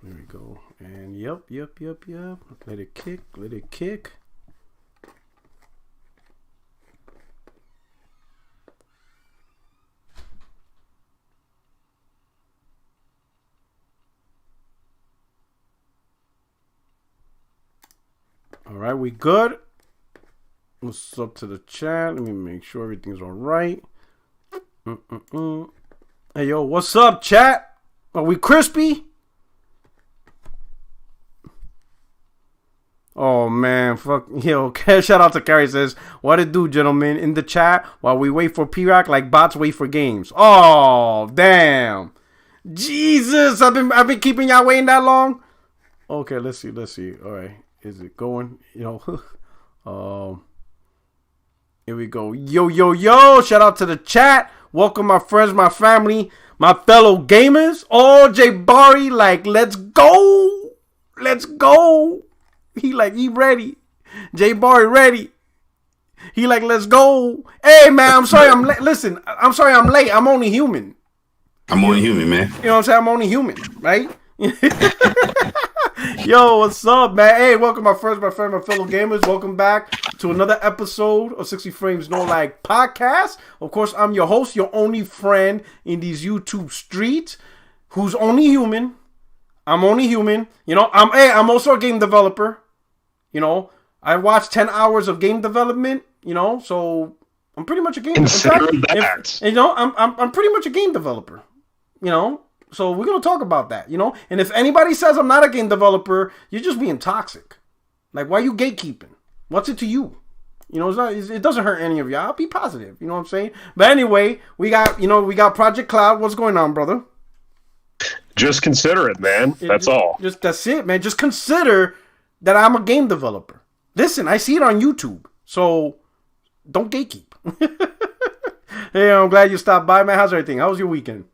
There we go. And yep. Let it kick. All right, we good. What's up to the chat? Let me make sure everything's all right. Hey, yo, what's up, chat? Are we crispy? Oh, man. Fuck. Yo, shout out to Carrie says, what it do, gentlemen, in the chat while we wait for P-Rock like bots wait for games. Oh, damn. Jesus, I've been keeping y'all waiting that long? Okay, let's see. All right. Is it going? You know, here we go. Yo. Shout out to the chat. Welcome my friends, my family, my fellow gamers. Oh, Jay Barry, like, let's go. He ready. Jay Barry ready. He like, let's go. Hey, man, I'm sorry I'm late. Listen, I'm sorry I'm late. I'm only human. I'm only human, man. You know what I'm saying? I'm only human, right? Yo, what's up, man? Hey, welcome my friends, my fellow gamers. Welcome back to another episode of 60 Frames No Lag podcast. Of course, I'm your host, your only friend in these YouTube streets, who's only human. I'm only human. You know, I'm also a game developer. You know, I watched 10 hours of game development. You know, so I'm pretty much a game developer. You know, I'm pretty much a game developer. You know. So we're going to talk about that, you know? And if anybody says I'm not a game developer, you're just being toxic. Like, why are you gatekeeping? What's it to you? You know, it doesn't hurt any of y'all. Be positive, you know what I'm saying? But anyway, we got Project Cloud. What's going on, brother? Just consider it, man. That's all. That's it, man. Just consider that I'm a game developer. Listen, I see it on YouTube. So don't gatekeep. Hey, I'm glad you stopped by, man. How's everything? How was your weekend?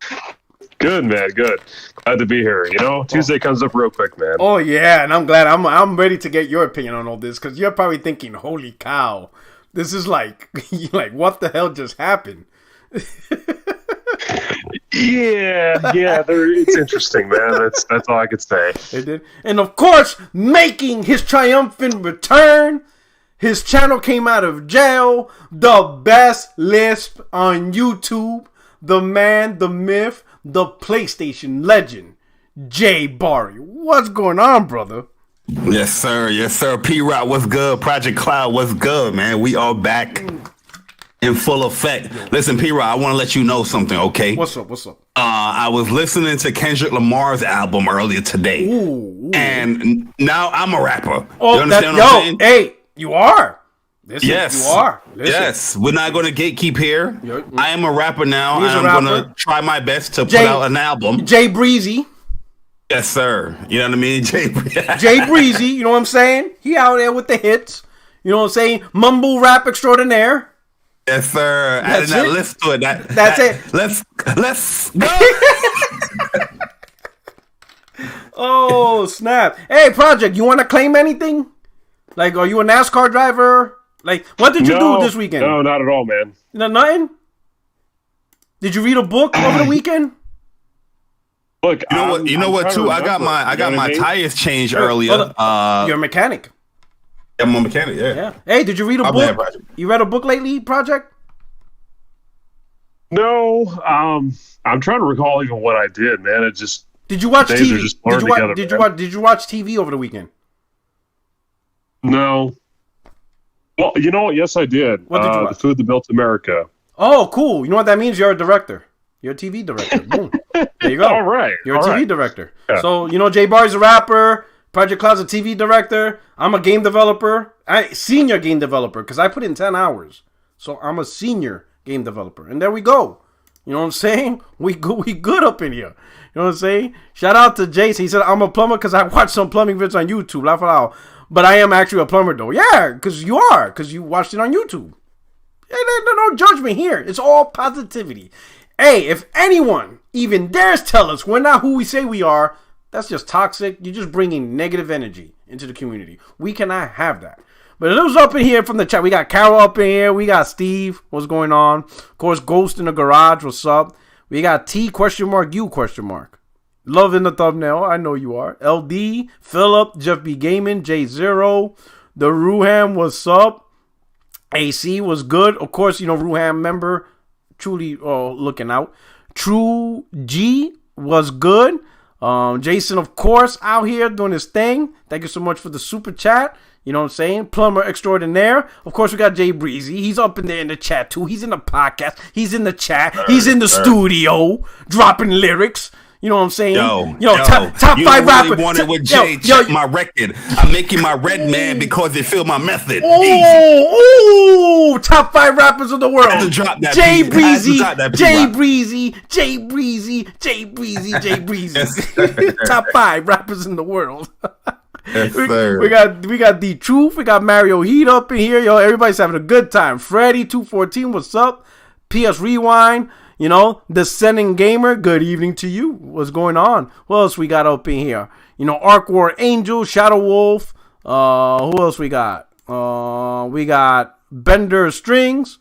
Good, man. Good. Glad to be here. You know, Tuesday comes up real quick, man. Oh, yeah. And I'm glad. I'm ready to get your opinion on all this because you're probably thinking, holy cow, this is like what the hell just happened? Yeah. It's interesting, man. That's all I could say. It did. And of course, making his triumphant return, his channel came out of jail, the best lisp on YouTube, the man, the myth, the PlayStation legend, Jay Barry. What's going on, brother? Yes, sir. P-Rock, what's good? Project Cloud, what's good, man? We are back in full effect. Listen, P-Rock, I want to let you know something, okay? What's up? I was listening to Kendrick Lamar's album earlier today. Ooh. And now I'm a rapper. Oh, you understand what I'm saying? Hey, you are. Listen, yes, you are. Listen. Yes, we're not going to gatekeep here. I am a rapper now, and I'm going to try my best to put out an album. Jay Breezy. Yes, sir. You know what I mean? Jay Breezy, you know what I'm saying? He out there with the hits. You know what I'm saying? Mumble rap extraordinaire. Yes, sir. Adding that list to it. That's it. Let's go. Oh, snap. Hey, Project, you want to claim anything? Like, are you a NASCAR driver? Like, what did you do this weekend? No, not at all, man. Nothing? Did you read a book over the weekend? Look, you know what? Too, I got my tires changed earlier. You're a mechanic. I'm a mechanic. Yeah. Hey, did you read a book? You read a book lately, Project? No. I'm trying to recall even what I did, man. It just did you watch TV? Did you watch TV over the weekend? No. Well, you know what? Yes, I did. What did you watch? The Food That Built America. Oh, cool. You know what that means? You're a director. You're a TV director. Boom. There you go. All right. You're a TV director. Yeah. So, you know, Jay Barry's a rapper. Project Cloud's a TV director. I'm a game developer. Senior game developer because I put in 10 hours. So I'm a senior game developer. And there we go. You know what I'm saying? We good up in here. You know what I'm saying? Shout out to Jason. He said, I'm a plumber because I watched some plumbing videos on YouTube. Laugh it out. But I am actually a plumber, though. Yeah, because you are. Because you watched it on YouTube. No judgment here. It's all positivity. Hey, if anyone even dares tell us we're not who we say we are, that's just toxic. You're just bringing negative energy into the community. We cannot have that. But it was up in here from the chat. We got Carol up in here. We got Steve. What's going on? Of course, Ghost in the Garage. What's up? We got T ? U ? Loving the thumbnail. I know you are. LD, Philip, Jeff B. Gaming, J0, the Ruham was up. AC was good. Of course, Ruham member, truly looking out. True G was good. Jason, of course, out here doing his thing. Thank you so much for the super chat. You know what I'm saying? Plumber extraordinaire. Of course, we got Jay Breezy. He's up in there in the chat, too. He's in the podcast. He's in the chat. He's in the studio dropping lyrics. You know what I'm saying? Top five rapper. Really wanted with Jay, check my record. I'm making my red man because it feel my method. Oh, top 5 rappers of the world. I had to drop that Jay beat. Breezy, I had to drop that beat, Jay Rock. Breezy, Jay Breezy, Jay Breezy, Jay Breezy. Top 5 rappers in the world. Yes, sir. We got The Truth. We got Mario Heat up in here. Yo, everybody's having a good time. Freddy214, what's up? PS Rewind. Descending Gamer, good evening to you. What's going on? What else we got up in here? Arc War Angel, Shadow Wolf. Who else we got? We got Bender Strings.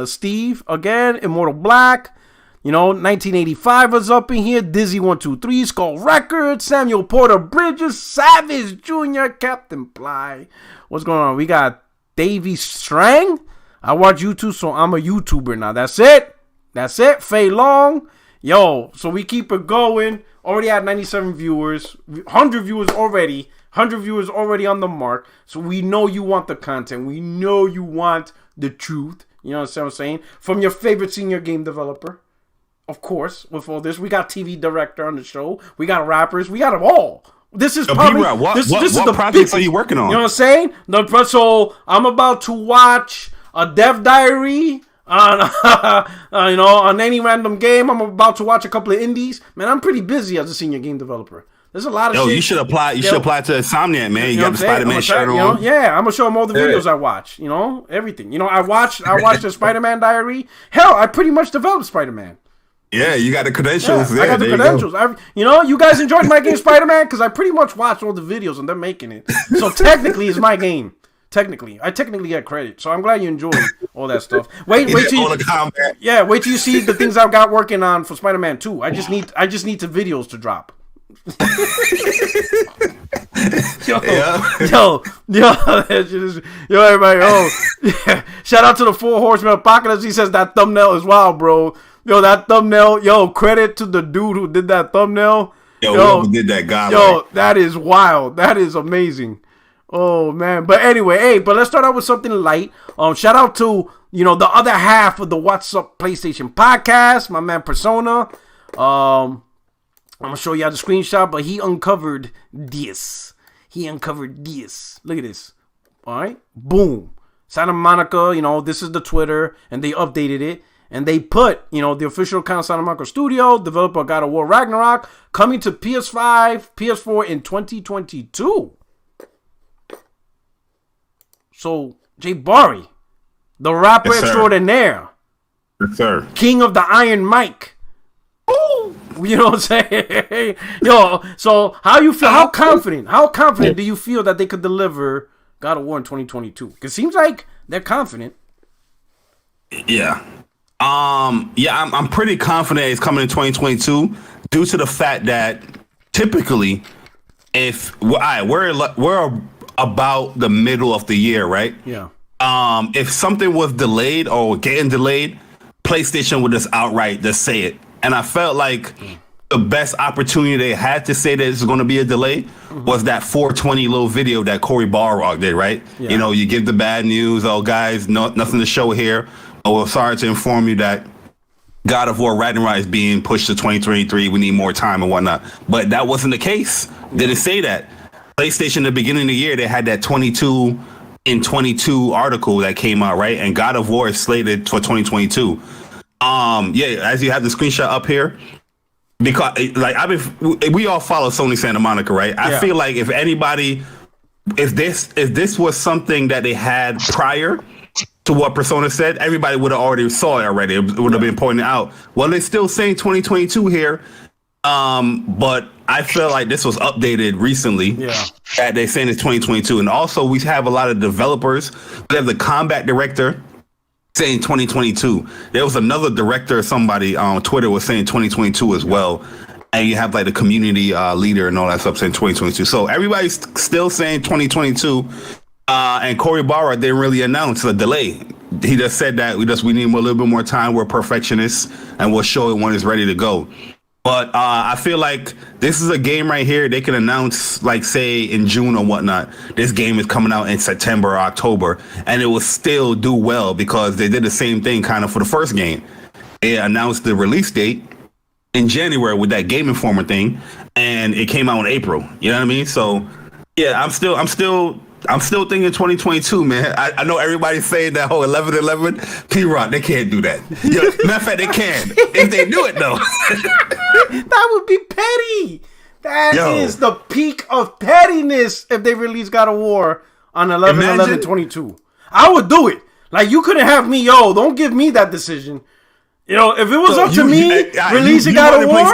Steve, again. Immortal Black. 1985 was up in here. Dizzy123, Skull Records. Samuel Porter Bridges. Savage Jr., Captain Ply. What's going on? We got Davey Strang. I watch YouTube, so I'm a YouTuber now. That's it. Fei Long. Yo, so we keep it going. Already had 97 viewers. 100 viewers already. 100 viewers already on the mark. So we know you want the content. We know you want the truth. You know what I'm saying? From your favorite senior game developer. Of course, with all this. We got TV director on the show. We got rappers. We got them all. This is probably... What the projects are you working on? You know what I'm saying? So I'm about to watch a Dev Diary... on any random game. I'm about to watch a couple of indies. Man, I'm pretty busy as a senior game developer. There's a lot of shit. You should apply. You should apply to Insomniac, man. You got the Spider-Man shirt on. I'm gonna show them all the videos I watch. Everything. I watched the Spider-Man Diary. Hell, I pretty much developed Spider-Man. Yeah, you got the credentials. I got the credentials. You guys enjoyed my game Spider-Man because I pretty much watched all the videos and they're making it. So technically, it's my game. I technically get credit, so I'm glad you enjoyed all that stuff. Wait till you see the things I've got working on for Spider-Man 2. I just need the videos to drop. Everybody, shout out to the 4 Horsemen Apocalypse. He says that thumbnail is wild, bro. That thumbnail. Credit to the dude who did that thumbnail. Whoever did that guy. That is wild. That is amazing. Oh man, but anyway, but let's start out with something light. Shout out to the other half of the What's Up PlayStation podcast, my man Persona. I'm gonna show y'all the screenshot, but he uncovered this. Look at this. All right, boom. Santa Monica. This is the Twitter, and they updated it, and they put the official account of Santa Monica Studio, developer God of War Ragnarok, coming to PS5, PS4 in 2022. So, Jay Barry, the rapper extraordinaire. Yes, sir. King of the Iron Mic. Ooh. You know what I'm saying? So how you feel? How confident do you feel that they could deliver God of War in 2022? Because it seems like they're confident. Yeah. I'm pretty confident it's coming in 2022 due to the fact that typically we're about the middle of the year, right? Yeah. If something was delayed or getting delayed, PlayStation would just outright just say it. And I felt like the best opportunity they had to say that it's going to be a delay was that 420 little video that Cory Barlog did, right? Yeah. You give the bad news, guys, nothing to show here. Sorry to inform you that God of War Ragnarok is being pushed to 2023. We need more time and whatnot. But that wasn't the case. Didn't say that. PlayStation, at the beginning of the year, they had that 22 in 22 article that came out, right? And God of War is slated for 2022. As you have the screenshot up here, because we all follow Sony Santa Monica, right? I feel like if this was something that they had prior to what Persona said, everybody would have already saw it already. It would have been pointed out. Well, they're still saying 2022 here. But I feel like this was updated recently. Yeah. That they're saying it's 2022. And also we have a lot of developers. We have the combat director saying 2022. There was another director, somebody on Twitter was saying 2022 as well. and you have like the community leader and all that stuff saying 2022. So everybody's still saying 2022. And Cory Barra didn't really announce a delay. He just said that we need a little bit more time. We're perfectionists, and we'll show it when it's ready to go. But I feel like this is a game right here. They can announce, like, say, in June or whatnot, this game is coming out in September or October, and it will still do well because they did the same thing kind of for the first game. They announced the release date in January with that Game Informer thing, and it came out in April. You know what I mean? So, yeah, I'm still thinking 2022, man. I know everybody's saying that whole 11-11. P-Rock, they can't do that. Yeah, matter of fact, they can. If they do it, though. That would be petty. That is the peak of pettiness if they release God of War on 11-11-22. I would do it. Like, you couldn't have me, don't give me that decision. You know, if it was up to me, releasing God of War,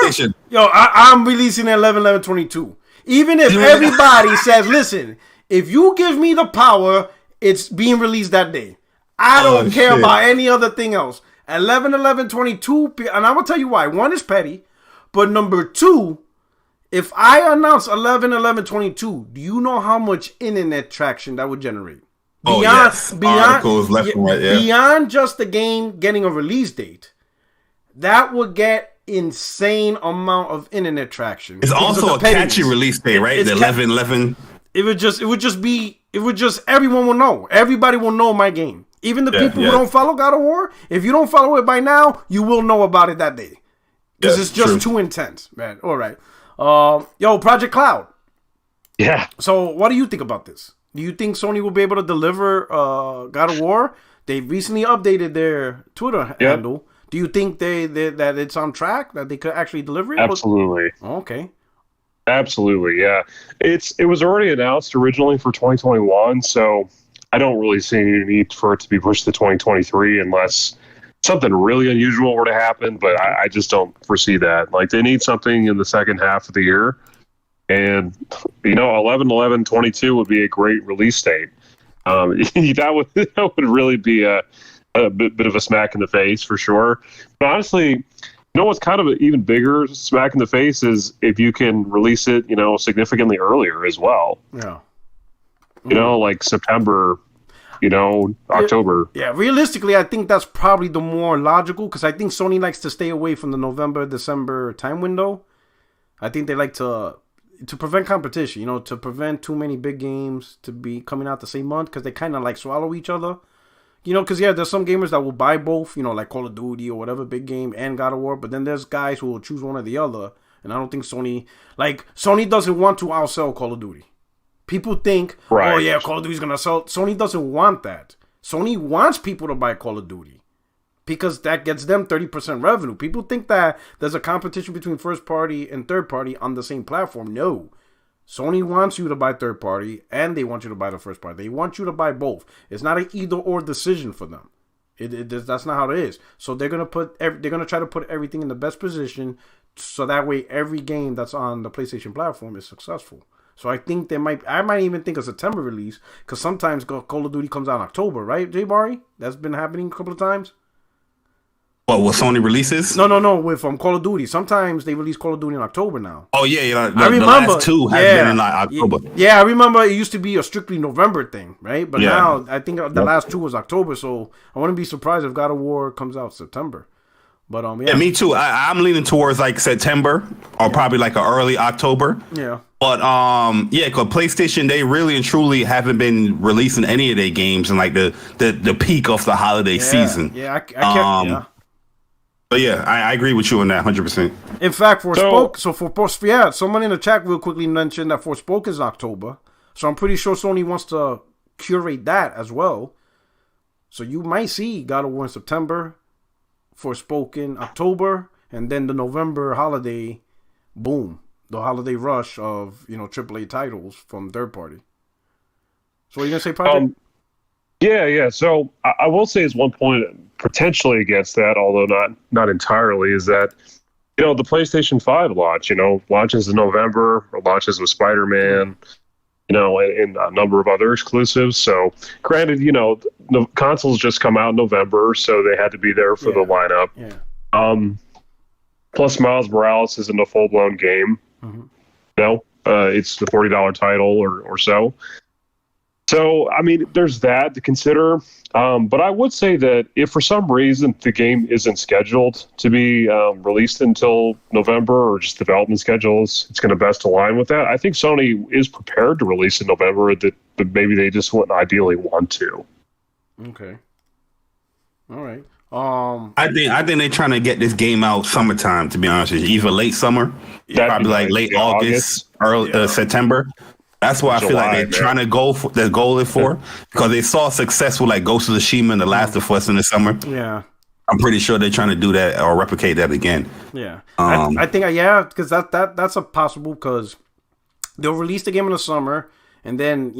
I'm releasing 11-11-22. Even if everybody says, listen, if you give me the power, it's being released that day. I don't care about any other thing else. 11-11-22, and I'm going to tell you why. One is petty, but number two, if I announce 11-11-22, do you know how much internet traction that would generate? Beyond just the game getting a release date, that would get insane amount of internet traction. It's also a catchy release date, right? The 11-11. It would just everyone will know. Everybody will know my game. Even the people who don't follow God of War, if you don't follow it by now, you will know about it that day. Because it's just too intense, man. All right. Project Cloud. Yeah. So what do you think about this? Do you think Sony will be able to deliver God of War? They recently updated their Twitter handle. Do you think that it's on track, that they could actually deliver it? Absolutely. Okay. Absolutely, yeah. It was already announced originally for 2021, so I don't really see any need for it to be pushed to 2023 unless something really unusual were to happen, but I just don't foresee that. Like, they need something in the second half of the year, and 11-11-22 would be a great release date. That would really be a bit of a smack in the face for sure. But honestly, what's kind of an even bigger smack in the face is if you can release it, significantly earlier as well. Yeah. Like September, October. Yeah, realistically, I think that's probably the more logical because I think Sony likes to stay away from the November, December time window. I think they like to prevent competition, to prevent too many big games to be coming out the same month because they kind of like swallow each other. Because, there's some gamers that will buy both, like Call of Duty or whatever big game and God of War. But then there's guys who will choose one or the other. And I don't think Sony doesn't want to outsell Call of Duty. People think, right. Call of Duty's going to sell. Sony doesn't want that. Sony wants people to buy Call of Duty because that gets them 30% revenue. People think that there's a competition between first party and third party on the same platform. No. Sony wants you to buy third party, and they want you to buy the first party. They want you to buy both. It's not an either or decision for them. That's not how it is. So they're gonna try to put everything in the best position, so that way every game that's on the PlayStation platform is successful. So I think I might even think a September release because sometimes Call of Duty comes out in October, right, Jay Barry? That's been happening a couple of times. What, with Sony releases? No. With Call of Duty. Sometimes they release Call of Duty in October now. Oh, yeah. I remember. The last two have been in October. Yeah, I remember it used to be a strictly November thing, right? But now I think the last two was October, so I wouldn't be surprised if God of War comes out September. But yeah, me too. I'm leaning towards like September or probably like an early October. Yeah. But because PlayStation, they really and truly haven't been releasing any of their games in like the peak of the holiday season. Yeah, I can't. But yeah, I agree with you on that 100%. In fact, someone in the chat real quickly mentioned that Forspoken is October. So I'm pretty sure Sony wants to curate that as well. So you might see God of War in September, Forspoken October, and then the November holiday, boom, the holiday rush of AAA titles from third party. So what are you gonna say, Project? Yeah. So I will say as one point potentially against that, although not entirely, is that the PlayStation 5 launches in November, or launches with Spider-Man, and a number of other exclusives. So granted, the consoles just come out in November, so they had to be there for the lineup. Yeah. Plus, Miles Morales isn't a full blown game. Mm-hmm. No, it's the $40 title or so. So, I mean, there's that to consider. But I would say that if for some reason the game isn't scheduled to be released until November, or just development schedules, it's going to best align with that. I think Sony is prepared to release in November, but maybe they just wouldn't ideally want to. Okay. All right. I think they're trying to get this game out summertime. To be honest with you, either late summer, probably like late August, early September. That's what I feel like they're trying to go for. The goal is for, because they saw successful like Ghost of Tsushima and The Last of Us in the summer. Yeah, I'm pretty sure they're trying to do that or replicate that again. Yeah, I think because that's a possible, because they'll release the game in the summer, and then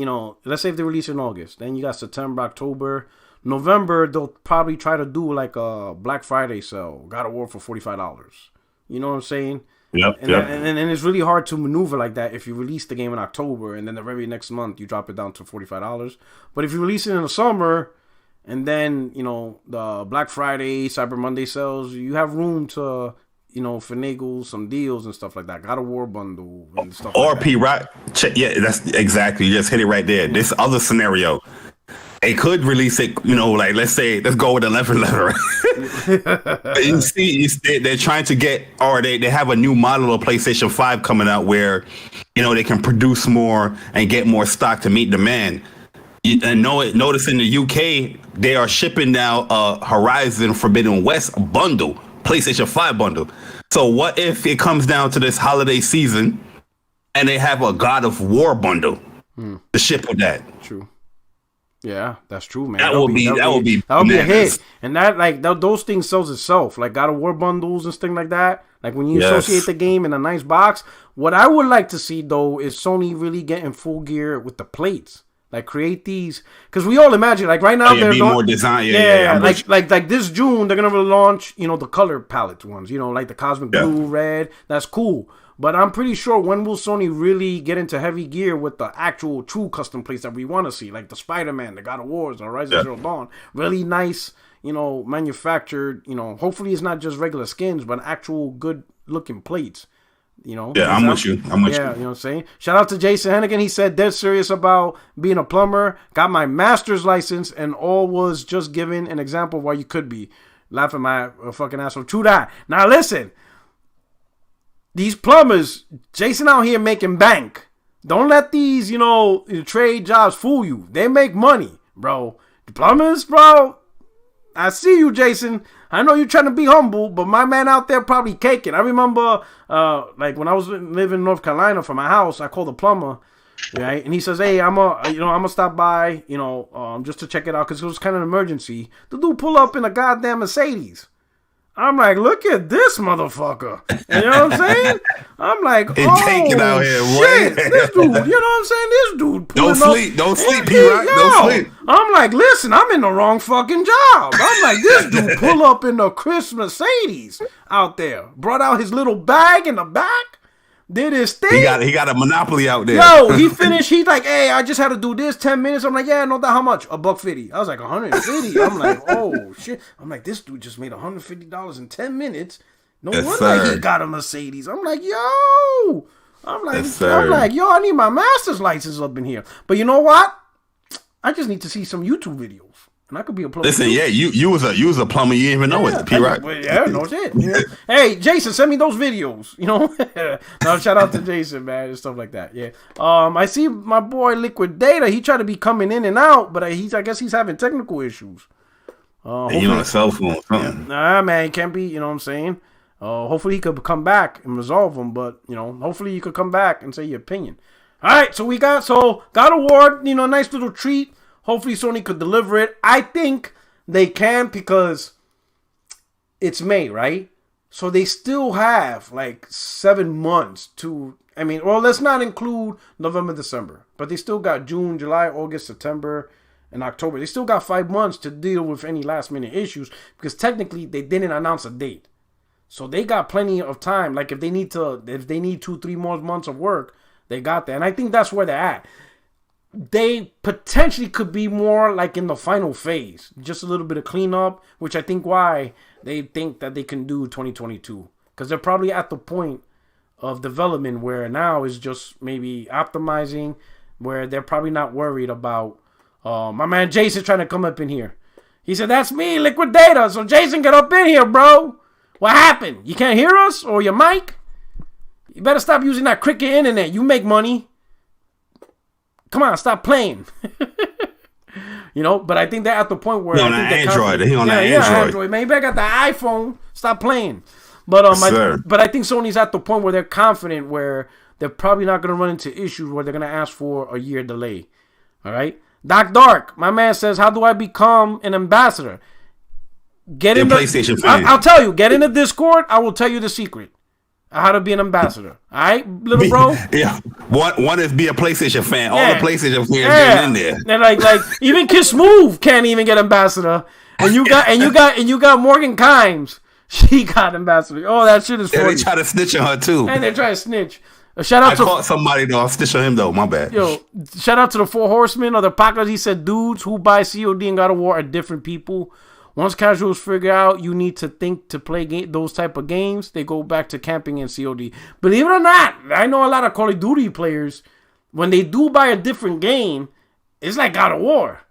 let's say if they release it in August, then you got September, October, November. They'll probably try to do like a Black Friday sale, God of War for $45. You know what I'm saying? Yep. And it's really hard to maneuver like that if you release the game in October and then the very next month you drop it down to $45. But if you release it in the summer and then, the Black Friday, Cyber Monday sales, you have room to, finagle some deals and stuff like that. God of War bundle and stuff or like that. P-Rock. Yeah, that's exactly. You just hit it right there. Yeah. This other scenario, they could release it, like let's go with 11. You see, they're trying to get, or they have a new model of PlayStation 5 coming out where, they can produce more and get more stock to meet demand. And notice in the UK, they are shipping now a Horizon Forbidden West bundle, PlayStation 5 bundle. So what if it comes down to this holiday season and they have a God of War bundle to ship with that? True. Yeah, that's true, man. That would be a hit, and that those things sells itself. Like God of War bundles and things like that. Like when you associate the game in a nice box. What I would like to see though is Sony really getting full gear with the plates. Like create these, because we all imagine like right now they're more design. Like this June they're gonna launch the color palette ones. Like the cosmic blue, red. That's cool. But I'm pretty sure when will Sony really get into heavy gear with the actual true custom plates that we want to see, like the Spider-Man, the God of Wars, the Horizon Zero Dawn, really nice, manufactured. Hopefully it's not just regular skins, but actual good looking plates. Yeah, I'm with you. You know what I'm saying? Shout out to Jason Hennigan. He said dead serious about being a plumber. Got my master's license and all was just giving an example of why you could be. Laughing my fucking asshole. True that. Now listen. These plumbers, Jason out here making bank. Don't let these, trade jobs fool you. They make money, bro. The plumbers, bro. I see you, Jason. I know you're trying to be humble, but my man out there probably caking. I remember, like when I was living in North Carolina from my house, I called the plumber, right? And he says, "Hey, I'm gonna stop by, just to check it out because it was kind of an emergency." The dude pull up in a goddamn Mercedes. I'm like, look at this motherfucker. You know what I'm saying? I'm like, take it out here, shit. This dude, you know what I'm saying? This dude Don't sleep, P-Rock. Don't sleep. I'm like, listen, I'm in the wrong fucking job. I'm like, this dude pull up in the crisp Mercedes out there. Brought out his little bag in the back. Did his thing. He got a monopoly out there. Yo, he finished. He's like, hey, I just had to do this 10 minutes. I'm like, yeah, no doubt. How much? $150. I was like, 150. I'm like, oh shit. I'm like, this dude just made $150 in 10 minutes. No wonder he got a Mercedes. I'm like, yo. I'm like, yo, I need my master's license up in here. But you know what? I just need to see some YouTube videos. And I could be a plumber. Listen, you was a plumber. You didn't even know it, P-Rock. Yeah, no shit. Yeah. Hey, Jason, send me those videos. No, shout out to Jason, man, and stuff like that. Yeah. I see my boy Liquid Data. He tried to be coming in and out, but I guess he's having technical issues. He on a cell phone. Nah, man, he can't be. You know what I'm saying? Hopefully he could come back and resolve them. But hopefully you could come back and say your opinion. All right, so we got God of War. Nice little treat. Hopefully Sony could deliver it. I think they can because it's May, right? So they still have like 7 months to, let's not include November, December. But they still got June, July, August, September, and October. They still got 5 months to deal with any last minute issues because technically they didn't announce a date. So they got plenty of time. Like if they need 2-3 more months of work, they got that. And I think that's where they're at. They potentially could be more like in the final phase. Just a little bit of cleanup, which I think why they think that they can do 2022. because they're probably at the point of development where now is just maybe optimizing, where they're probably not worried about. My man Jason trying to come up in here. He said, "That's me, Liquidator." So Jason, get up in here, bro. What happened? You can't hear us or your mic? You better stop using that cricket internet. You make money. Come on, stop playing. But I think they're at the point where he on that Android. He on that Android. Man, you better got the iPhone. Stop playing. But I think Sony's at the point where they're confident, where they're probably not going to run into issues where they're going to ask for a year delay. All right. Doc Dark, my man says, "How do I become an ambassador?" Get in the PlayStation fan. I'll tell you. Get in the Discord. I will tell you the secret. How to be an ambassador. All right, little bro. Yeah. One is be a PlayStation fan. All the PlayStation fans get in there. And like even Kiss Move can't even get ambassador. And you got Morgan Kimes. She got ambassador. Oh, that shit is funny. Yeah, they try to snitch on her too. And they try to snitch. Shout out I caught somebody though. I'll snitch on him though. My bad. Yo, shout out to the Four Horsemen of the Apocalypse. He said, "Dudes who buy COD and God of War are different people. Once casuals figure out you need to think to play those type of games, they go back to camping and COD." Believe it or not, I know a lot of Call of Duty players, when they do buy a different game, it's like God of War.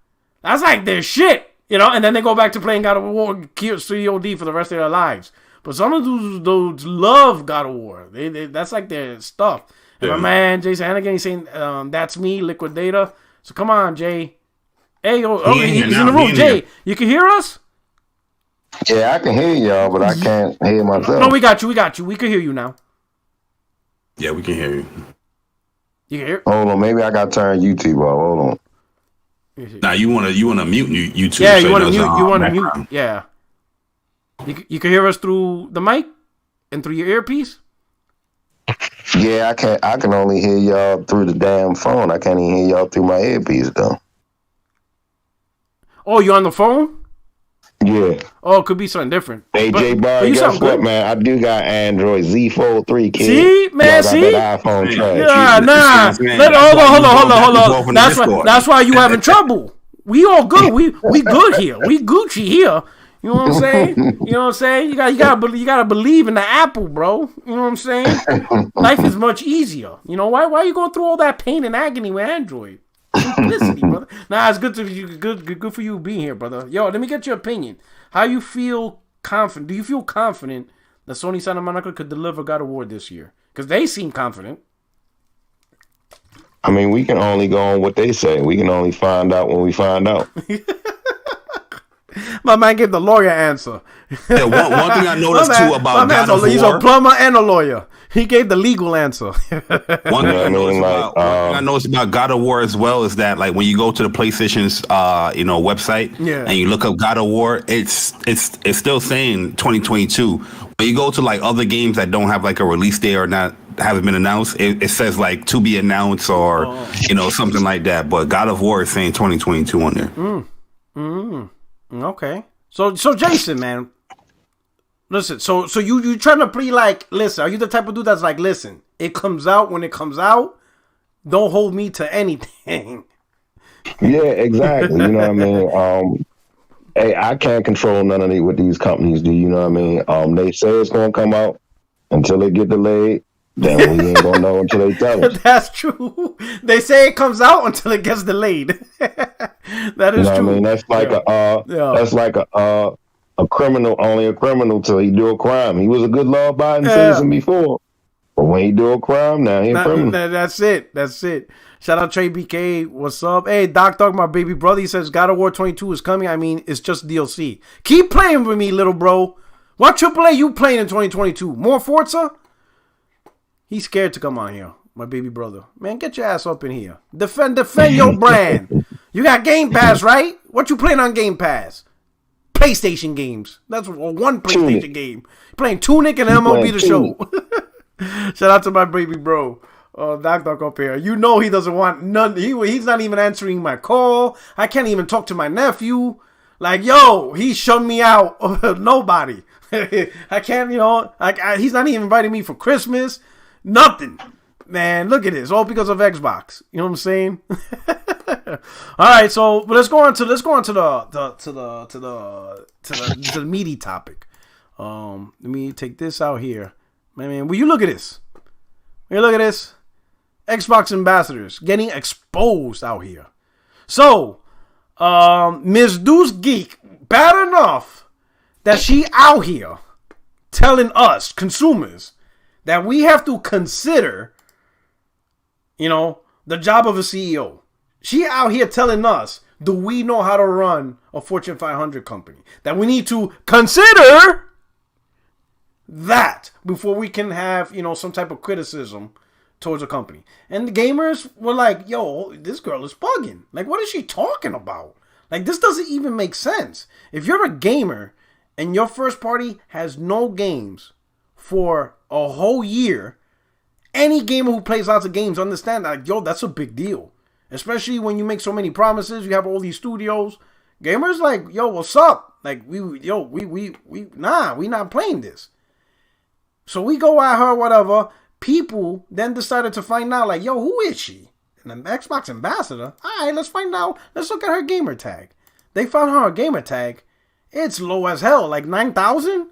That's like their shit, and then they go back to playing God of War COD for the rest of their lives. But some of those love God of War. They that's like their stuff. And my man Jason Hannigan, he's saying, "That's me, Liquidator." So come on, Jay. Hey, he's in the room. Jay, you can hear us? Yeah, I can hear y'all, but I can't hear myself. No, we got you. We can hear you now. Yeah, we can hear you. You can hear? Hold on, maybe I got to turn YouTube off. Hold on. Now you wanna mute YouTube? Yeah, you wanna mute. You wanna mute? Yeah. You can hear us through the mic and through your earpiece. Yeah, I can only hear y'all through the damn phone. I can't even hear y'all through my earpiece though. Oh, you on the phone? Yeah. Oh, it could be something different. Hey, J Bar, guess what, man? I do got Android Z Fold 3, kid. See, man, see? That iPhone trash. Yeah, nah. Hold on. That's why you having trouble. We all good. We good here. We Gucci here. You know what I'm saying? You gotta believe in the Apple, bro. You know what I'm saying? Life is much easier. Why are you going through all that pain and agony with Android? Simplicity, brother. Nah, it's good for you being here, brother. Yo, let me get your opinion. How you feel confident? Do you feel confident that Sony Santa Monica could deliver God of War this year? Because they seem confident. I mean, we can only go on what they say. We can only find out when we find out. My man gave the lawyer answer. Yeah, one thing I noticed too about God of War. He's a plumber and a lawyer. He gave the legal answer. One thing I noticed about God of War as well is that, like, when you go to the PlayStation's website and you look up God of War, it's still saying 2022. When you go to like other games that don't have like a release date or haven't been announced, it says like to be announced or something like that. But God of War is saying 2022 on there. Okay. So Jason, man, listen. So you trying to be like, listen? Are you the type of dude that's like, listen? It comes out when it comes out. Don't hold me to anything. Yeah, exactly. You know what I mean? Hey, I can't control none of what these companies do. You know what I mean? They say it's gonna come out until it get delayed. Then we ain't gonna know until they tell us. That's true. They say it comes out until it gets delayed. That is true. I mean, that's like that's like a criminal, only a criminal till he do a crime. He was a good law-abiding citizen before, but when he do a crime, now he a criminal. That's it. Shout out Trey BK. What's up? Hey, Doc Dog, my baby brother. He says God of War 22 is coming. I mean, it's just DLC. Keep playing with me, little bro. What AAA you playing in 2022? More Forza? He's scared to come on here, my baby brother. Man, get your ass up in here. Defend your brand. You got Game Pass, right? What you playing on Game Pass? PlayStation games. That's one PlayStation game. You're playing Tunic and MLB The Show. Shout out to my baby bro. Doc up here. You know he doesn't want none. He's not even answering my call. I can't even talk to my nephew. Like, yo, he shunned me out. Nobody. I can't, he's not even inviting me for Christmas. Nothing, man. Look at this, all because of Xbox. You know what I'm saying? All right, so let's go on to the meaty topic. Let me take this out here. Man, will you look at this? Will you look at this? Xbox ambassadors getting exposed out here. So, Ms. Deuce Geek, bad enough that she out here telling us, consumers, that we have to consider, the job of a CEO. She out here telling us, do we know how to run a Fortune 500 company? That we need to consider that before we can have, some type of criticism towards a company. And the gamers were like, yo, this girl is bugging. Like, what is she talking about? Like, this doesn't even make sense. If you're a gamer and your first party has no games for a whole year, any gamer who plays lots of games understand that, like, yo, that's a big deal. Especially when you make so many promises, you have all these studios. Gamers like, yo, what's up? Like, we not playing this. So we go at her, whatever. People then decided to find out, like, yo, who is she? An Xbox ambassador? All right, let's find out. Let's look at her gamer tag. They found her gamer tag. It's low as hell, like 9,000,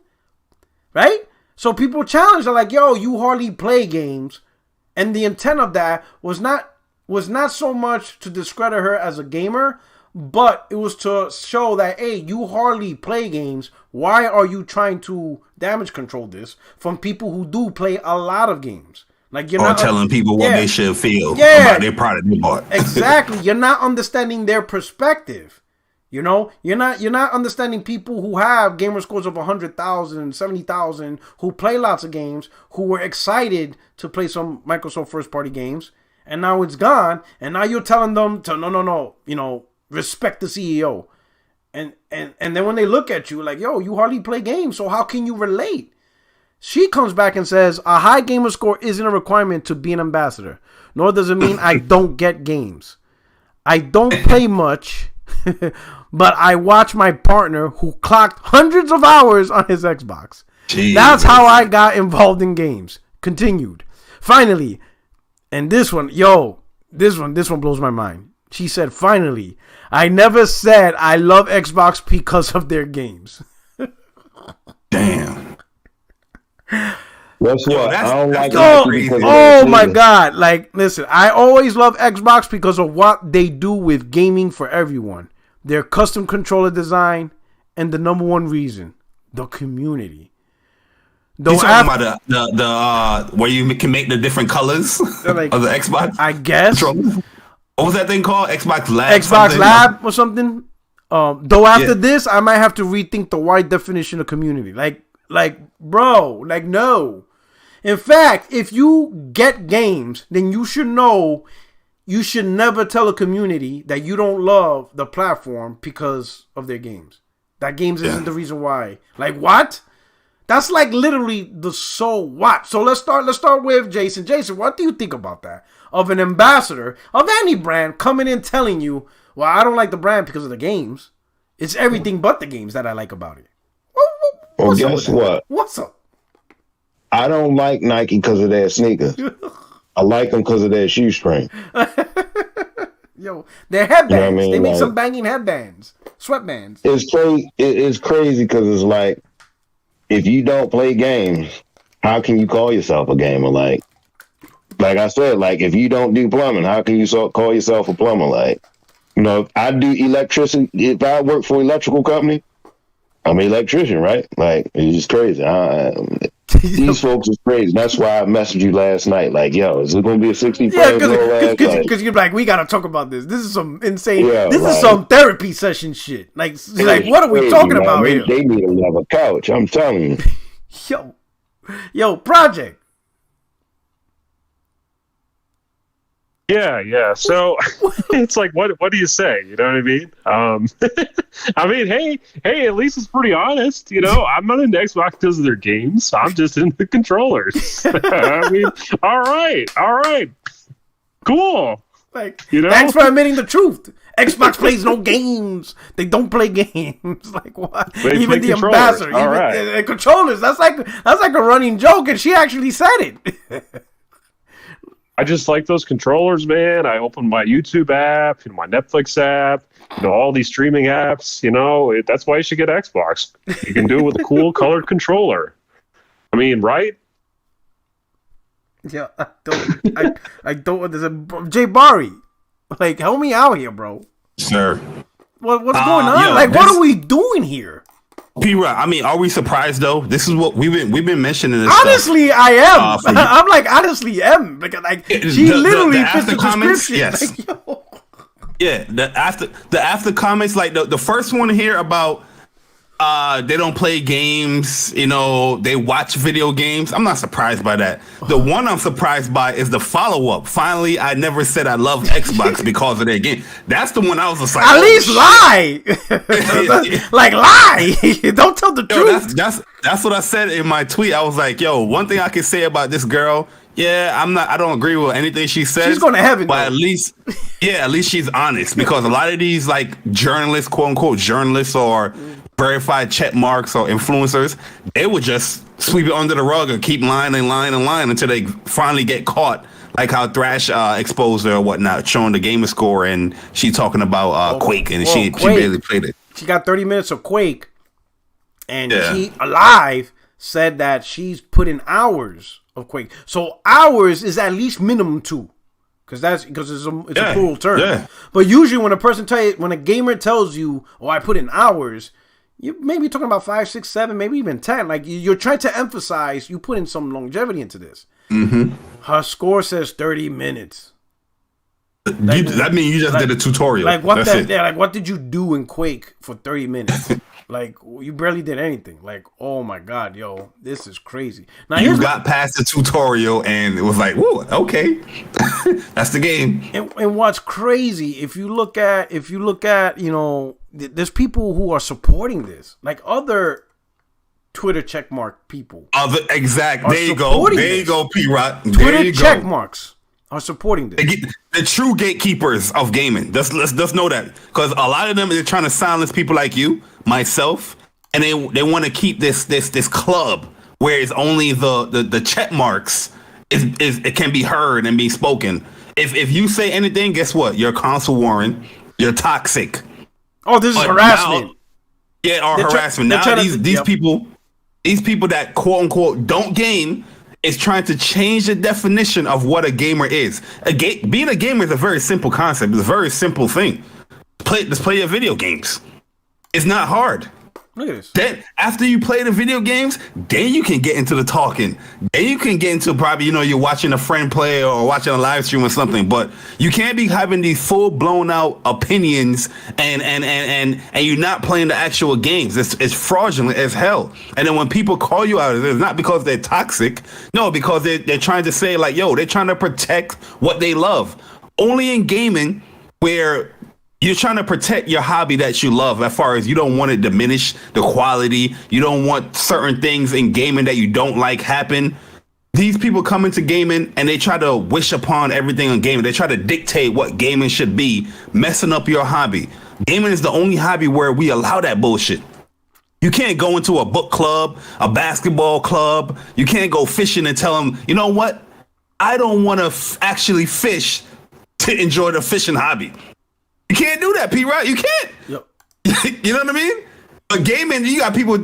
right? So people challenged her, like, yo, you hardly play games. And the intent of that was not so much to discredit her as a gamer, but it was to show that, hey, you hardly play games. Why are you trying to damage control this from people who do play a lot of games? Like, you're not telling people what they should feel about their product they bought. Exactly. You're not understanding their perspective. You're not understanding people who have gamer scores of 100,000, 70,000, who play lots of games, who were excited to play some Microsoft first party games, and now it's gone, and now you're telling them to no, respect the CEO. And then when they look at you like, yo, you hardly play games, so how can you relate? She comes back and says, a high gamer score isn't a requirement to be an ambassador, nor does it mean I don't get games. I don't play much, but I watch my partner who clocked hundreds of hours on his Xbox. Jeez. That's how I got involved in games. Continued. Finally, and this one blows my mind. She said, finally, I never said I love Xbox because of their games. Damn. That's what I don't like. Oh my God. Like, listen, I always love Xbox because of what they do with gaming for everyone. Their custom controller design, and the number one reason, the community. You talking about the where you can make the different colors like, of the Xbox? I guess. Controller? What was that thing called? Xbox Lab? Xbox Lab or something? Though after this, I might have to rethink the wide definition of community. Like, bro, like, no. In fact, if you get games, then you should know you should never tell a community that you don't love the platform because of their games. That games isn't the reason why. Like, what? That's like literally the so what. So let's start with Jason. Jason, what do you think about that? Of an ambassador of any brand coming in telling you, well, I don't like the brand because of the games. It's everything but the games that I like about it. Well, guess what? What's up? I don't like Nike because of their sneakers. I like them because of their shoestring. Yo, their headbands. You know what I mean? They make some banging headbands, sweatbands. It's crazy. It's crazy because it's like, if you don't play games, how can you call yourself a gamer? Like I said, like, if you don't do plumbing, how can you call yourself a plumber? Like, if I do electricity, if I work for an electrical company, I'm an electrician, right? Like, it's just crazy. These folks is crazy. That's why I messaged you last night. Like, yo, is it going to be a 60 frames? Yeah, because you're like, we got to talk about this. This is some insane. Yeah, this is some therapy session shit. Like, what are we talking about here? They need another couch. I'm telling you. Yo, Project. Yeah. So it's like, what do you say? You know what I mean? I mean, hey, at least it's pretty honest. I'm not into Xbox because of their games. I'm just into controllers. I mean, all right, cool. Like, thanks for admitting the truth. Xbox plays no games. They don't play games. Like, what? Even the ambassador, even controllers. That's like a running joke, and she actually said it. I just like those controllers, man. I open my YouTube app, my Netflix app, all these streaming apps. That's why you should get Xbox. You can do it with a cool colored controller. I mean, right? Yeah, I don't understand. Jay Bari, like, help me out here, bro. Sir. What's going on? What are we doing here? P-Rock, I mean, are we surprised though? This is what we've been mentioning this honestly, stuff. I am. I'm like, honestly, am. Because she literally fits the comments, description. yes. Like, yeah, the after comments, like the first one here about they don't play games, they watch video games. I'm not surprised by that. The one I'm surprised by is the follow-up. Finally, I never said I love Xbox because of their game. That's the one I was just like, at least lie. Like, lie. Don't tell the truth. That's what I said in my tweet. I was like, yo, one thing I can say about this girl, I don't agree with anything she says. She's going to heaven, but at least she's honest, because a lot of these like journalists, quote unquote journalists, or verified check marks or influencers, they would just sweep it under the rug and keep lying and lying and lying until they finally get caught. Like how Thrash exposed her or whatnot, showing the gamer score, and she talking about Quake, and she barely played it. She got 30 minutes of Quake, and she alive said that she's put in hours of Quake. So hours is at least minimum 2, because it's a plural term. Yeah. But usually when a gamer tells you, "Oh, I put in hours," you may be talking about 5, 6, 7, maybe even 10. Like, you're trying to emphasize you put in some longevity into this. Mm-hmm. Her score says 30 minutes. That means you just did a tutorial. Like, what did you do in Quake for 30 minutes? Like, you barely did anything. Like, oh my God, yo, this is crazy. Now, you got past the tutorial and it was like, whoa, okay, that's the game. And what's crazy, if you look at, there's people who are supporting this, like other Twitter checkmark people. There you go, P-Rock. Twitter checkmarks are supporting this. The true gatekeepers of gaming. Let's know that, because a lot of them are trying to silence people like you, myself, and they want to keep this club where it's only the check marks it can be heard and be spoken. If you say anything, guess what? You're console warring. You're toxic. Oh, this is harassment. Harassment. Now these people that quote unquote don't game is trying to change the definition of what a gamer is. Being a gamer is a very simple concept. It's a very simple thing. Let's play your video games. It's not hard. Look at this. Then after you play the video games, then you can get into the talking. Then you can get into probably, you're watching a friend play or watching a live stream or something. But you can't be having these full blown out opinions and you're not playing the actual games. It's fraudulent as hell. And then when people call you out, it's not because they're toxic. No, because they're trying to say like, yo, they're trying to protect what they love. Only in gaming where you're trying to protect your hobby that you love, as far as you don't want to diminish the quality. You don't want certain things in gaming that you don't like happen. These people come into gaming and they try to wish upon everything on gaming. They try to dictate what gaming should be, messing up your hobby. Gaming is the only hobby where we allow that bullshit. You can't go into a book club, a basketball club. You can't go fishing and tell them, you know what? I don't want to actually fish to enjoy the fishing hobby. You can't do that, P-Rock. You can't. Yep. You know what I mean? But gaming, you got people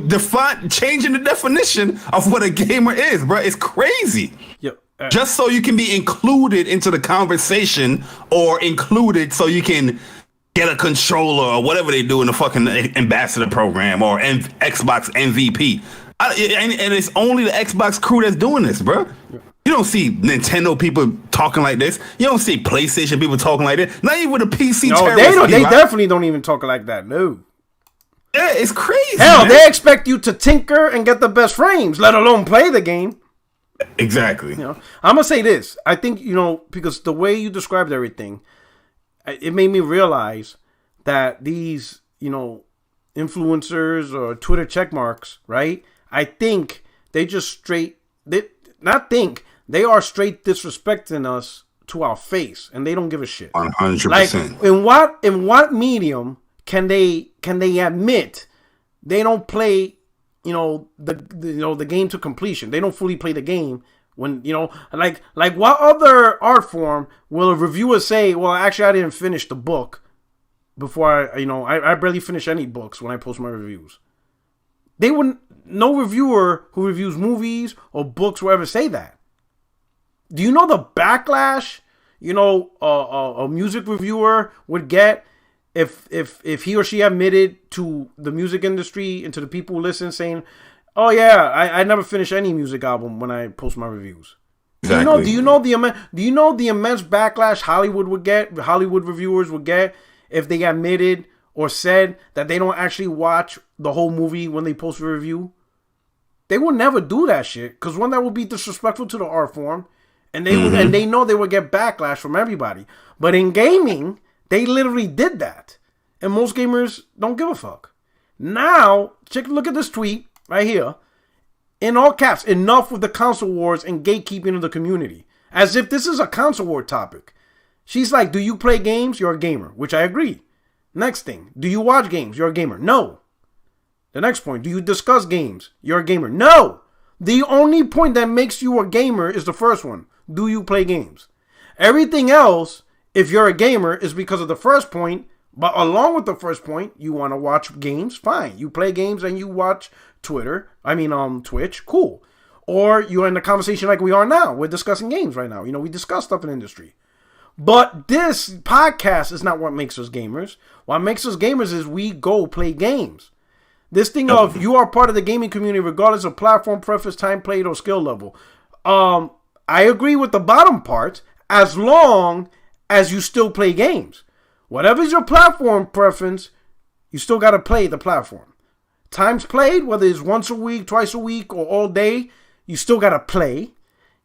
changing the definition of what a gamer is, bro. It's crazy. Yep. Just so you can be included into the conversation, or included so you can get a controller or whatever they do in the fucking ambassador program or Xbox MVP. And it's only the Xbox crew that's doing this, bro. Yep. You don't see Nintendo people talking like this. You don't see PlayStation people talking like this. Not even the PC terrorists. They definitely don't even talk like that. No. Yeah, it's crazy. Hell, man. They expect you to tinker and get the best frames, let alone play the game. Exactly. I'm gonna say this. I think because the way you described everything, it made me realize that these influencers or Twitter checkmarks, right? I think they just they are straight disrespecting us to our face, and they don't give a shit. 100%. Like, in what medium can they admit they don't play the game to completion? They don't fully play the game When, like what other art form will a reviewer say, well, actually, I didn't finish the book before I barely finish any books when I post my reviews. They wouldn't, no reviewer who reviews movies or books will ever say that. Do you know the backlash, a music reviewer would get if he or she admitted to the music industry and to the people who listen saying, oh yeah, I never finish any music album when I post my reviews. Exactly. Do you know the immense backlash Hollywood reviewers would get if they admitted or said that they don't actually watch the whole movie when they post a review? They will never do that shit, because one, that would be disrespectful to the art form, and they know they would get backlash from everybody. But in gaming, they literally did that, and most gamers don't give a fuck. Now, look at this tweet right here. In all caps, enough with the console wars and gatekeeping of the community. As if this is a console war topic. She's like, do you play games? You're a gamer, which I agree. Next thing, do you watch games? You're a gamer. No. The next point, do you discuss games? You're a gamer. No. The only point that makes you a gamer is the first one. Do you play games? Everything else, if you're a gamer, is because of the first point. But along with the first point, you want to watch games? Fine. You play games and you watch Twitch. Cool. Or you're in a conversation like we are now. We're discussing games right now. We discuss stuff in the industry. But this podcast is not what makes us gamers. What makes us gamers is we go play games. This thing of you are part of the gaming community regardless of platform preference, time played, or skill level. I agree with the bottom part as long as you still play games. Whatever's your platform preference, you still got to play the platform. Times played, whether it's once a week, twice a week, or all day, you still got to play.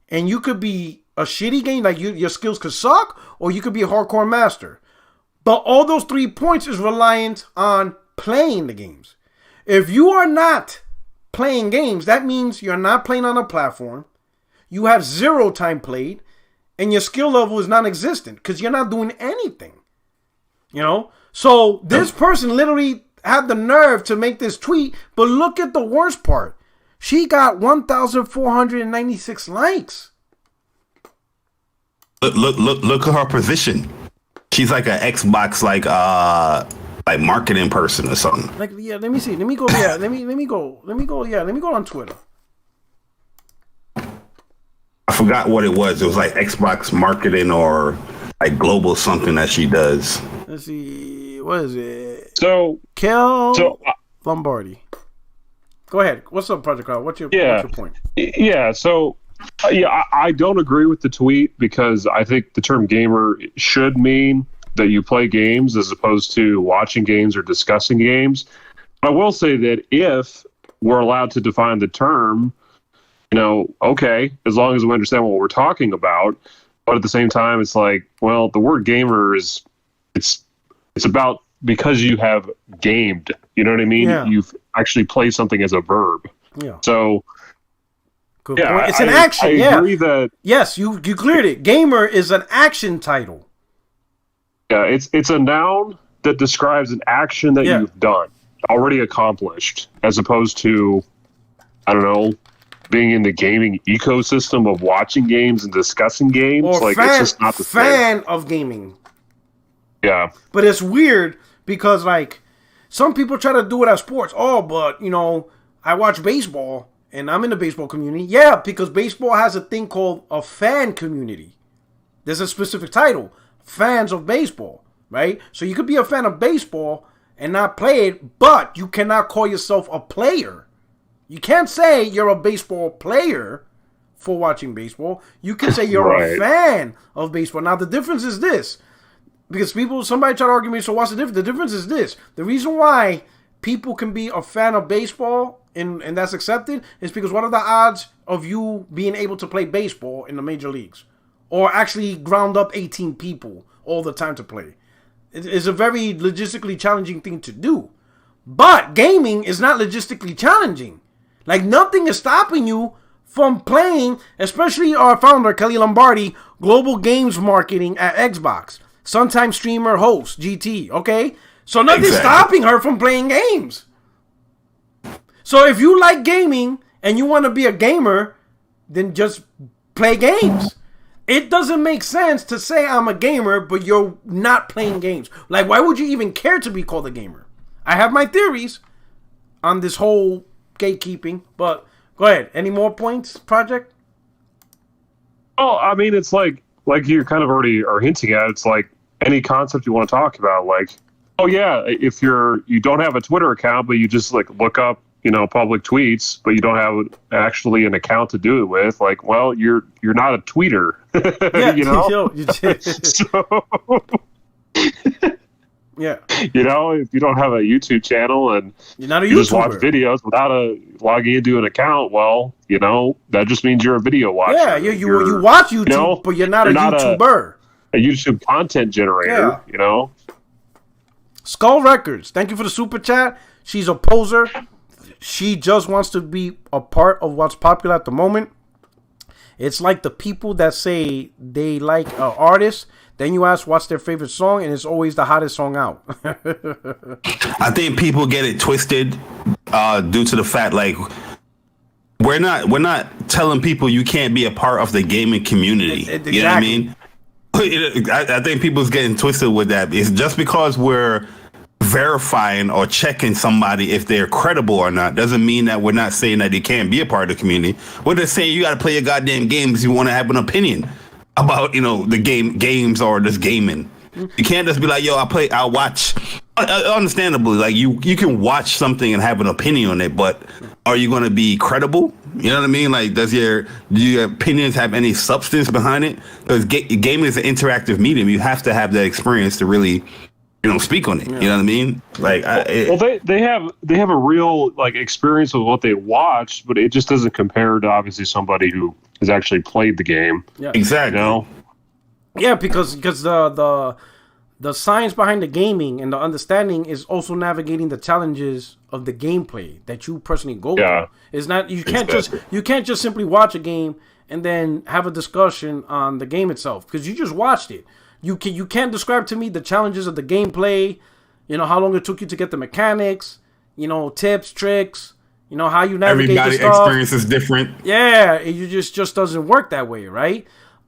And you could be a shitty game, like your skills could suck, or you could be a hardcore master. But all those 3 points is reliant on playing the games. If you are not playing games, that means you're not playing on a platform, you have 0 time played, and your skill level is non-existent because you're not doing anything. So this person literally had the nerve to make this tweet, but look at the worst part. She got 1,496 likes. Look at her position. She's like an Xbox like marketing person or something. Like, yeah, let me see. Let me go. Yeah, let me go. Yeah, let me go on Twitter. I forgot what it was. It was like Xbox marketing or like global something that she does. Let's see. What is it? Kel Lombardi. Go ahead. What's up, Project Cloud? What's your point? Yeah. So, I don't agree with the tweet because I think the term gamer should mean that you play games as opposed to watching games or discussing games. I will say that if we're allowed to define the term, okay, as long as we understand what we're talking about. But at the same time, it's like, well, the word gamer it's about because you have gamed. You know what I mean? Yeah. You've actually played something as a verb. Yeah. So, good point. It's an action. I agree that. Yes, you cleared it. Gamer is an action title. Yeah, it's a noun that describes an action that you've done, already accomplished, as opposed to, I don't know, being in the gaming ecosystem of watching games and discussing games. Or it's just not the fan of gaming. Yeah. But it's weird because, like, some people try to do it as sports. Oh, but, I watch baseball and I'm in the baseball community. Yeah, because baseball has a thing called a fan community. There's a specific title. Fans of baseball, right? So you could be a fan of baseball and not play it, but you cannot call yourself a player. You can't say you're a baseball player for watching baseball. You can say you're a fan of baseball. Now, the difference is this. Because somebody try to argue me, so what's the difference? The difference is this. The reason why people can be a fan of baseball and that's accepted is because what are the odds of you being able to play baseball in the major leagues? Or actually ground up 18 people all the time to play? It's a very logistically challenging thing to do. But gaming is not logistically challenging. Like, nothing is stopping you from playing, especially our founder, Kelly Lombardi, global games marketing at Xbox. Sometime streamer, host, GT, okay? So nothing's stopping her from playing games. So if you like gaming and you want to be a gamer, then just play games. It doesn't make sense to say I'm a gamer, but you're not playing games. Like, why would you even care to be called a gamer? I have my theories on this whole gatekeeping, but go ahead. Any more points, Project? Oh, I mean, it's like you kind of already are hinting at. It's like any concept you want to talk about. Like, oh yeah, if you don't have a Twitter account, but you just like look up, public tweets, but you don't have actually an account to do it with, like, well, you're not a tweeter. Yeah, So, yeah. If you don't have a YouTube channel and you're not a YouTuber. You just watch videos without logging into an account, well, that just means you're a video watcher. Yeah, you watch YouTube, but you're not a YouTuber. A YouTube content generator, Skull Records, thank you for the super chat. She's a poser. She just wants to be a part of what's popular at the moment. It's like the people that say they like an artist, then you ask what's their favorite song, and it's always the hottest song out. I think people get it twisted due to the fact, like, we're not telling people you can't be a part of the gaming community. Exactly. You know what I mean? I think people's getting twisted with that. It's just because we're verifying or checking somebody if they're credible or not doesn't mean that we're not saying that they can't be a part of the community. We're just saying you got to play your goddamn games. You want to have an opinion about the games or just gaming. You can't just be like, yo, I'll watch. Understandably, like you can watch something and have an opinion on it, but are you going to be credible? You know what I mean? Like, do your opinions have any substance behind it? Because gaming is an interactive medium. You have to have that experience to really speak on it. Yeah. You know what I mean? Like, they have a real like experience with what they watched, but it just doesn't compare to obviously somebody who has actually played the game. Yeah, exactly. Yeah, because the science behind the gaming and the understanding is also navigating the challenges of the gameplay that you personally go through. It's not you can't just simply watch a game and then have a discussion on the game itself because you just watched it. You can't describe to me the challenges of the gameplay, how long it took you to get the mechanics, tips, tricks, how you navigate the stuff. Everybody's experience is different. Yeah, it just doesn't work that way, right?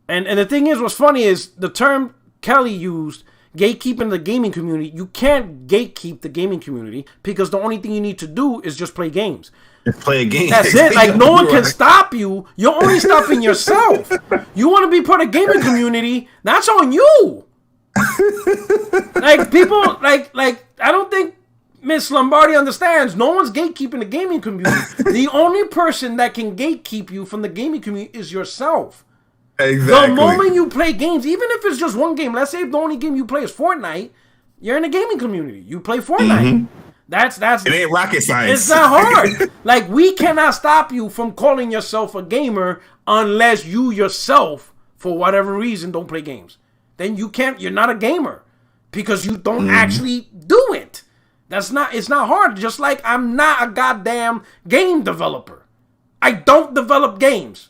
And the thing is, what's funny is the term Kelly used, gatekeeping the gaming community. You can't gatekeep the gaming community because the only thing you need to do is just play games. Just play a game. That's it. Like, no one can stop you. You're only stopping yourself. You want to be part of the gaming community, that's on you. Like, people, like I don't think Miss Lombardi understands. No one's gatekeeping the gaming community. The only person that can gatekeep you from the gaming community is yourself. Exactly. The moment you play games, even if it's just one game, let's say if the only game you play is Fortnite, you're in the gaming community. You play Fortnite. Mm-hmm. That's it ain't rocket science. It's not hard. Like, we cannot stop you from calling yourself a gamer unless you yourself, for whatever reason, don't play games. Then you're not a gamer because you don't actually do it. It's not hard. Just like I'm not a goddamn game developer. I don't develop games.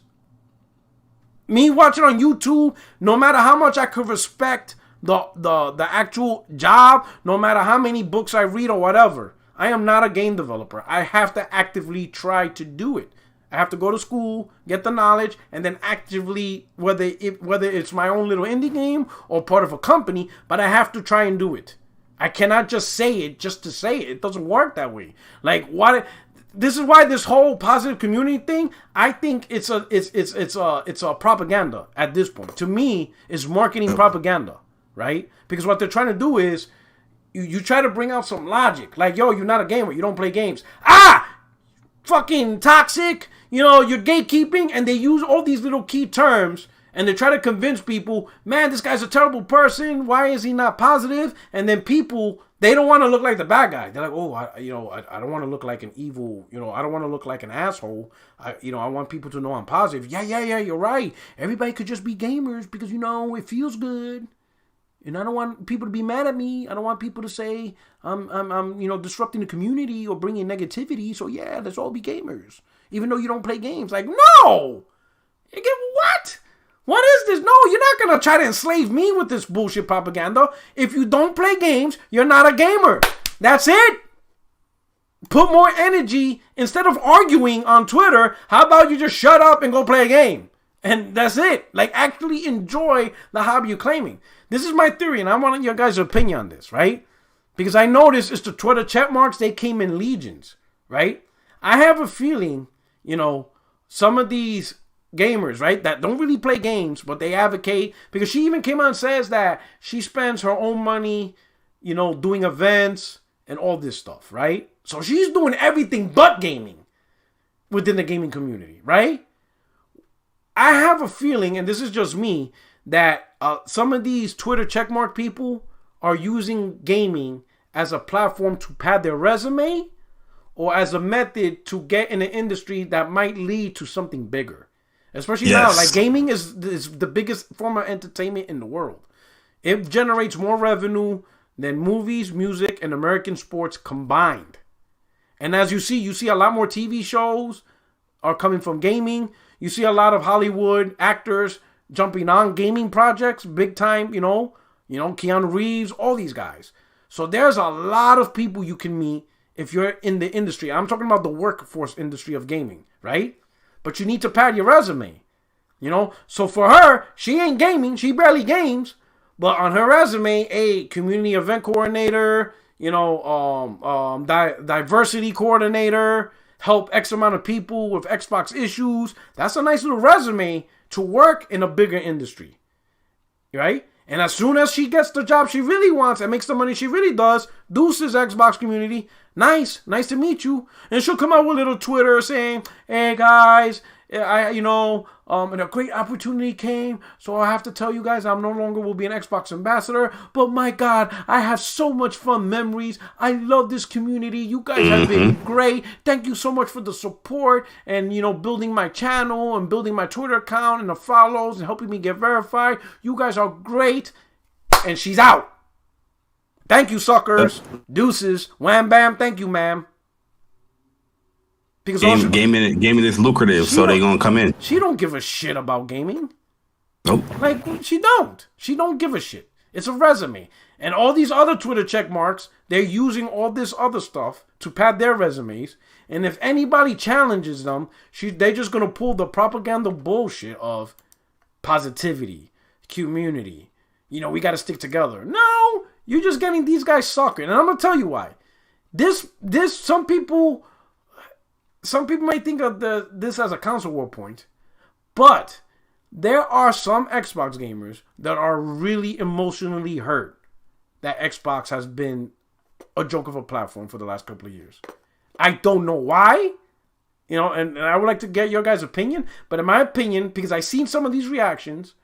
Me watching on YouTube, no matter how much I could respect the actual job, no matter how many books I read or whatever, I am not a game developer. I have to actively try to do it. I have to go to school, get the knowledge, and then actively, whether it's my own little indie game or part of a company, but I have to try and do it. I cannot just say it just to say it. It doesn't work that way. Like, what? This is why this whole positive community thing, I think it's a propaganda at this point. To me, it's marketing propaganda, right? Because what they're trying to do is you try to bring out some logic. Like, yo, you're not a gamer. You don't play games. Fucking toxic. You're gatekeeping. And they use all these little key terms. And they try to convince people, man, this guy's a terrible person. Why is he not positive? And then people, they don't want to look like the bad guy. They're like, oh, I don't want to look like an evil, I don't want to look like an asshole. I want people to know I'm positive. Yeah, you're right. Everybody could just be gamers because, it feels good. And I don't want people to be mad at me. I don't want people to say I'm disrupting the community or bringing negativity. So yeah, let's all be gamers, even though you don't play games. Like, no, what? What is this? No, you're not going to try to enslave me with this bullshit propaganda. If you don't play games, you're not a gamer. That's it. Put more energy. Instead of arguing on Twitter, how about you just shut up and go play a game? And that's it. Like, actually enjoy the hobby you're claiming. This is my theory, and I want your guys' opinion on this, right? Because I noticed it's the Twitter check marks, they came in legions, right? I have a feeling, some of these gamers, right, that don't really play games, but they advocate, because she even came out and says that she spends her own money, doing events and all this stuff, right? So she's doing everything but gaming within the gaming community, right? I have a feeling, and this is just me, that some of these Twitter checkmark people are using gaming as a platform to pad their resume or as a method to get in an industry that might lead to something bigger. Especially now, like gaming is the biggest form of entertainment in the world. It generates more revenue than movies, music, and American sports combined. And as you see a lot more TV shows are coming from gaming. You see a lot of Hollywood actors jumping on gaming projects, big time, Keanu Reeves, all these guys. So there's a lot of people you can meet if you're in the industry. I'm talking about the workforce industry of gaming, right? But you need to pad your resume, So for her, she ain't gaming. She barely games. But on her resume, a community event coordinator, diversity coordinator, help X amount of people with Xbox issues. That's a nice little resume to work in a bigger industry, right? And as soon as she gets the job she really wants and makes the money she really does, deuces Xbox community, nice to meet you. And she'll come out with a little Twitter saying, hey guys, and a great opportunity came, so I have to tell you guys I'm no longer will be an Xbox ambassador, but my God, I have so much fun memories. I love this community. You guys have been great. Thank you so much for the support and, building my channel and building my Twitter account and the follows and helping me get verified. You guys are great. And she's out. Thank you, suckers. Deuces. Wham bam. Thank you, ma'am. Because gaming is lucrative, so they're gonna come in. She don't give a shit about gaming. Nope. Like, she don't give a shit. It's a resume. And all these other Twitter check marks, they're using all this other stuff to pad their resumes. And if anybody challenges them, they're just gonna pull the propaganda bullshit of positivity, community. We gotta stick together. No, you're just getting these guys suckered. And I'm gonna tell you why. Some people might think of this as a console war point, but there are some Xbox gamers that are really emotionally hurt that Xbox has been a joke of a platform for the last couple of years. I don't know why, and I would like to get your guys' opinion, but in my opinion, because I've seen some of these reactions,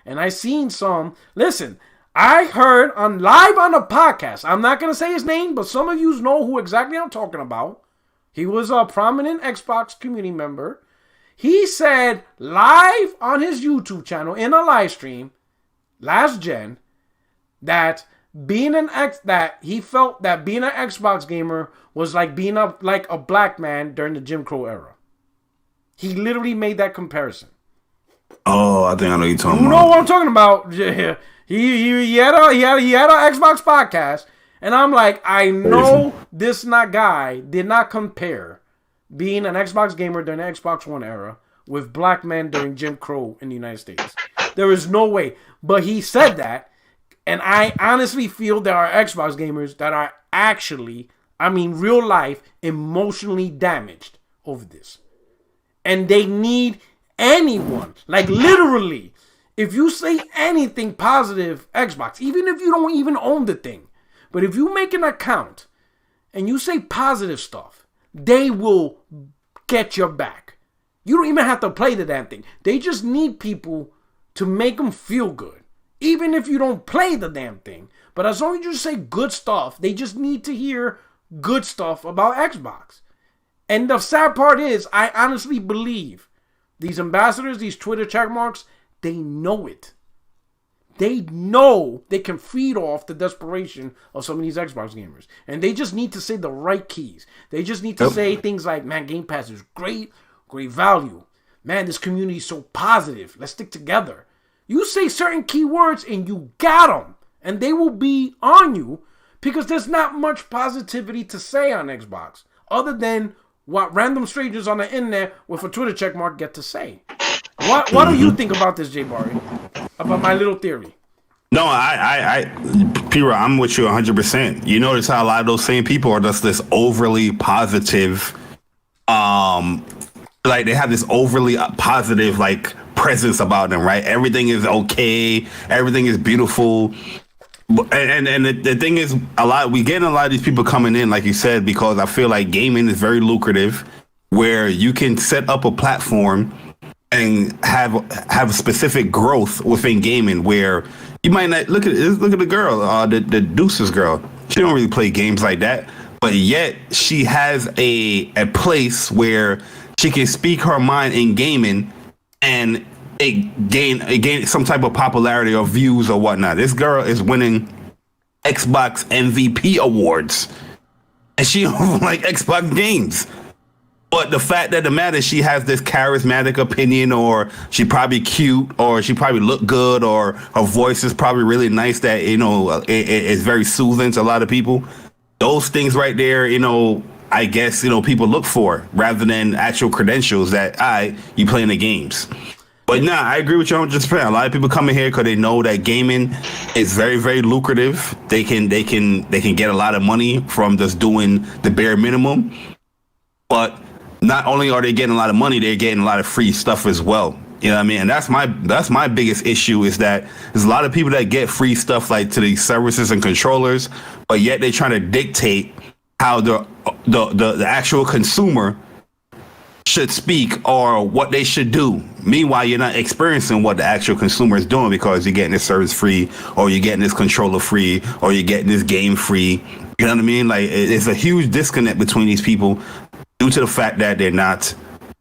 and I've seen some, listen, I heard live on a podcast, I'm not going to say his name, but some of you know who exactly I'm talking about. He was a prominent Xbox community member. He said live on his YouTube channel in a live stream last gen that he felt that being an Xbox gamer was like being like a black man during the Jim Crow era. He literally made that comparison. Oh, I think I know you're talking about. You know what I'm talking about? Yeah. He had an Xbox podcast. And I'm like, I know this guy did not compare being an Xbox gamer during the Xbox One era with black men during Jim Crow in the United States. There is no way. But he said that, and I honestly feel there are Xbox gamers that are actually, real life, emotionally damaged over this. And they need anyone, like literally, if you say anything positive Xbox, even if you don't even own the thing, but if you make an account and you say positive stuff, they will get your back. You don't even have to play the damn thing. They just need people to make them feel good. Even if you don't play the damn thing. But as long as you say good stuff, they just need to hear good stuff about Xbox. And the sad part is, I honestly believe these ambassadors, these Twitter check marks, they know it. They know they can feed off the desperation of some of these Xbox gamers. And they just need to say the right keys. They just need to say things like, man, Game Pass is great value. Man, this community is so positive. Let's stick together. You say certain keywords and you got them. And they will be on you because there's not much positivity to say on Xbox other than what random strangers on the internet with a Twitter checkmark get to say. What do you think about this, J Barry? About my little theory? No, P-Rock, I'm with you 100%. You notice how a lot of those same people are just this overly positive, like they have this overly positive like presence about them, right? Everything is okay, everything is beautiful. And the thing is, we get a lot of these people coming in, like you said, because I feel like gaming is very lucrative, where you can set up a platform and have specific growth within gaming, where you might not look at the girl, the Deuces girl. She don't really play games like that, but yet she has a place where she can speak her mind in gaming, and it gain some type of popularity or views or whatnot. This girl is winning Xbox MVP awards, and she don't like Xbox games. But the fact that the matter, she has this charismatic opinion, or she probably cute, or she probably look good, or her voice is probably really nice that, it's very soothing to a lot of people. Those things right there, I guess, people look for rather than actual credentials that you playing the games. But nah, I agree with you 100%. A lot of people come in here because they know that gaming is very, very lucrative. They can get a lot of money from just doing the bare minimum. But not only are they getting a lot of money, they're getting a lot of free stuff as well. You know what I mean? And that's my biggest issue, is that there's a lot of people that get free stuff like to these services and controllers, but yet they trying to dictate how the actual consumer should speak or what they should do. Meanwhile, you're not experiencing what the actual consumer is doing, because you're getting this service free, or you're getting this controller free, or you're getting this game free. You know what I mean? Like, it's a huge disconnect between these people due to the fact that they're not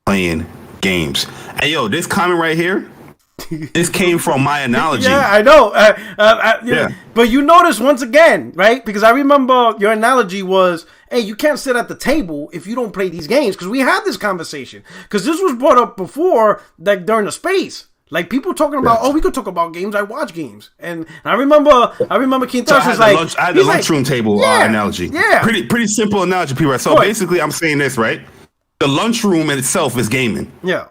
playing games. Hey, yo, this comment right here, this came from my analogy. Yeah, I know. Yeah. But you notice once again, right? Because I remember your analogy was, hey, you can't sit at the table if you don't play these games. Because we had this conversation. Because this was brought up before, like during the space. Like people talking about, we could talk about games. I watch games, and I remember King Tush was like, I had the lunchroom table analogy. Yeah, pretty simple analogy, P-Rock. So basically, I'm saying this, right? The lunchroom in itself is gaming. Yeah.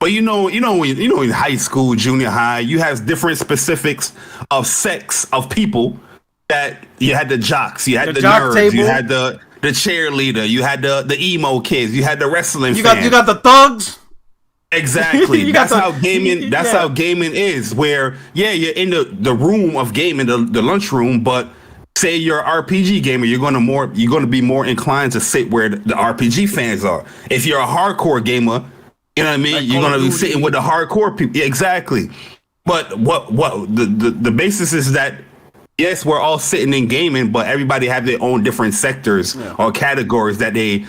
But in high school, junior high, you have different specifics of sects of people. That you had the jocks, you had the nerds, table. You had the cheerleader, you had the emo kids, you had the wrestling. You got the thugs. Exactly. That's how gaming is. Where you're in the room of gaming, the lunchroom, but say you're an RPG gamer, you're gonna be more inclined to sit where the RPG fans are. If you're a hardcore gamer, you know what I mean, like you're gonna be sitting with the hardcore people. Yeah, exactly. But what the basis is that, yes, we're all sitting in gaming, but everybody have their own different sectors or categories that they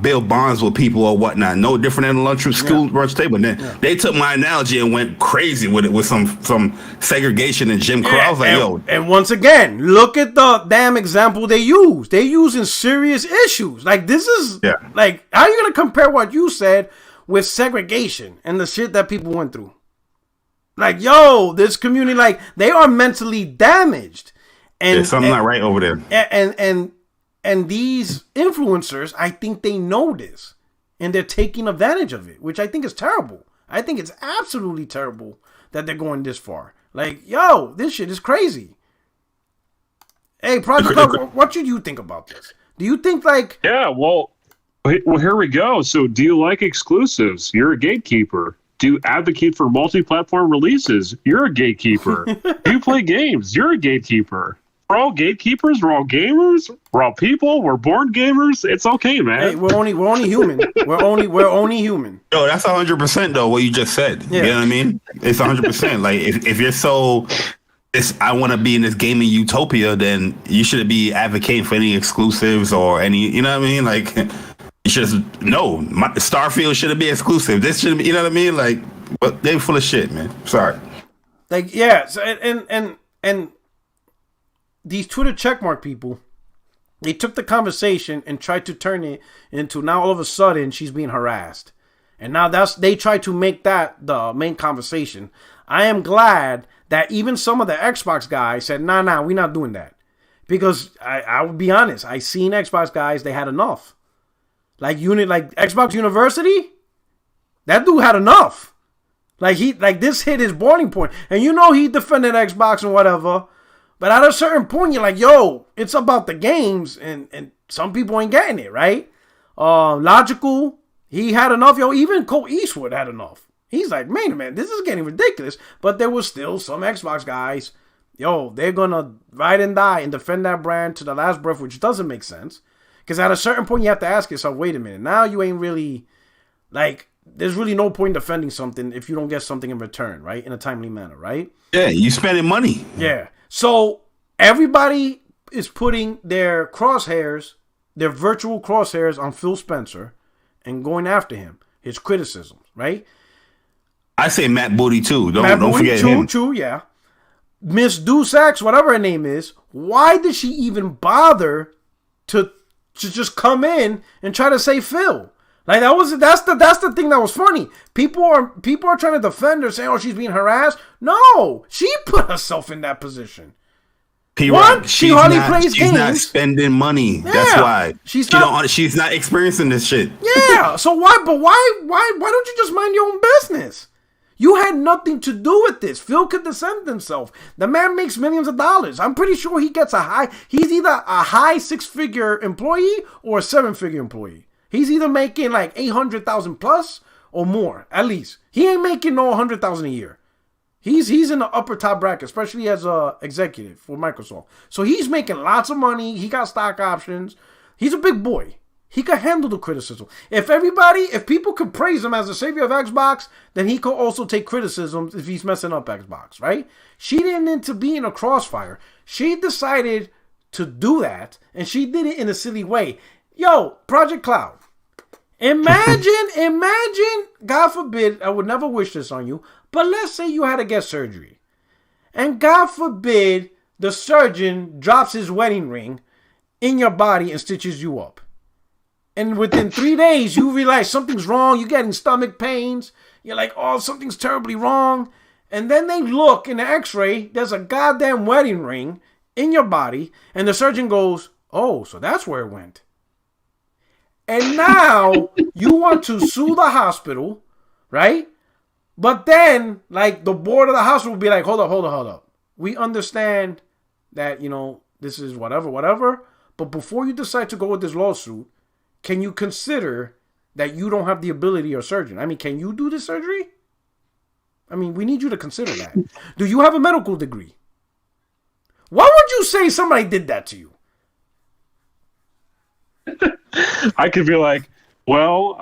build bonds with people or whatnot. No different than a lunch table. And then they took my analogy and went crazy with it, with some segregation and Jim Crow. I was like, And once again, look at the damn example they use. They using serious issues. Like, this is like, how are you gonna compare what you said with segregation and the shit that people went through? Like, this community, like, they are mentally damaged, and there's something not right over there. And these influencers, I think they know this, and they're taking advantage of it, which I think is terrible. I think it's absolutely terrible that they're going this far. Like, this shit is crazy. Hey, Project Clark, what should you think about this? Do you think like? Yeah, well, here we go. So, do you like exclusives? You're a gatekeeper. Do you advocate for multi-platform releases? You're a gatekeeper. Do you play games? You're a gatekeeper. We're all gatekeepers. We're all gamers. We're all people. We're born gamers. It's okay, man. Hey, we're only human. We're only human. Yo, that's 100% though. What you just said. Yeah. You know what I mean? It's 100%. Like if you're so, I want to be in this gaming utopia, then you shouldn't be advocating for any exclusives or any. You know what I mean? Like. Starfield shouldn't be exclusive. This shouldn't be, you know what I mean? Like, but they're full of shit, man. Sorry. Like, so, and these Twitter checkmark people, they took the conversation and tried to turn it into, now all of a sudden she's being harassed. And now they try to make that the main conversation. I am glad that even some of the Xbox guys said, nah, we're not doing that. Because I will be honest, I seen Xbox guys, they had enough. Like Xbox University, That dude had enough. Like this hit his boiling point. And you know he defended Xbox and whatever. But at a certain point, you're like, yo, it's about the games, and some people ain't getting it, right? Logical, he had enough. Yo, even Cole Eastwood had enough. He's like, man, this is getting ridiculous. But there was still some Xbox guys, yo, they're going to ride and die and defend that brand to the last breath, which doesn't make sense. Because at a certain point, you have to ask yourself, wait a minute, now you ain't really, like, there's really no point defending something if you don't get something in return, right? In a timely manner, right? Yeah, you spending money. Yeah. So everybody is putting their crosshairs, their virtual crosshairs on Phil Spencer and going after him, his criticisms, right? I say Matt Booty too. Don't forget him. True, yeah. Miss Dusax, whatever her name is, why did she even bother to just come in and try to say Phil? Like that's the thing that was funny. People are trying to defend her, saying, "Oh, she's being harassed." No, she put herself in that position. One, she hardly plays games. She's not spending money. Yeah, that's why she's not experiencing this shit. Yeah. So why don't you just mind your own business? You had nothing to do with this. Phil could defend himself. The man makes millions of dollars. I'm pretty sure he gets he's either a high 6-figure employee or a 7-figure employee. He's either making like 800,000 plus or more, at least. He ain't making no 100,000 a year. He's in the upper top bracket, especially as a executive for Microsoft. So he's making lots of money. He got stock options. He's a big boy. He could handle the criticism. If people could praise him as the savior of Xbox, then he could also take criticism if he's messing up Xbox, right? She didn't need to be in a crossfire. She decided to do that, and she did it in a silly way. Yo, Project Cloud. Imagine, God forbid, I would never wish this on you, but let's say you had to get surgery. And God forbid, the surgeon drops his wedding ring in your body and stitches you up. And within 3 days, you realize something's wrong. You're getting stomach pains. You're like, oh, something's terribly wrong. And then they look in the x-ray. There's a goddamn wedding ring in your body. And the surgeon goes, oh, so that's where it went. And now you want to sue the hospital, right? But then, like, the board of the hospital will be like, hold up. We understand that, this is whatever. But before you decide to go with this lawsuit, can you consider that you don't have the ability of surgeon? I mean, can you do this surgery? I mean, we need you to consider that. Do you have a medical degree? Why would you say somebody did that to you? I could be like, well,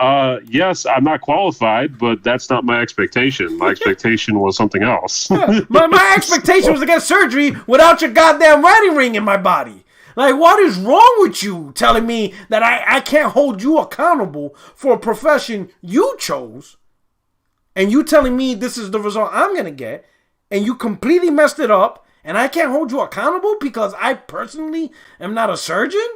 yes, I'm not qualified, but that's not my expectation. My expectation was something else. my expectation was to get surgery without your goddamn wedding ring in my body. Like, what is wrong with you telling me that I can't hold you accountable for a profession you chose, and you telling me this is the result I'm going to get, and you completely messed it up, and I can't hold you accountable because I personally am not a surgeon?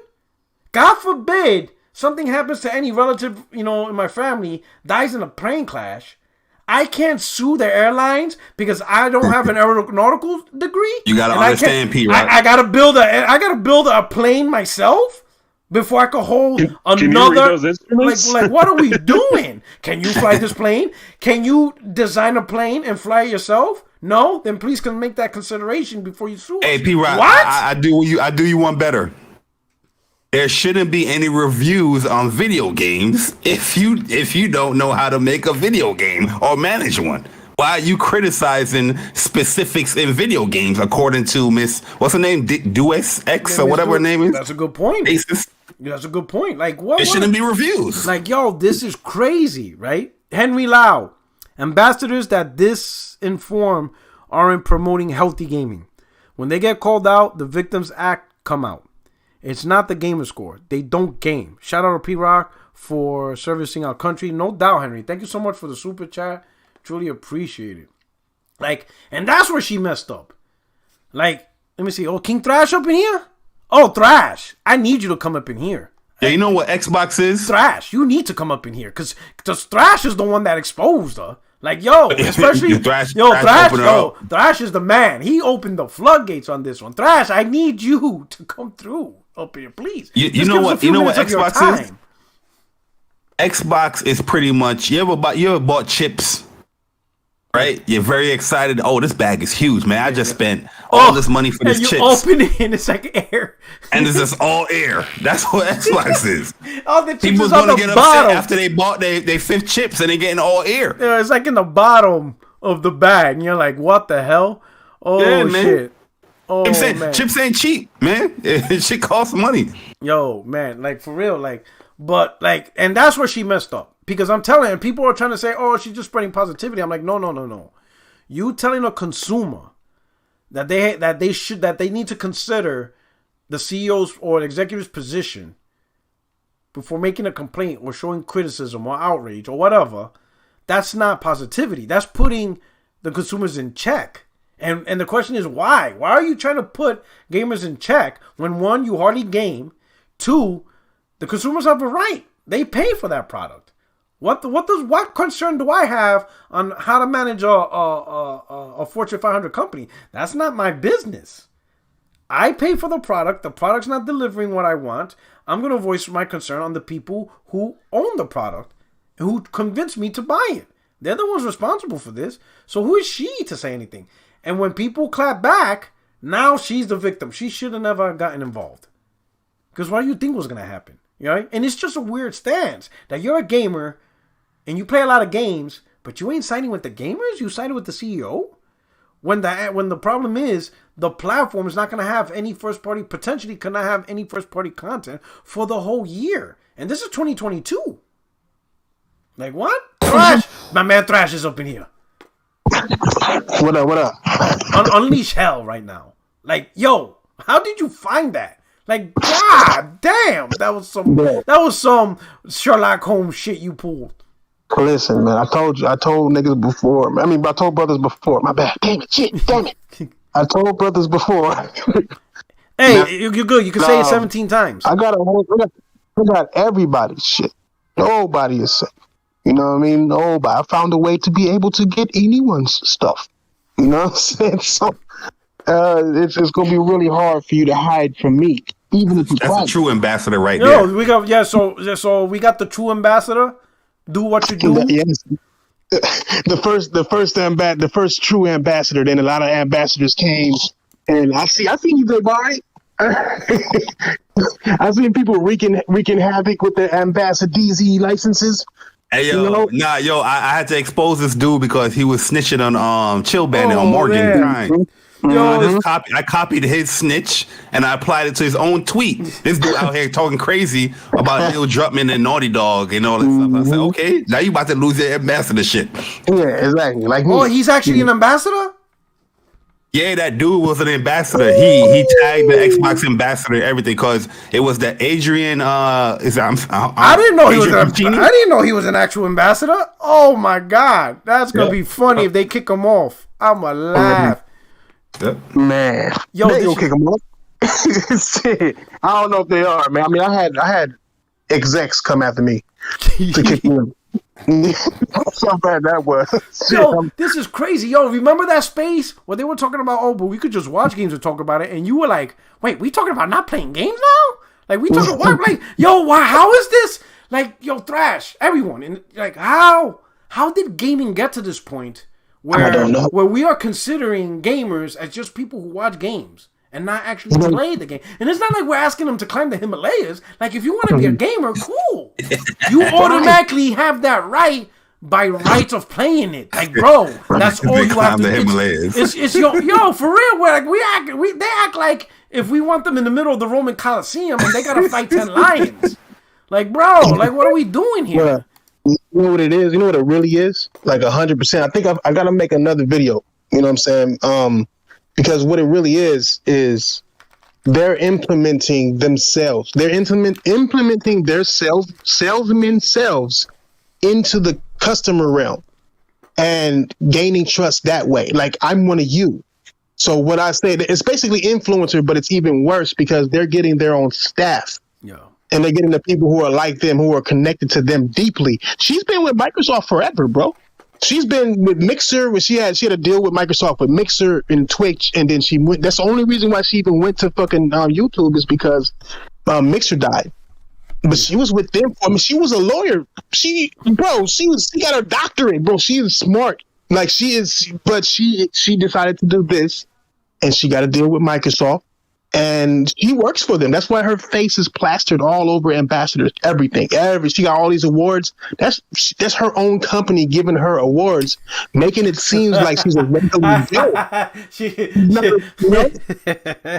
God forbid something happens to any relative, in my family, dies in a plane crash. I can't sue the airlines because I don't have an aeronautical degree. You gotta understand, P. Rock. I gotta build a plane myself before I can hold another. Can you read those instruments? Like, what are we doing? Can you fly this plane? Can you design a plane and fly it yourself? No, then please can make that consideration before you sue. Hey, P. Rock, what? I do you one better. There shouldn't be any reviews on video games if you don't know how to make a video game or manage one. Why are you criticizing specifics in video games according to Miss, what's her name? Dues X or whatever her name is? That's a good point. Basis? That's a good point. Like, what? There shouldn't be reviews. Like, yo, this is crazy, right? Henry Lau, ambassadors that disinform aren't promoting healthy gaming. When they get called out, the Victims Act come out. It's not the gamer score. They don't game. Shout out to P-Rock for servicing our country. No doubt, Henry. Thank you so much for the super chat. Truly appreciate it. Like, and that's where she messed up. Like, let me see. Oh, King Thrash up in here? Oh, Thrash. I need you to come up in here. Yeah, you know what Xbox is? Thrash. You need to come up in here. Because Thrash is the one that exposed her. Like, yo, especially, Thrash is the man. He opened the floodgates on this one. Thrash, I need you to come through up here, please. You know what Xbox is? Xbox is pretty much you ever bought chips, right? You're very excited. Oh, this bag is huge, man! I just spent all this money for this chips. You open it and it's like air, and it's just all air. That's what Xbox is. All the chips People's is on gonna the get bottom upset after they bought they fifth chips and they getting all air. Yeah, it's like in the bottom of the bag, and you're like, "What the hell?" Oh yeah, shit! Oh man, chips ain't cheap, man. It shit costs money. Yo, man, like for real, like. But like, and that's where she messed up, because I'm telling you, people are trying to say, "Oh, she's just spreading positivity." I'm like, no. You telling a consumer that they need to consider the CEO's or the executive's position before making a complaint or showing criticism or outrage or whatever. That's not positivity. That's putting the consumers in check. And the question is why? Why are you trying to put gamers in check when, one, you hardly game, two, the consumers have a right. They pay for that product. What concern do I have on how to manage a Fortune 500 company? That's not my business. I pay for the product. The product's not delivering what I want. I'm going to voice my concern on the people who own the product, who convinced me to buy it. They're the ones responsible for this. So who is she to say anything? And when people clap back, now she's the victim. She should have never gotten involved. Because what do you think was going to happen? Right? And it's just a weird stance that you're a gamer and you play a lot of games, but you ain't siding with the gamers. You sided with the CEO. When the problem is the platform is not going to have any first party, potentially cannot have any first party content for the whole year. And this is 2022. Like what? Thrash, my man Thrash is up in here. What up? Unleash hell right now. Like, yo, how did you find that? Like, god damn, that was some Sherlock Holmes shit you pulled. Listen, man, I told niggas before. I told brothers before. My bad. Damn it. I told brothers before. Hey, now, you're good. You can say it 17 times. I got everybody's shit. Nobody is safe. You know what I mean? Nobody. I found a way to be able to get anyone's stuff. You know what I'm saying? So it's going to be really hard for you to hide from me. Even if that's a true ambassador right there. We got so we got the true ambassador. Do what you do. Yes. The first true ambassador. Then a lot of ambassadors came, and I seen you there, boy. I seen people wreaking havoc with their ambassador licenses. Hey yo, I had to expose this dude because he was snitching on Chill Bandit on Morgan Kind. Yo, I copied his snitch and I applied it to his own tweet. This dude out here talking crazy about Neil Druckmann and Naughty Dog and all that stuff. I said, okay, now you about to lose your ambassadorship. Yeah, exactly. Like, he's actually an ambassador? Yeah, that dude was an ambassador. He tagged the Xbox ambassador and everything because it was the Adrian. I didn't know I didn't know he was an actual ambassador. Oh my god, that's gonna be funny if they kick him off. I'ma laugh. Man, they gonna kick him off. Shit. I don't know if they are, man. I mean, I had execs come after me to kick me in. How bad that was. Yo, this is crazy. Yo, remember that space where they were talking about, but we could just watch games and talk about it, and you were like, wait, we talking about not playing games now? Like, we talking about like, yo, how is this? Like, yo, Thrash, everyone, and like, how did gaming get to this point where we are considering gamers as just people who watch games and not actually play the game? And it's not like we're asking them to climb the Himalayas. Like, if you want to be a gamer, cool. You automatically have that right by rights of playing it. Like, bro, that's all you have to do. It's yo, for real. They act like if we want them in the middle of the Roman Colosseum and they gotta fight 10 lions. Like, bro, like, what are we doing here? Yeah. You know what it is? You know what it really is? Like 100%. I think I got to make another video. You know what I'm saying? Because what it really is they're implementing themselves. They're implementing their salesmen selves into the customer realm and gaining trust that way. Like, I'm one of you. So what I say, it's basically influencer, but it's even worse because they're getting their own staff. Yeah. And they're getting the people who are like them, who are connected to them deeply. She's been with Microsoft forever, bro. She's been with Mixer, where she had a deal with Microsoft with Mixer and Twitch, and then she went. That's the only reason why she even went to fucking YouTube is because Mixer died. But she was with them. I mean, she was a lawyer. She got her doctorate, bro. She is smart. Like she is, but she decided to do this, and she got to deal with Microsoft. And she works for them. That's why her face is plastered all over ambassadors, everything. She got all these awards. That's her own company giving her awards, making it seem like she's a regular Joe.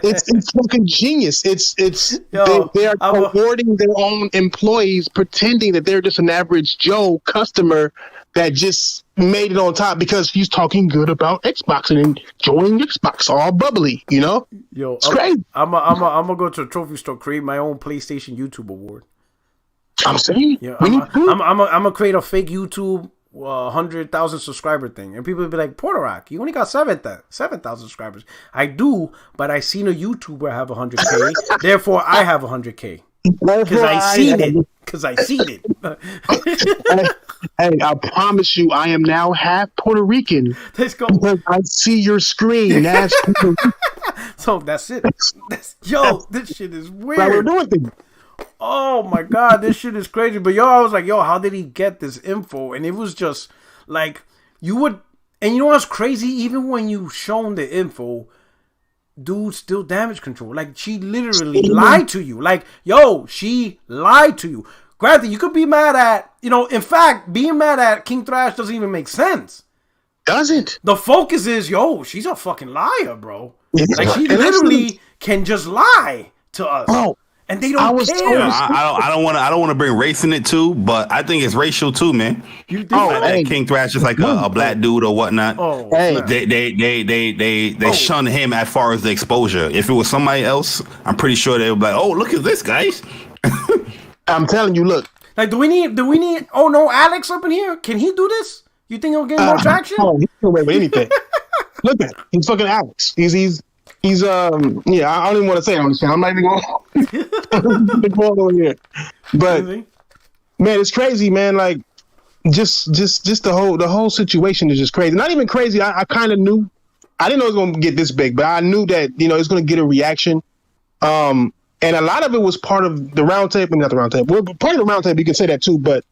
It's fucking genius. They are awarding their own employees, pretending that they're just an average Joe customer that just made it on top because he's talking good about Xbox and enjoying Xbox, all bubbly, you know? Yo, it's crazy. I'm gonna go to a trophy store, create my own PlayStation YouTube award. I'm saying, yeah, I'm gonna create a fake YouTube 100,000 subscriber thing, and people will be like, Puerto Rock, you only got 7,000 subscribers. I do, but I seen a YouTuber have 100K, therefore I have 100K. Because I seen it. Hey, I promise you, I am now half Puerto Rican. Let's go. Because I see your screen. So that's it. This shit is weird. We're doing things. Oh my god, this shit is crazy. But I was like, how did he get this info? And it was just like you would. And you know what's crazy? Even when you shown the info, dude, still damage control. Like, she literally lied to you. Like, she lied to you. Granted, you could be mad at, in fact, being mad at King Thrash doesn't even make sense. Doesn't. The focus is, she's a fucking liar, bro. Like, she literally can just lie to us. Bro, and they don't care. I don't want to bring race in it too, but I think it's racial too, man. You think that King Thrash is like a black dude or whatnot. They shun him as far as the exposure. If it was somebody else, I'm pretty sure they would be like, "Oh, look at this, guys." I'm telling you, look. Like, do we need? Oh no, Alex up in here. Can he do this? You think he'll get more traction? Oh, he can wait with anything. Look at him. He's fucking Alex. He's I don't even want to say it on the channel. I'm not even going to go over here. But man, it's crazy, man. Like just the whole situation is just crazy. Not even crazy. I kind of knew. I didn't know it was going to get this big, but I knew that it's going to get a reaction. And a lot of it was part of the roundtable, not the roundtable. Well, part of the roundtable, you can say that too, but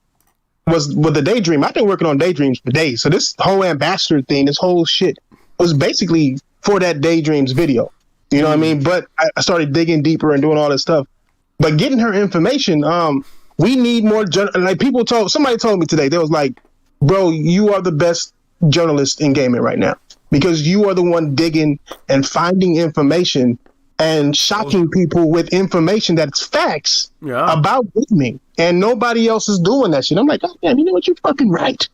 was with the Daydream. I've been working on Daydreams for days. So this whole ambassador thing, this whole shit was basically for that Daydreams video. You know what I mean? But I started digging deeper and doing all this stuff. But getting her information, we need more, somebody told me today, they was like, bro, you are the best journalist in gaming right now because you are the one digging and finding information and shocking people with information that's facts about gaming, and nobody else is doing that shit. I'm like, God damn, you know what? You're fucking right.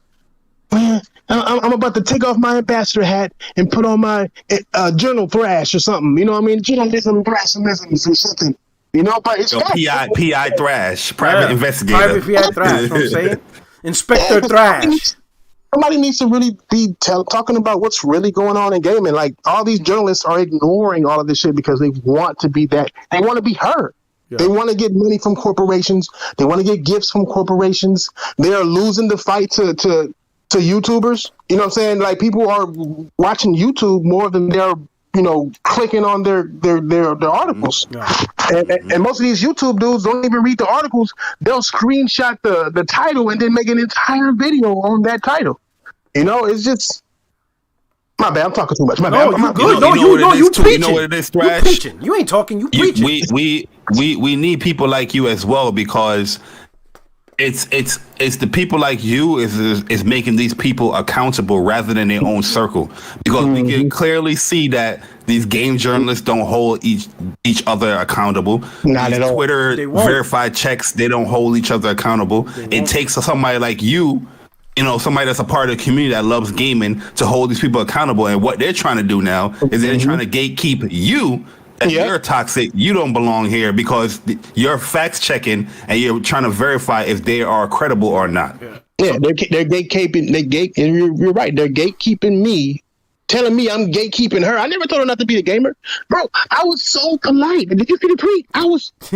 Man, I'm about to take off my ambassador hat and put on my journal thrash or something. You know what I mean? Journalism, thrashism, or something. But it's PI thrash, private investigator. Private PI thrash, you know what I'm saying? Inspector Thrash. Somebody needs to really be talking about what's really going on in gaming. Like, all these journalists are ignoring all of this shit because they want to be that. They want to be heard. Yeah. They want to get money from corporations. They want to get gifts from corporations. They are losing the fight to YouTubers. You know what I'm saying? Like, people are watching YouTube more than they're, clicking on their articles. Yeah. And most of these YouTube dudes don't even read the articles. They'll screenshot the title and then make an entire video on that title. It's just, my bad. I'm talking too much. My bad. You good? You preaching. You know what it is, Thrash? You preaching. You ain't talking. You preaching. We need people like you as well, because it's the people like you is making these people accountable rather than their own circle, because we can clearly see that these game journalists don't hold each other accountable. Not at all. Twitter verified checks, they don't hold each other accountable. It takes somebody like you, somebody that's a part of the community that loves gaming, to hold these people accountable. And what they're trying to do now is they're trying to gatekeep you. And you're toxic. You don't belong here because you're facts checking and you're trying to verify if they are credible or not. Yeah, they're gatekeeping. You're right. They're gatekeeping me, telling me I'm gatekeeping her. I never told her not to be a gamer, bro. I was so polite. Did you see the tweet?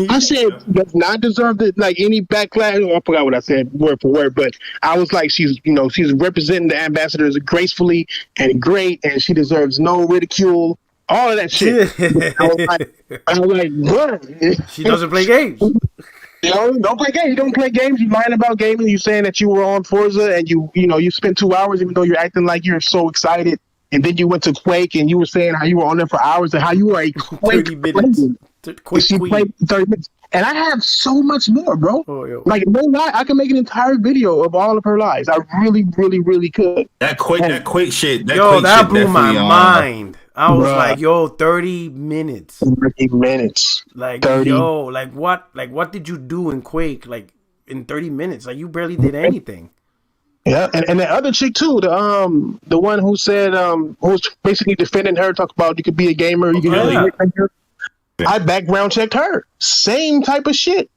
I said does not deserve any backlash. I forgot what I said word for word, but I was like, she's representing the ambassadors gracefully and great, and she deserves no ridicule. All of that shit. I was like, what? She doesn't play games. You know, don't play games. You don't play games. You lying about gaming. You saying that you were on Forza and you spent 2 hours, even though you're acting like you're so excited. And then you went to Quake and you were saying how you were on there for hours and how you were a Quake 30 minutes. She played 30 minutes. And I have so much more, bro. Oh, yo. Like, no lie, I can make an entire video of all of her lies. I really, really, really could. That Quake shit. That blew my mind. I was like, yo, 30 minutes. 30 minutes. Like, 30. yo, like what did you do in Quake? Like, in 30 minutes? Like, you barely did anything. Yeah, and the other chick too, the one who said, who was basically defending her, talk about you could be a gamer, you can I background checked her. Same type of shit.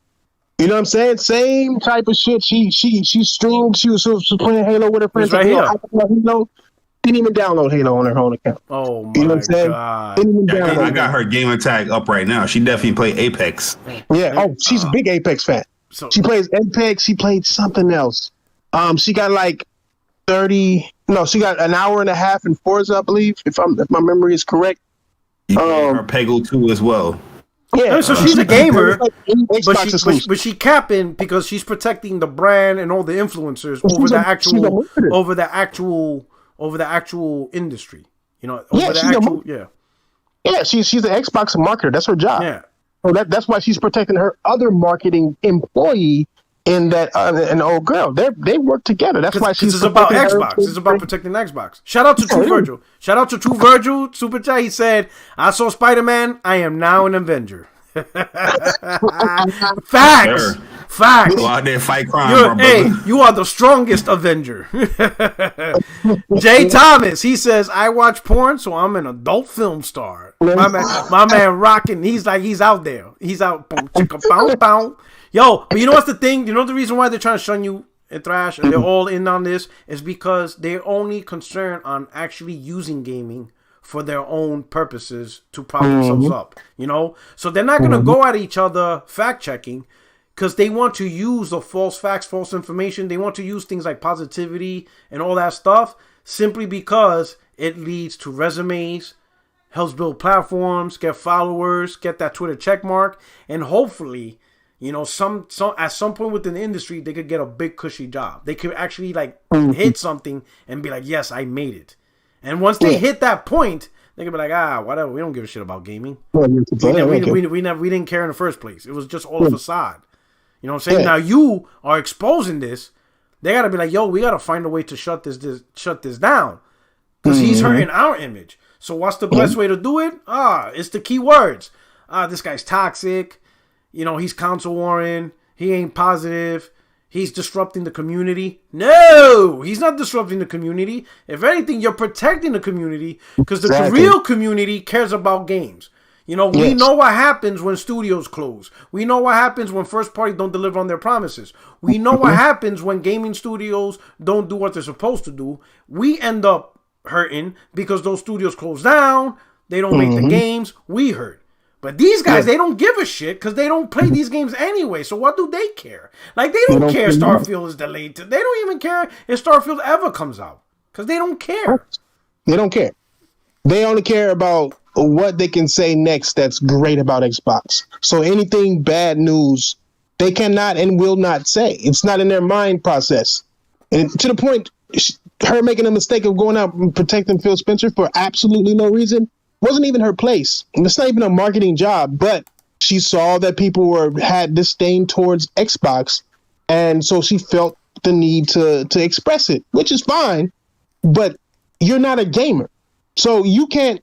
You know what I'm saying? Same type of shit. She streamed. She was playing Halo with her friends. Right here. Halo. Didn't even download Halo on her own account. Oh my you know what I'm saying? God! Didn't even I got her gamer tag up right now. She definitely played Apex. Yeah. Oh, she's a big Apex fan. So she plays Apex. She played something else. She got like 30. No, she got an hour and a half in Forza, I believe, if my memory is correct. You her Peggle 2 as well. Yeah, so she's a gamer, but but she capping because she's protecting the brand and all the influencers over the actual industry. You know, over the actual Yeah, she's an Xbox marketer. That's her job. Yeah. So that's why she's protecting her other marketing employee in that an old girl. They work together. That's why she's about Xbox. It's about protecting Xbox. Shout out to True Virgil. Shout out to True Virgil. Super chat. He said, "I saw Spider-Man. I am now an Avenger." Facts. Facts. Go out there, fight crime, you are the strongest Avenger. Jay Thomas, he says, I watch porn, so I'm an adult film star. My man rocking. He's out there. He's out. Boom, chicka, bow, bow. Yo, but you know what's the thing? You know the reason why they're trying to shun you and thrash, and they're all in on this, is because they're only concerned on actually using gaming for their own purposes to prop themselves up, you know? So they're not going to go at each other fact-checking because they want to use the false facts, false information. They want to use things like positivity and all that stuff simply because it leads to resumes, helps build platforms, get followers, get that Twitter check mark, and hopefully, you know, some at some point within the industry, they could get a big cushy job. They could actually like hit something and be like, yes, I made it. And once they hit that point, they can be like, whatever. We don't give a shit about gaming. We didn't care in the first place. It was just all a facade. You know what I'm saying? Now you are exposing this. They gotta be like, yo, we gotta find a way to shut this down because he's hurting our image. So what's the best way to do it? It's the keywords. This guy's toxic. You know, he's console warring. He ain't positive. He's disrupting the community. No, he's not disrupting the community. If anything, you're protecting the community because the real community cares about games. You know, we know what happens when studios close. We know what happens when first party don't deliver on their promises. We know what happens when gaming studios don't do what they're supposed to do. We end up hurting because those studios close down. They don't make the games. We hurt. But these guys, they don't give a shit because they don't play these games anyway. So what do they care? Like, they don't care if Starfield is delayed. They don't even care if Starfield ever comes out because they don't care. They don't care. They only care about what they can say next that's great about Xbox. So anything bad news, they cannot and will not say. It's not in their mind process. And to the point, her making a mistake of going out and protecting Phil Spencer for absolutely no reason wasn't even her place. And it's not even a marketing job, but she saw that people had disdain towards Xbox, and so she felt the need to express it, which is fine, but you're not a gamer. So you can't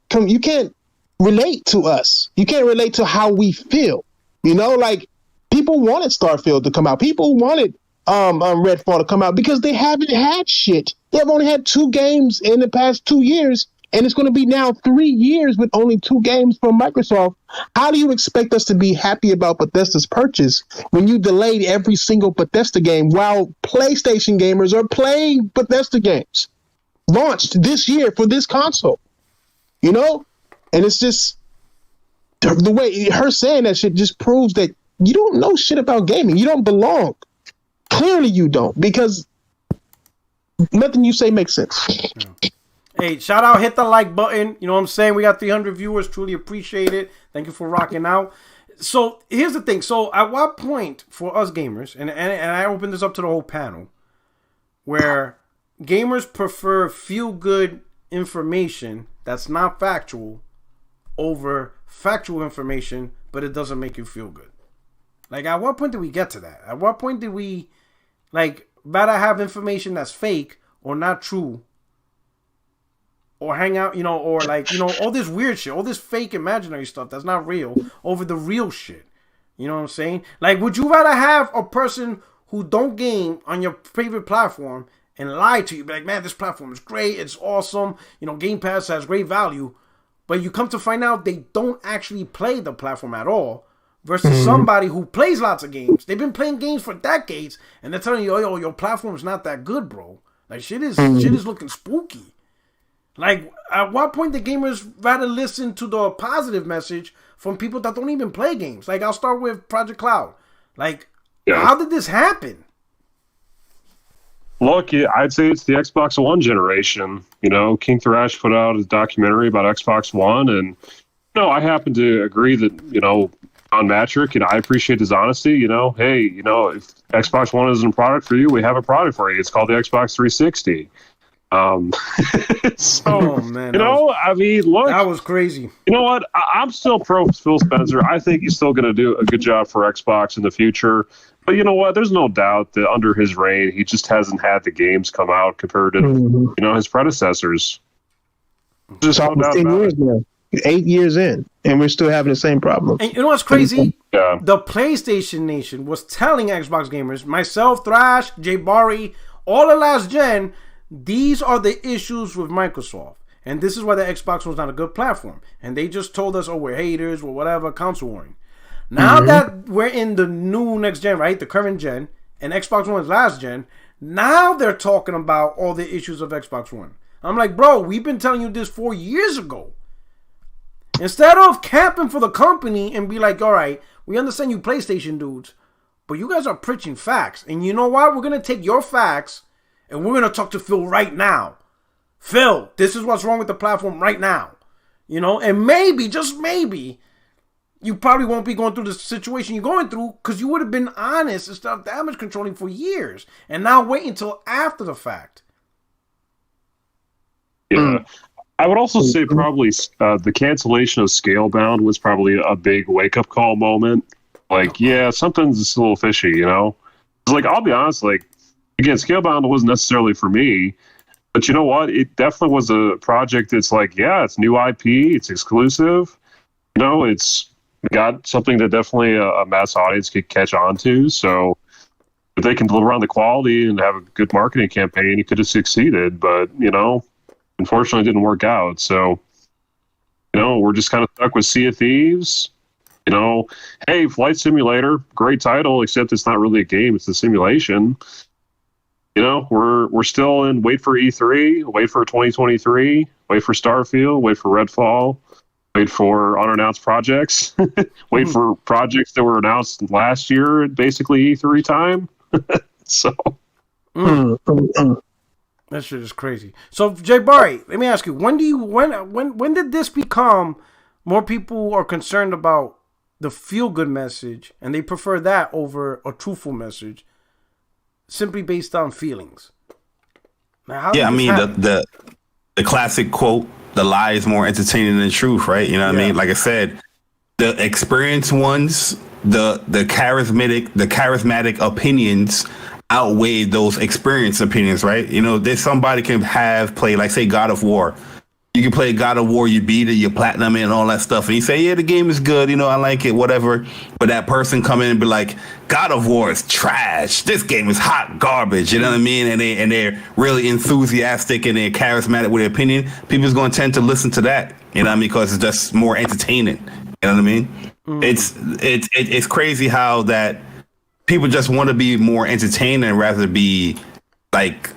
relate to us. You can't relate to how we feel. You know, like, people wanted Starfield to come out. People wanted Redfall to come out because they haven't had shit. They've only had 2 games in the past 2 years. And it's going to be now 3 years with only 2 games from Microsoft. How do you expect us to be happy about Bethesda's purchase when you delayed every single Bethesda game while PlayStation gamers are playing Bethesda games launched this year for this console? You know? And it's just the way her saying that shit just proves that you don't know shit about gaming. You don't belong. Clearly you don't, because nothing you say makes sense. Yeah. Hey, shout out, hit the like button. You know what I'm saying? We got 300 viewers. Truly appreciate it. Thank you for rocking out. So here's the thing. So at what point for us gamers, and I open this up to the whole panel, where gamers prefer feel-good information that's not factual over factual information, but it doesn't make you feel good. Like, at what point did we get to that? At what point did we, like, rather have information that's fake or not true, or hang out, you know, or like, you know, all this weird shit, all this fake imaginary stuff that's not real over the real shit. You know what I'm saying? Like, would you rather have a person who don't game on your favorite platform and lie to you, be like, man, this platform is great, it's awesome, you know, Game Pass has great value, but you come to find out they don't actually play the platform at all, versus somebody who plays lots of games. They've been playing games for decades, and they're telling you, yo, your platform's not that good, bro. Like, shit is looking spooky. Like, at what point do gamers rather listen to the positive message from people that don't even play games? Like, I'll start with Project Cloud. Like, how did this happen? Look, I'd say it's the Xbox One generation. You know, King Thrash put out a documentary about Xbox One, and I happen to agree that, on Matrick, I appreciate his honesty. Hey, if Xbox One isn't a product for you, we have a product for you. It's called the Xbox 360. So, man, I mean, look, that was crazy. You know what? I'm still pro Phil Spencer. I think he's still going to do a good job for Xbox in the future. But you know what? There's no doubt that under his reign, he just hasn't had the games come out compared to, his predecessors. Just almost 10 years now. 8 years in, and we're still having the same problem. And you know what's crazy? Yeah. The PlayStation Nation was telling Xbox gamers, myself, Thrash, Jay Barry, all the last gen, these are the issues with Microsoft. And this is why the Xbox was not a good platform. And they just told us, we're haters, we're whatever, console warring. Now that we're in the new next gen, right? The current gen, and Xbox One is last gen, now they're talking about all the issues of Xbox One. I'm like, bro, we've been telling you this 4 years ago. Instead of camping for the company and be like, all right, we understand you PlayStation dudes, but you guys are preaching facts. And you know what? We're going to take your facts and we're going to talk to Phil right now. Phil, this is what's wrong with the platform right now. And maybe, just maybe, you probably won't be going through the situation you're going through because you would have been honest and stuff damage controlling for years. And now wait until after the fact. Yeah. I would also say probably the cancellation of Scalebound was probably a big wake-up call moment. Like, yeah, something's a little fishy, It's like, I'll be honest, like, again, Scalebound wasn't necessarily for me, but you know what? It definitely was a project that's like, yeah, it's new IP, it's exclusive, it's got something that definitely a mass audience could catch on to, so if they can deliver on the quality and have a good marketing campaign, it could have succeeded, but, unfortunately it didn't work out. So, we're just kind of stuck with Sea of Thieves. Hey, Flight Simulator, great title, except it's not really a game, it's a simulation. We're still in wait for E3, wait for 2023, wait for Starfield, wait for Redfall, wait for unannounced projects, wait for projects that were announced last year at basically E3 time. So that shit is crazy. So, Jay Barry, let me ask you: when did this become more people are concerned about the feel good message and they prefer that over a truthful message, simply based on feelings? Now, the classic quote: "The lie is more entertaining than the truth." Right? You know what I mean? Like I said, the experienced ones, the charismatic opinions outweigh those experienced opinions, right? There's somebody can have played, like, say, God of War. You can play God of War, you beat it, you platinum it and all that stuff, and you say, yeah, the game is good, I like it, whatever. But that person come in and be like, God of War is trash. This game is hot garbage. You know what I mean? And they're really enthusiastic and they're charismatic with their opinion. People's going to tend to listen to that. You know what I mean? Because it's just more entertaining. You know what I mean? It's crazy how that people just want to be more entertained and rather be like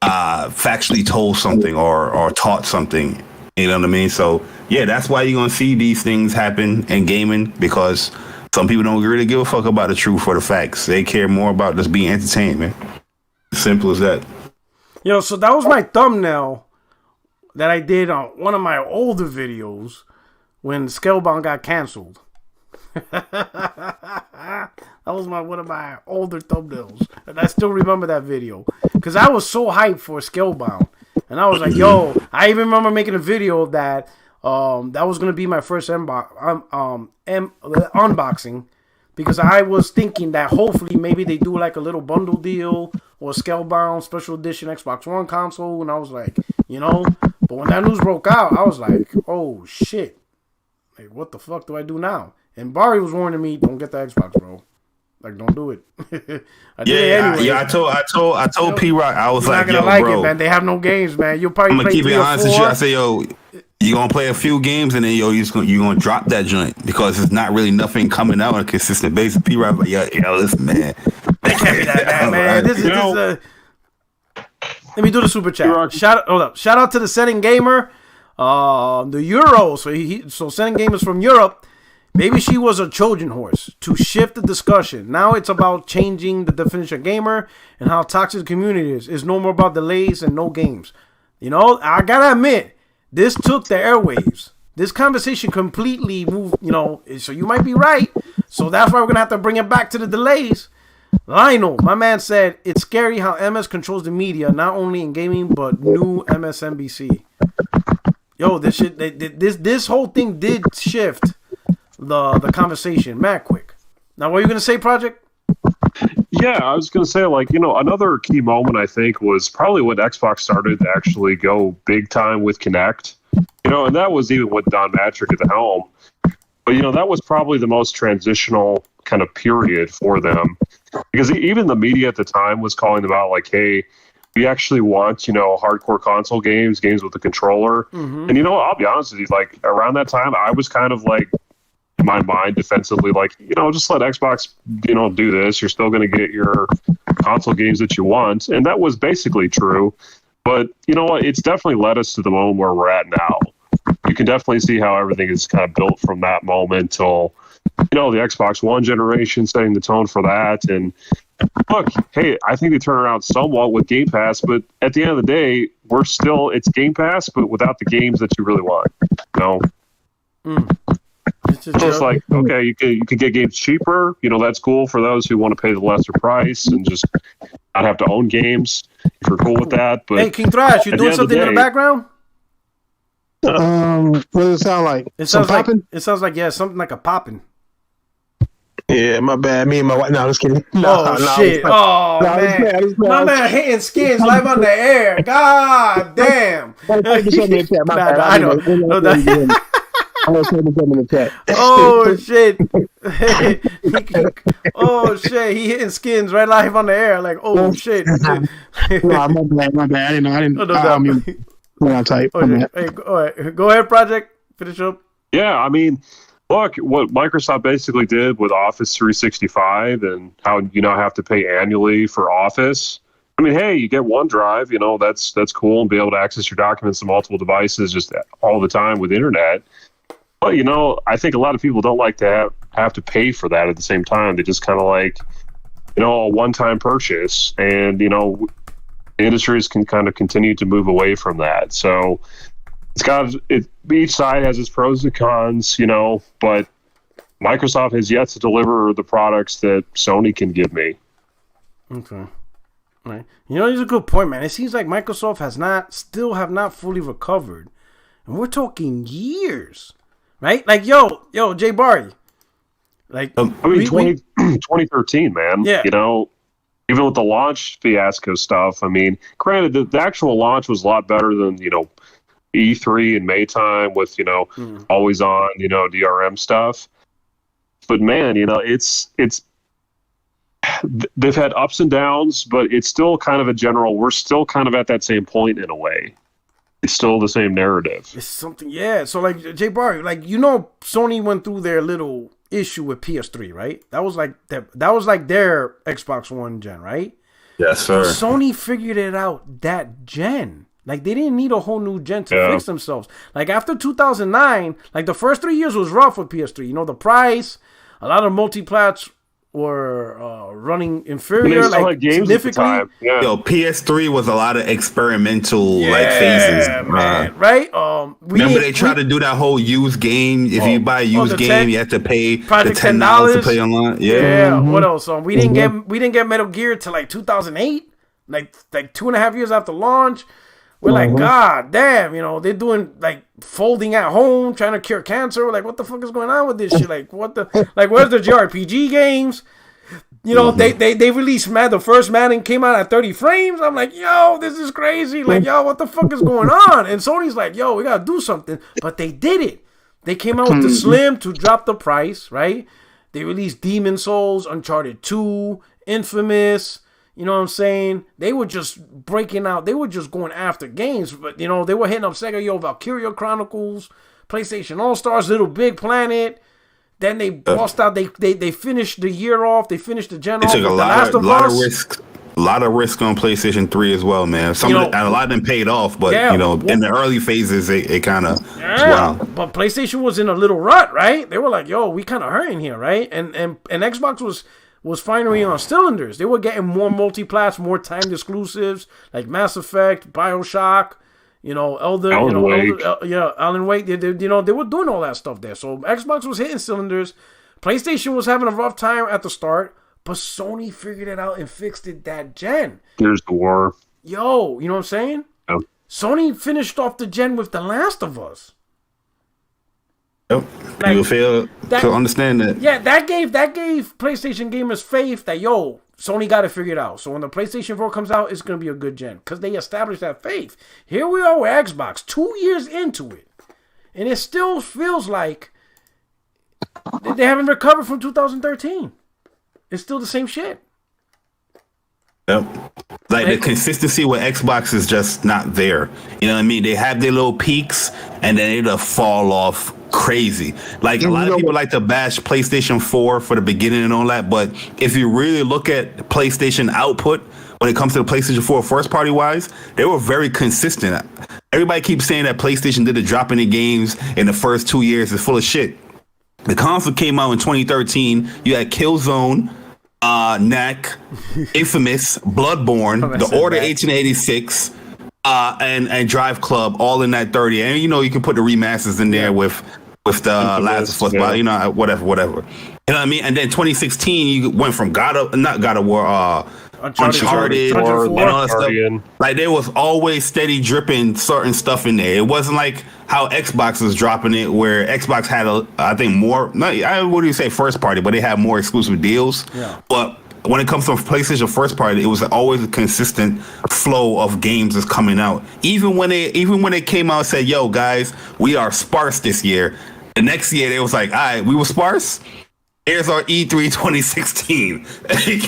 factually told something or taught something. You know what I mean? So yeah, that's why you're gonna see these things happen in gaming, because some people don't really give a fuck about the truth or the facts. They care more about just being entertained, man. Simple as that. So that was my thumbnail that I did on one of my older videos when Scalebound got canceled. That was one of my older thumbnails, and I still remember that video because I was so hyped for Scalebound, and I was like, "Yo!" I even remember making a video that that was gonna be my first unboxing because I was thinking that hopefully maybe they do like a little bundle deal or Scalebound special edition Xbox One console, and I was like, But when that news broke out, I was like, "Oh shit! Like, what the fuck do I do now?" And Barry was warning me, "Don't get the Xbox, bro. Like, don't do it." I did it anyway. I told P Rock, I was like, "You're not gonna like it, man. They have no games, man. You'll probably I'm gonna play keep it 3 or honest 4. with you. I say, yo, you gonna play a few games and then you're gonna drop that joint because there's not really nothing coming out on a consistent basis. P Rock, like, yo, listen, man. They can't be that bad, man. This is let me do the super chat. Shout out to the Setting Gamer, the Euro. So Setting Gamer's from Europe. Maybe she was a Trojan horse to shift the discussion. Now it's about changing the definition of gamer and how toxic the community is. It's no more about delays and no games. I gotta admit, this took the airwaves. This conversation completely moved, so you might be right. So that's why we're gonna have to bring it back to the delays. Lionel, my man, said it's scary how MS controls the media, not only in gaming but new MSNBC. Yo, this whole thing did shift the conversation mad quick. Now, what are you gonna say, Project? Yeah, I was gonna say, another key moment I think was probably when Xbox started to actually go big time with Kinect. And that was even with Don Matrick at the helm. But that was probably the most transitional kind of period for them, because even the media at the time was calling them out like, "Hey, we actually want hardcore console games with a controller." Mm-hmm. And I'll be honest with you, like around that time, I was kind of like in my mind defensively, like just let Xbox do this. You're still going to get your console games that you want, and that was basically true. But it's definitely led us to the moment where we're at now. You can definitely see how everything is kind of built from that moment till the Xbox One generation, setting the tone for that. And look, hey, I think they turn around somewhat with Game Pass, but at the end of the day, it's Game Pass, but without the games that you really want. It's just like, okay, you could get games cheaper. That's cool for those who want to pay the lesser price and just not have to own games. If you're cool with that. But hey, King Thrash, you doing something in the background? What does it sound like? It sounds like something like a popping. Yeah, my bad. Me and my wife. No, just kidding. Shit. Man. My man hitting skins live on the air. God damn. I know. I was talking to him in the chat. Oh shit! Oh shit! He hitting skins right live on the air. Like, oh shit! My bad. I didn't. I'm tight. Hey, all right. Go ahead, Project. Finish up. Yeah, I mean, look, what Microsoft basically did with Office 365 and how you now have to pay annually for Office. I mean, hey, you get OneDrive, that's cool, and be able to access your documents on multiple devices just all the time with internet. But, I think a lot of people don't like to have to pay for that at the same time. They just kind of like, a one-time purchase. And, the industries can kind of continue to move away from that. So each side has its pros and cons, but Microsoft has yet to deliver the products that Sony can give me. Okay. All right. It's a good point, man. It seems like Microsoft still have not fully recovered. And we're talking years. Right? Like, yo, Jay Barry. Like, 2013, man. Yeah. Even with the launch fiasco stuff, I mean, granted, the actual launch was a lot better than, E3 and Maytime with, always on, DRM stuff. But man, they've had ups and downs, but it's still kind of we're still kind of at that same point in a way. It's still the same narrative. It's something, yeah. So, like, Jay Barry, Sony went through their little issue with PS3, right? That was like their Xbox One gen, right? Yes, sir. Sony figured it out that gen. Like, they didn't need a whole new gen to fix themselves. Like, after 2009, like, the first 3 years was rough with PS3. The price, a lot of multi-plats were running And they inferior, still like had games at the significantly. time. Yeah. Yo, PS3 was a lot of experimental Yeah, like phases. man, right? Remember they tried to do that whole used game. If you buy a used the game, tech- you have to pay the Project $10 to $10. play online. Yeah. What else? We didn't get Metal Gear till like 2008, like 2.5 years after launch. We're like, God damn, they're doing like folding at home, trying to cure cancer. We're like, what the fuck is going on with this shit? Like, where's the JRPG games? They released the first Madden came out at 30 frames. I'm like, yo, this is crazy. Like, yo, what the fuck is going on? And Sony's like, yo, we gotta do something. But they did it. They came out with the Slim to drop the price, right? They released Demon Souls, Uncharted 2, Infamous. You know what I'm saying? They were just breaking out. They were just going after games. But, they were hitting up Sega, Valkyria Chronicles, PlayStation All-Stars, Little Big Planet. Then they bust out. They finished the year off. They finished the gen off. They took a lot of risks. A lot of risk on PlayStation 3 as well, man. And a lot of them paid off, but in the early phases, it kind of But PlayStation was in a little rut, right? They were like, "Yo, we kind of hurting here, right?" And Xbox was finally on cylinders. They were getting more multi-plats, more timed exclusives like Mass Effect, BioShock, Alan Wake. They were doing all that stuff there. So Xbox was hitting cylinders. PlayStation was having a rough time at the start, but Sony figured it out and fixed it that gen. Here's the war. Yo, you know what I'm saying? Yep. Sony finished off the gen with The Last of Us. Yep. Like, you feel understand that. Yeah, that gave PlayStation gamers faith that Sony got to figure it out. So when the PlayStation 4 comes out, it's gonna be a good gen because they established that faith. Here we are with Xbox, 2 years into it, and it still feels like they haven't recovered from 2013. It's still the same shit. Yep. Like the consistency with Xbox is just not there. You know what I mean? They have their little peaks and then it'll fall off crazy. Like a lot of people like to bash PlayStation 4 for the beginning and all that, but if you really look at PlayStation output when it comes to the PlayStation 4 first party wise, they were very consistent. Everybody keeps saying that PlayStation did a drop in the games in the first 2 years. It's full of shit. The console came out in 2013. You had Killzone, Knack, Infamous, Bloodborne, The Order 1886, and Drive Club, all in that 30. And you can put the remasters in there with the Last of Us, whatever. You know what I mean? And then 2016, you went from God of War, Uncharted, and all that stuff. Like there was always steady dripping certain stuff in there. It wasn't like how Xbox was dropping it, where Xbox had I think more. I wouldn't say first party, but they had more exclusive deals. Yeah. But when it comes to PlayStation first party, it was always a consistent flow of games that's coming out. Even when they came out and said, "Yo, guys, we are sparse this year," the next year they was like, "All right, we were sparse. Here's our E3 2016.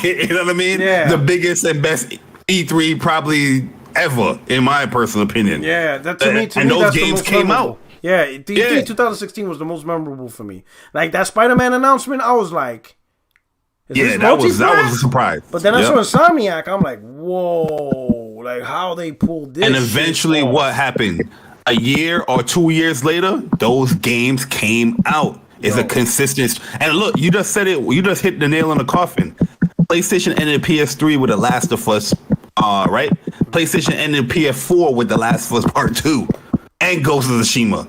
You know what I mean? Yeah. The biggest and best E3 probably ever, in my personal opinion. Yeah, to me, those games came out. Yeah, E3 2016 was the most memorable for me. Like that Spider-Man announcement, I was like, that was a surprise. But then I saw Insomniac, I'm like, whoa, like how they pulled this. And eventually, what happened? A year or 2 years later, those games came out. It's a consistent, and look, you just said it. You just hit the nail on the coffin. PlayStation ended PS3 with The Last of Us, right? PlayStation ended PS4 with The Last of Us Part 2 and Ghost of Tsushima.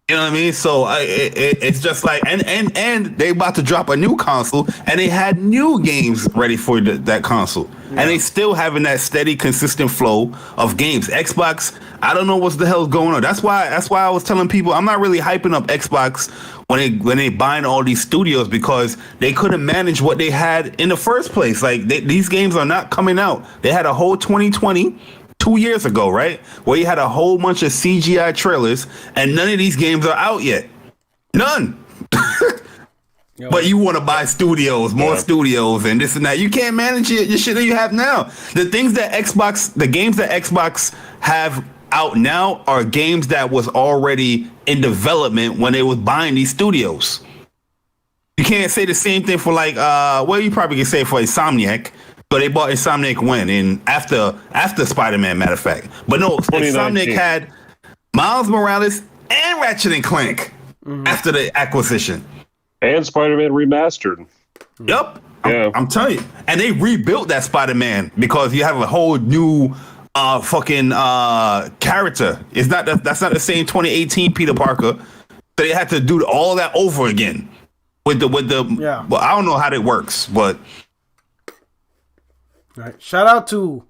You know what I mean? So it's just like, and they about to drop a new console, and they had new games ready for that console, and they still having that steady, consistent flow of games. Xbox, I don't know what the hell's going on. That's why I was telling people I'm not really hyping up Xbox when they buying all these studios, because they couldn't manage what they had in the first place. Like these games are not coming out. They had a whole 2020. 2 years ago, right? Where you had a whole bunch of CGI trailers, and none of these games are out yet. None. But you want to buy studios, more studios, and this and that. You can't manage your shit that you have now. The games that Xbox have out now are games that was already in development when they was buying these studios. You can't say the same thing for you probably can say for Insomniac. So they bought Insomniac after Spider-Man, matter of fact. But no, Insomniac had Miles Morales and Ratchet and Clank after the acquisition. And Spider-Man Remastered. Yep. Yeah. I'm telling you. And they rebuilt that Spider-Man because you have a whole new fucking character. It's not that's not the same 2018 Peter Parker. So they had to do all that over again with the Yeah. Well, I don't know how that works, but Right. Shout out to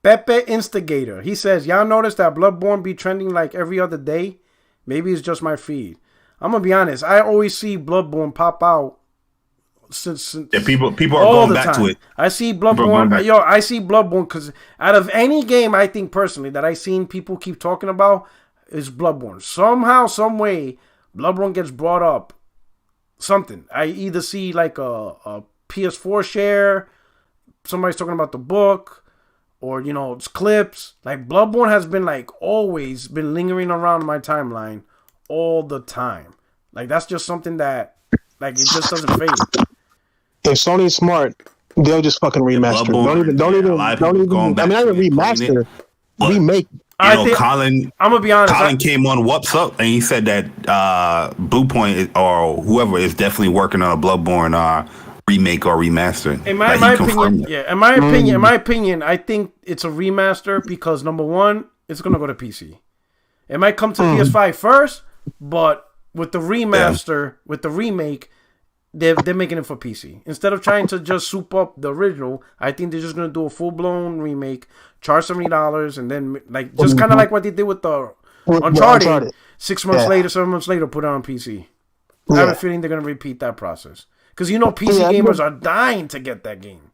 Pepe Instigator. He says, y'all notice that Bloodborne be trending like every other day? Maybe it's just my feed. I'm gonna be honest. I always see Bloodborne pop out since yeah, people are all going the back time. to it. I see going Bloodborne. back. Yo, I see Bloodborne because out of any game, I think personally that I seen people keep talking about is Bloodborne. Somehow, some way, Bloodborne gets brought up. Something. I either see like a PS4 share, somebody's talking about the book, or it's clips. Like Bloodborne has been like always been lingering around my timeline all the time. Like that's just something that like it just doesn't fade. If Sony's smart, they'll just fucking remaster. Bloodborne, Don't even. I mean, not even remaster. Remake. Colin. I'm gonna be honest. Colin came on What's Up and he said that Blue Point or whoever is definitely working on a Bloodborne remake or remaster. In my opinion, I think it's a remaster because number one, it's gonna go to PC. It might come to PS5 first, but with the remaster, with the remake, they're making it for PC. Instead of trying to just soup up the original, I think they're just gonna do a full blown remake, charge $70, and then like just kind of like what they did with the Uncharted. 6 months later, 7 months later, put it on PC. I have a feeling they're gonna repeat that process because PC gamers are dying to get that game.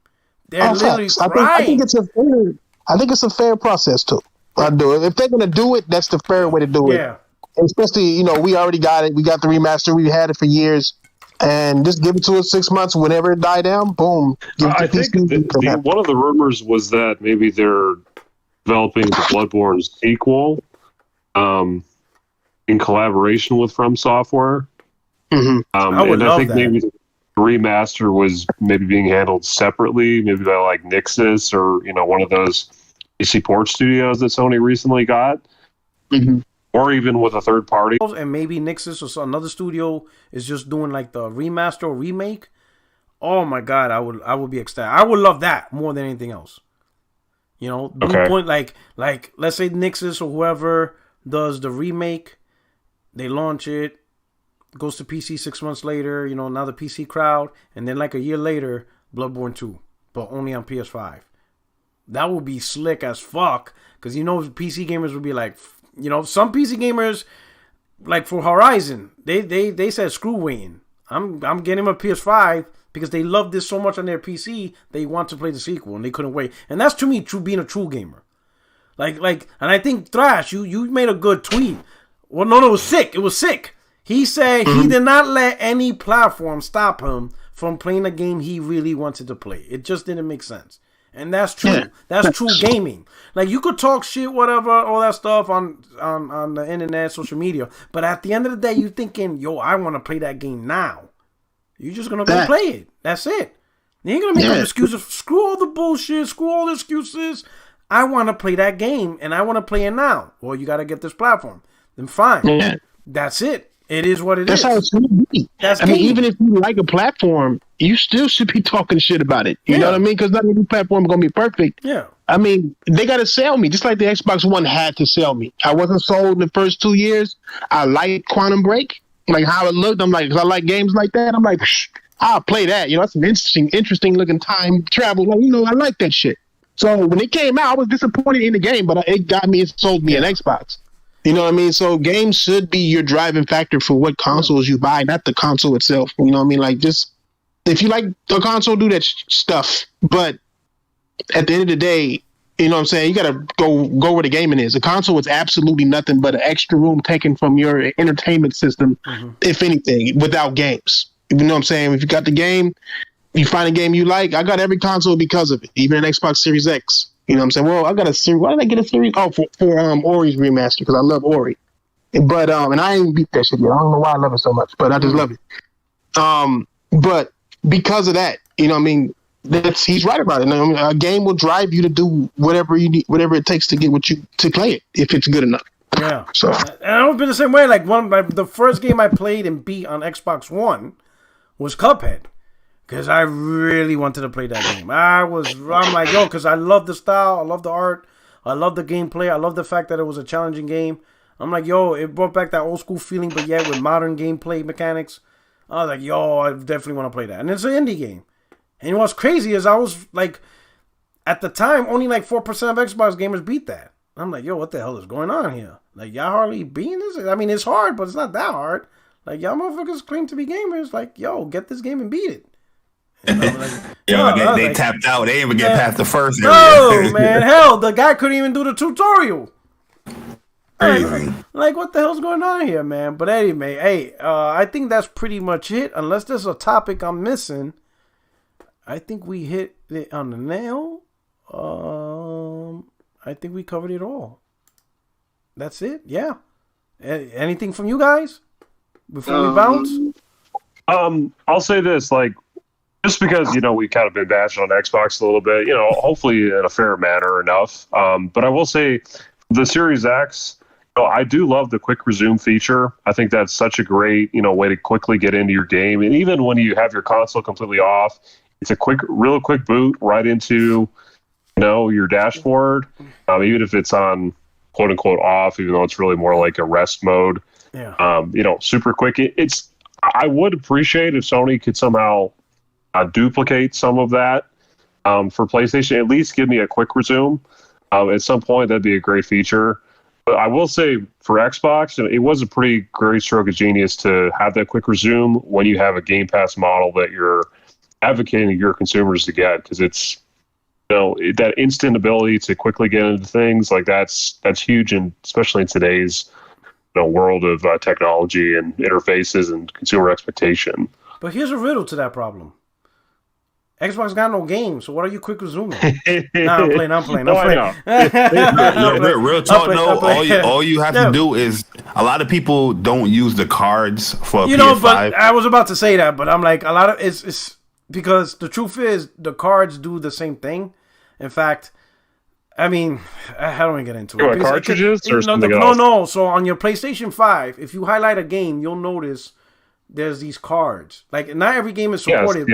They're literally crying. I think it's a fair process too. I do it. If they're gonna do it, that's the fair way to do it. Yeah. Especially, we already got it. We got the remaster. We had it for years. And just give it to us 6 months. Whenever it die down, boom. I think one of the rumors was that maybe they're developing the Bloodborne sequel in collaboration with From Software. Mm-hmm. I think maybe the remaster was maybe being handled separately, maybe by like Nixis or one of those PC port studios that Sony recently got. Mm-hmm. Or even with a third party. And maybe Nixis or another studio is just doing like the remaster or remake. Oh my god, I would be ecstatic. I would love that more than anything else. Blue Point, like let's say Nixis or whoever does the remake, they launch it, goes to PC 6 months later, now the PC crowd, and then like a year later, Bloodborne 2, but only on PS5. That would be slick as fuck, because PC gamers would be like, some PC gamers, like for Horizon, they said screw waiting. I'm getting a PS5 because they love this so much on their PC. They want to play the sequel and they couldn't wait. And that's to me being a true gamer. Like, and I think Thrash, you made a good tweet. Well, no, it was sick. It was sick. He said he did not let any platform stop him from playing a game he really wanted to play. It just didn't make sense. And that's true. Yeah. That's true gaming. Like, you could talk shit, whatever, all that stuff on the internet, social media. But at the end of the day, you thinking, yo, I want to play that game now. You're just going to go play it. That's it. You ain't going to make up excuses. Screw all the bullshit. Screw all the excuses. I want to play that game, and I want to play it now. Well, you got to get this platform. Then fine. Yeah. That's it. It is what it is. That's how it's going to be. I mean, even if you like a platform, you still should be talking shit about it. You know what I mean? Because not every platform is going to be perfect. Yeah. I mean, they got to sell me, just like the Xbox One had to sell me. I wasn't sold in the first 2 years. I liked Quantum Break, like how it looked. I'm like, 'cause I like games like that. I'm like, I'll play that. That's an interesting looking time travel. Like, I like that shit. So when it came out, I was disappointed in the game, but it got me, it sold me an Xbox. You know what I mean? So games should be your driving factor for what consoles you buy, not the console itself. You know what I mean? Like, just if you like the console, do that stuff. But at the end of the day, you know what I'm saying? You got to go where the gaming is. A console is absolutely nothing but an extra room taken from your entertainment system, if anything, without games. You know what I'm saying? If you got the game, you find a game you like. I got every console because of it, even an Xbox Series X. You know what I'm saying? Well, I got a series. Why did I get a series? Oh, for Ori's remaster, because I love Ori. But and I ain't beat that shit yet. I don't know why I love it so much, but I just love it. But because of that, you know what I mean? He's right about it. I mean, a game will drive you to do whatever you need, whatever it takes to get to play it, if it's good enough. Yeah. So and I've been the same way. Like the first game I played and beat on Xbox One was Cuphead. Because I really wanted to play that game. I'm like, yo, because I love the style, I love the art, I love the gameplay, I love the fact that it was a challenging game. I'm like, yo, it brought back that old school feeling, but yet with modern gameplay mechanics. I was like, yo, I definitely want to play that. And it's an indie game. And what's crazy is I was like, at the time, only like 4% of Xbox gamers beat that. I'm like, yo, what the hell is going on here? Like, y'all hardly beating this? I mean, it's hard, but it's not that hard. Like, y'all motherfuckers claim to be gamers. Like, yo, get this game and beat it. They tapped out. They didn't even get past the first area. No, man. Hell, the guy couldn't even do the tutorial. Like, what the hell's going on here, man? But anyway, hey, I think that's pretty much it. Unless there's a topic I'm missing, I think we hit it on the nail. I think we covered it all. That's it. Yeah. Anything from you guys before we bounce? I'll say this, like, just because, we kind of been bashing on Xbox a little bit, hopefully in a fair manner enough. But I will say the Series X, I do love the quick resume feature. I think that's such a great, way to quickly get into your game. And even when you have your console completely off, it's a real quick boot right into, your dashboard. Even if it's on quote unquote off, even though it's really more like a rest mode. Yeah. Super quick. I would appreciate if Sony could somehow duplicate some of that for PlayStation. At least give me a quick resume. At some point, that'd be a great feature. But I will say for Xbox, it was a pretty great stroke of genius to have that quick resume when you have a Game Pass model that you're advocating your consumers to get, because it's that instant ability to quickly get into things like that's huge, and especially in today's world of technology and interfaces and consumer expectation. But here's a riddle to that problem. Xbox got no games, so what are you quick resuming? I'm playing. Real talk, all you have to do is, a lot of people don't use the cards for PS5. But I was about to say that, but I'm like, a lot of it's because the truth is the cards do the same thing. In fact, I mean, how do I get into it? Cartridges or something else? No. So on your PlayStation 5, if you highlight a game, you'll notice there's these cards. Like, not every game is supported,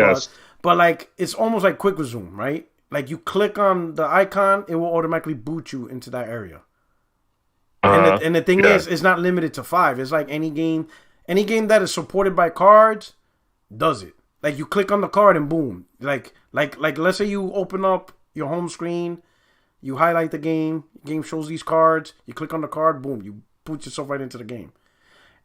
but like, it's almost like quick resume, right? Like, you click on the icon, it will automatically boot you into that area. And the thing is, it's not limited to 5. It's like any game that is supported by cards does it. Like, you click on the card and boom. Like let's say you open up your home screen, you highlight the game shows these cards, you click on the card, boom, you boot yourself right into the game.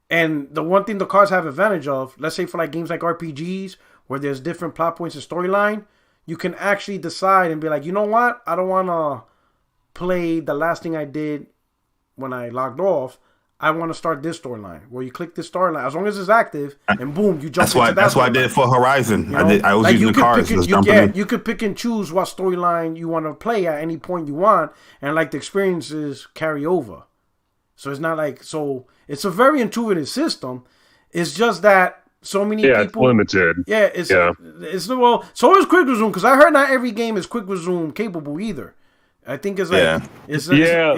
And the one thing the cards have advantage of, let's say for like games like RPGs, where there's different plot points and storyline, you can actually decide and be like, you know what? I don't want to play the last thing I did when I logged off. I want to start this storyline. Where you click this storyline, as long as it's active, and boom, you jump into that. That's why I did it for Horizon. I was using the cards. You could pick and choose what storyline you want to play at any point you want, and like the experiences carry over. So it's not like it's a very intuitive system. It's just that so many people. It's limited. It's so is quick resume, because I heard not every game is quick resume capable either. I think it's like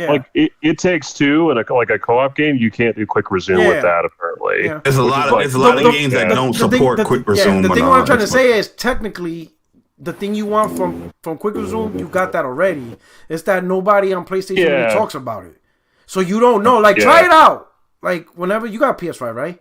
like it takes two, and a co-op game you can't do quick resume with that apparently. Yeah. There's a lot of games that don't support quick resume. The thing what I'm trying to say is, technically, the thing you want from quick resume, you got that already. It's that nobody on PlayStation really talks about it, so you don't know. Like, try it out. Like, whenever you got PS5, right?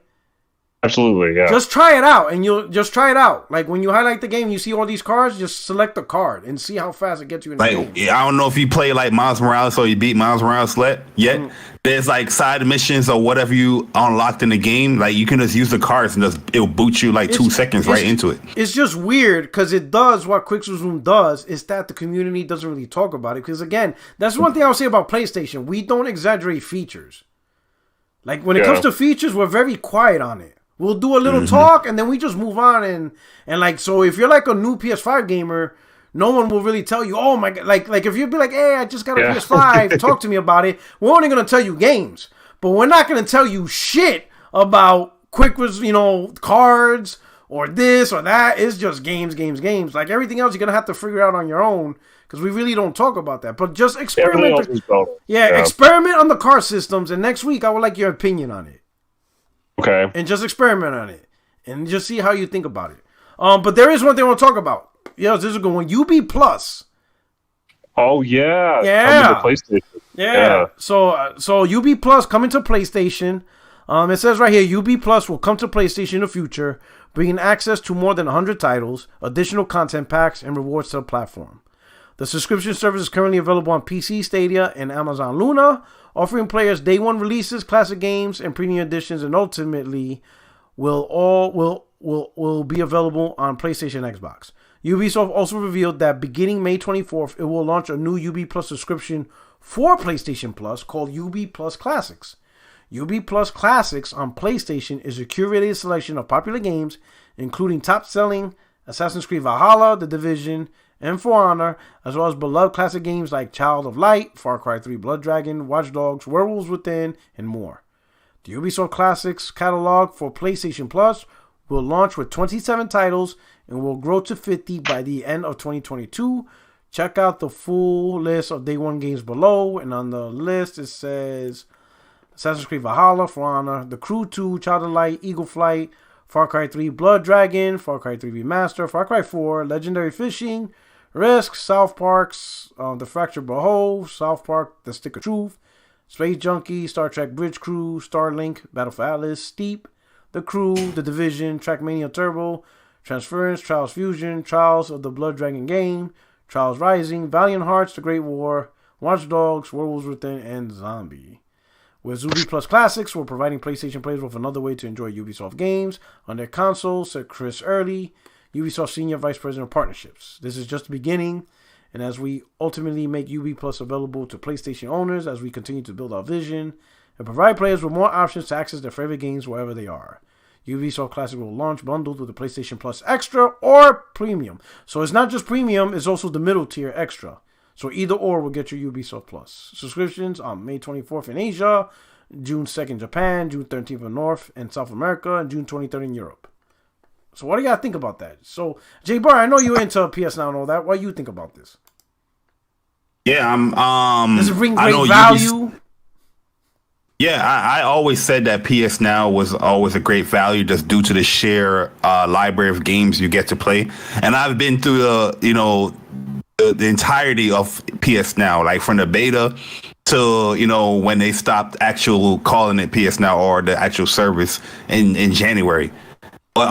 Absolutely, yeah. Just try it out, and you'll just try it out. Like, when you highlight the game, you see all these cards, just select the card and see how fast it gets you in the game. I don't know if you play like Miles Morales or you beat Miles Morales yet. There's like side missions or whatever you unlocked in the game. Like, you can just use the cards and it'll boot you like 2 seconds right into it. It's just weird because it does what Quick Resume does. Is that the community doesn't really talk about it. Because again, that's one thing I'll say about PlayStation. We don't exaggerate features. Like, when it comes to features, we're very quiet on it. We'll do a little talk, and then we just move on. And like, so if you're like a new PS5 gamer, no one will really tell you, oh my God. Like if you'd be like, hey, I just got a PS5, talk to me about it. We're only going to tell you games. But we're not going to tell you shit about cards or this or that. It's just games. Like, everything else you're going to have to figure out on your own, because we really don't talk about that. But just experiment. Experiment on the card systems, and next week I would like your opinion on it. Okay. And just experiment on it. and just see how you think about it. But there is one thing I want to talk about. Yes, this is a good one. UB Plus. Oh yeah, yeah, coming to PlayStation. Yeah. So UB Plus coming to PlayStation. It says right here, UB Plus will come to PlayStation in the future, bringing access to more than 100 titles, additional content packs, and rewards to the platform. The subscription service is currently available on PC, Stadia, and Amazon Luna, offering players day one releases, classic games, and premium editions, and ultimately will be available on PlayStation and Xbox. Ubisoft also revealed that beginning May 24th, it will launch a new UB Plus subscription for PlayStation Plus called UB Plus Classics. UB Plus Classics on PlayStation is a curated selection of popular games, including top-selling Assassin's Creed Valhalla, The Division, and For Honor, as well as beloved classic games like Child of Light, Far Cry 3 Blood Dragon, Watch Dogs, Werewolves Within, and more. The Ubisoft Classics catalog for PlayStation Plus will launch with 27 titles and will grow to 50 by the end of 2022. Check out the full list of day one games below, and on the list it says Assassin's Creed Valhalla, For Honor, The Crew 2, Child of Light, Eagle Flight, Far Cry 3 Blood Dragon, Far Cry 3 Remaster, Far Cry 4, Legendary Fishing, Risk, South Park's The Fractured But Whole, South Park The Stick of Truth, Space Junkie, Star Trek Bridge Crew, Starlink, Battle for Atlas, Steep, The Crew, The Division, Trackmania Turbo, Transference, Trials Fusion, Trials of the Blood Dragon Game, Trials Rising, Valiant Hearts, The Great War, Watch Dogs, Werewolves Within, and Zombie. With UB Plus Classics, we're providing PlayStation players with another way to enjoy Ubisoft games on their console, said Chris Early, Ubisoft Senior Vice President of Partnerships. This is just the beginning, and as we ultimately make UB Plus available to PlayStation owners, as we continue to build our vision and provide players with more options to access their favorite games wherever they are. Ubisoft Classic will launch bundled with the PlayStation Plus Extra or Premium. So it's not just Premium, it's also the middle tier Extra. So either or will get your Ubisoft Plus. Subscriptions on May 24th in Asia, June 2nd in Japan, June 13th in North and South America, and June 23rd in Europe. So what do you got to think about that? So, Jay Barr, I know you're into PS Now and all that. What do you think about this? Yeah, does it bring great value? Yeah, I always said that PS Now was always a great value just due to the sheer library of games you get to play. And I've been through the entirety of PS Now, like from the beta to, when they stopped actual calling it PS Now or the actual service in January. But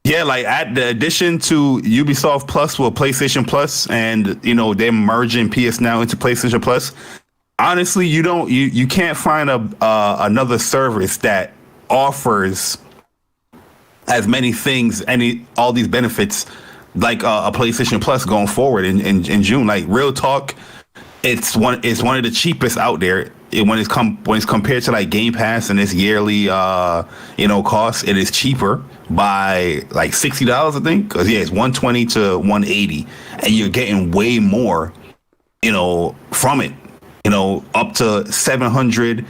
yeah, like at the addition to Ubisoft Plus with PlayStation Plus and, they're merging PS Now into PlayStation Plus. Honestly, you can't find another service that offers as many things, all these benefits like a PlayStation Plus going forward in June. Like real talk, it's one of the cheapest out there. When it's compared to like Game Pass and its yearly cost, it is cheaper by like $60, I think. Because it's $120 to $180, and you're getting way more, from it. Up to 700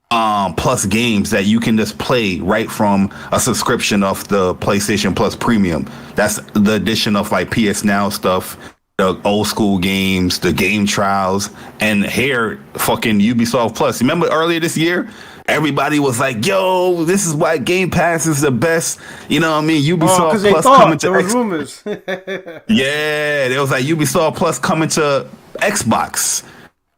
plus games that you can just play right from a subscription of the PlayStation Plus Premium. That's the addition of like PS Now stuff, the old school games, the game trials, and here fucking Ubisoft Plus. Remember earlier this year, everybody was like, "Yo, this is why Game Pass is the best." You know what I mean? Ubisoft Plus coming to Xbox. Rumors. Yeah, there was like Ubisoft Plus coming to Xbox.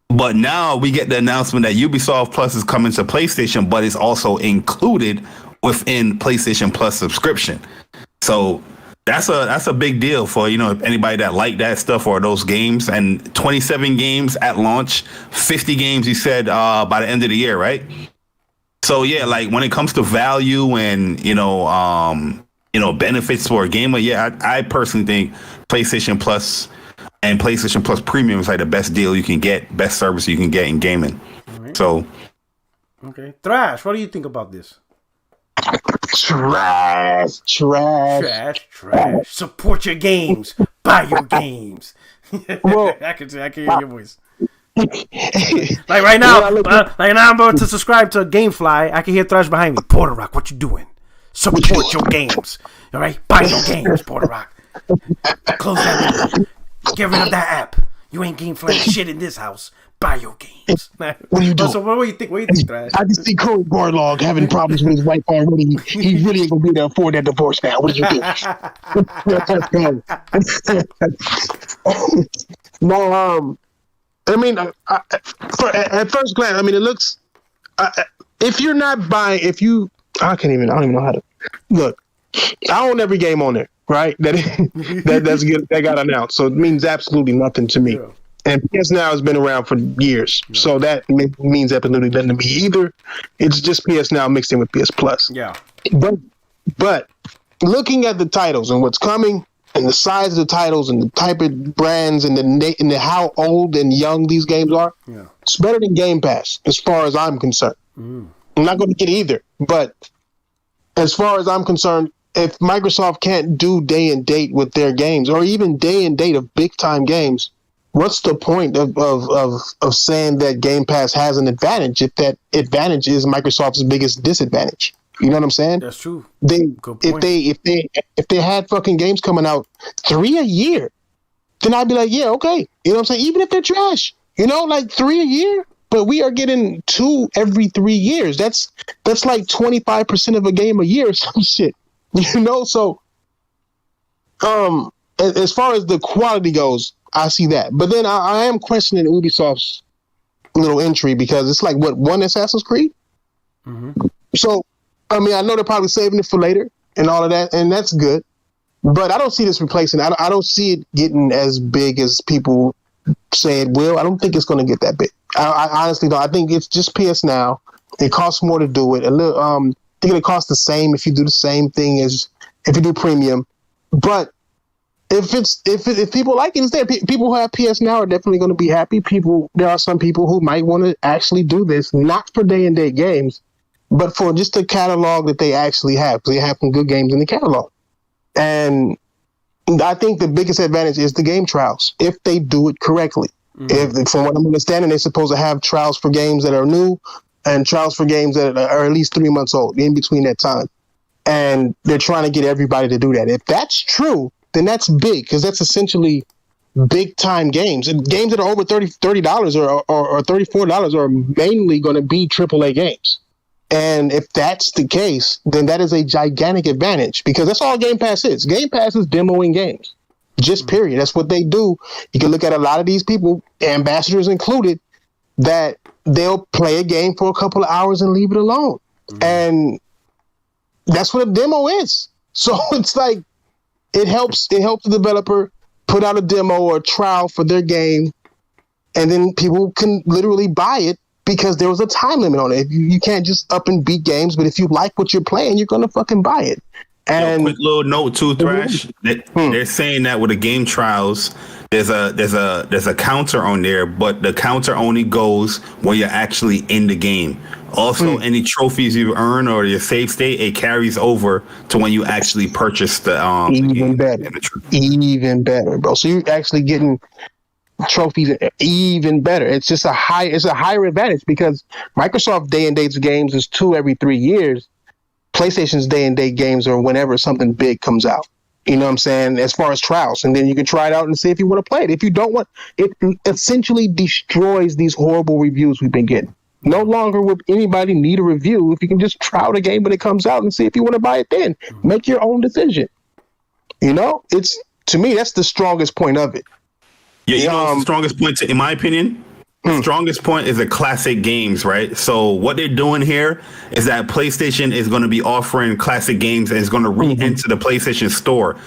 But now we get the announcement that Ubisoft Plus is coming to PlayStation, but it's also included within PlayStation Plus subscription. So that's a big deal for anybody that like that stuff or those games. And 27 games at launch, 50 games you said by the end of the year, right? So yeah, like when it comes to value and benefits for a gamer, yeah, I personally think PlayStation Plus and PlayStation Plus Premium is like the best deal you can get, best service you can get in gaming. Right. So, okay, Thrash, what do you think about this? Trash. Support your games. Buy your games. Well, I can hear your voice. Like right now, I'm about to subscribe to GameFly. I can hear Thrash behind me. Porter Rock, what you doing? Support your games. All right, buy your games, Porter Rock. Close that window. Get rid of that app. You ain't game flying shit in this house. buy your games. What are you doing? So what do you think? What do you think, Thrash? I can see Corey Barlog having problems with his wife already. He really ain't gonna be there for that divorce now. What did you do? No, I mean, at first glance, I mean, it looks. If you're not buying, I don't even know how to look. I own every game on there, right? That got announced, so it means absolutely nothing to me. Yeah. And PS Now has been around for years, so that means absolutely nothing to me either. It's just PS Now mixed in with PS Plus. Yeah. But looking at the titles and what's coming, and the size of the titles and the type of brands and the how old and young these games are, it's better than Game Pass as far as I'm concerned. I'm not going to get either, but as far as I'm concerned, if Microsoft can't do day and date with their games, or even day and date of big time games, what's the point of saying that Game Pass has an advantage if that advantage is Microsoft's biggest disadvantage? You know what I'm saying? That's true. If they had fucking games coming out 3 a year, then I'd be like, yeah, okay. You know what I'm saying? Even if they're trash, like 3 a year, but we are getting 2 every 3 years. That's like 25% of a game a year or some shit. So as far as the quality goes, I see that. But then I am questioning Ubisoft's little entry because it's like, one Assassin's Creed? Mm-hmm. So, I mean, I know they're probably saving it for later and all of that, and that's good. But I don't see this replacing. I don't see it getting as big as people say it will. I don't think it's going to get that big. I honestly don't. I think it's just PS Now. It costs more to do it. I think it costs the same if you do the same thing as if you do premium. But if people like it, it's there. People who have PS Now are definitely going to be happy. There are some people who might want to actually do this, not for day and date games, but for just the catalog that they actually have. Because they have some good games in the catalog. And I think the biggest advantage is the game trials, if they do it correctly. Mm-hmm. If, from what I'm understanding, they're supposed to have trials for games that are new and trials for games that are at least 3 months old in between that time. And they're trying to get everybody to do that. If that's true, then that's big, because that's essentially big time games. And games that are over $30 or $34 are mainly going to be AAA games. And if that's the case, then that is a gigantic advantage, because that's all Game Pass is. Game Pass is demoing games. Just period. That's what they do. You can look at a lot of these people, ambassadors included, that they'll play a game for a couple of hours and leave it alone. Mm-hmm. And that's what a demo is. So it's like, it helps the developer put out a demo or a trial for their game, and then people can literally buy it because there was a time limit on it. You can't just up and beat games, but if you like what you're playing, you're going to fucking buy it. And quick little note too, Thrash. They're saying that with the game trials, there's a counter on there, but the counter only goes when you're actually in the game. Also, any trophies you earn or your save state, it carries over to when you actually purchase the even better, bro. So you're actually getting trophies even better. It's just a higher advantage, because Microsoft day and date games is 2 every 3 years. PlayStation's day and date games are whenever something big comes out. You know what I'm saying? As far as trials. And then you can try it out and see if you want to play it. If you don't want, it essentially destroys these horrible reviews we've been getting. No longer would anybody need a review if you can just try out a game when it comes out and see if you want to buy it then. Make your own decision. It's, to me, that's the strongest point of it. Yeah, the strongest point, in my opinion, the strongest point is the classic games, right? So what they're doing here is that PlayStation is going to be offering classic games and it's going to re-enter the PlayStation Store.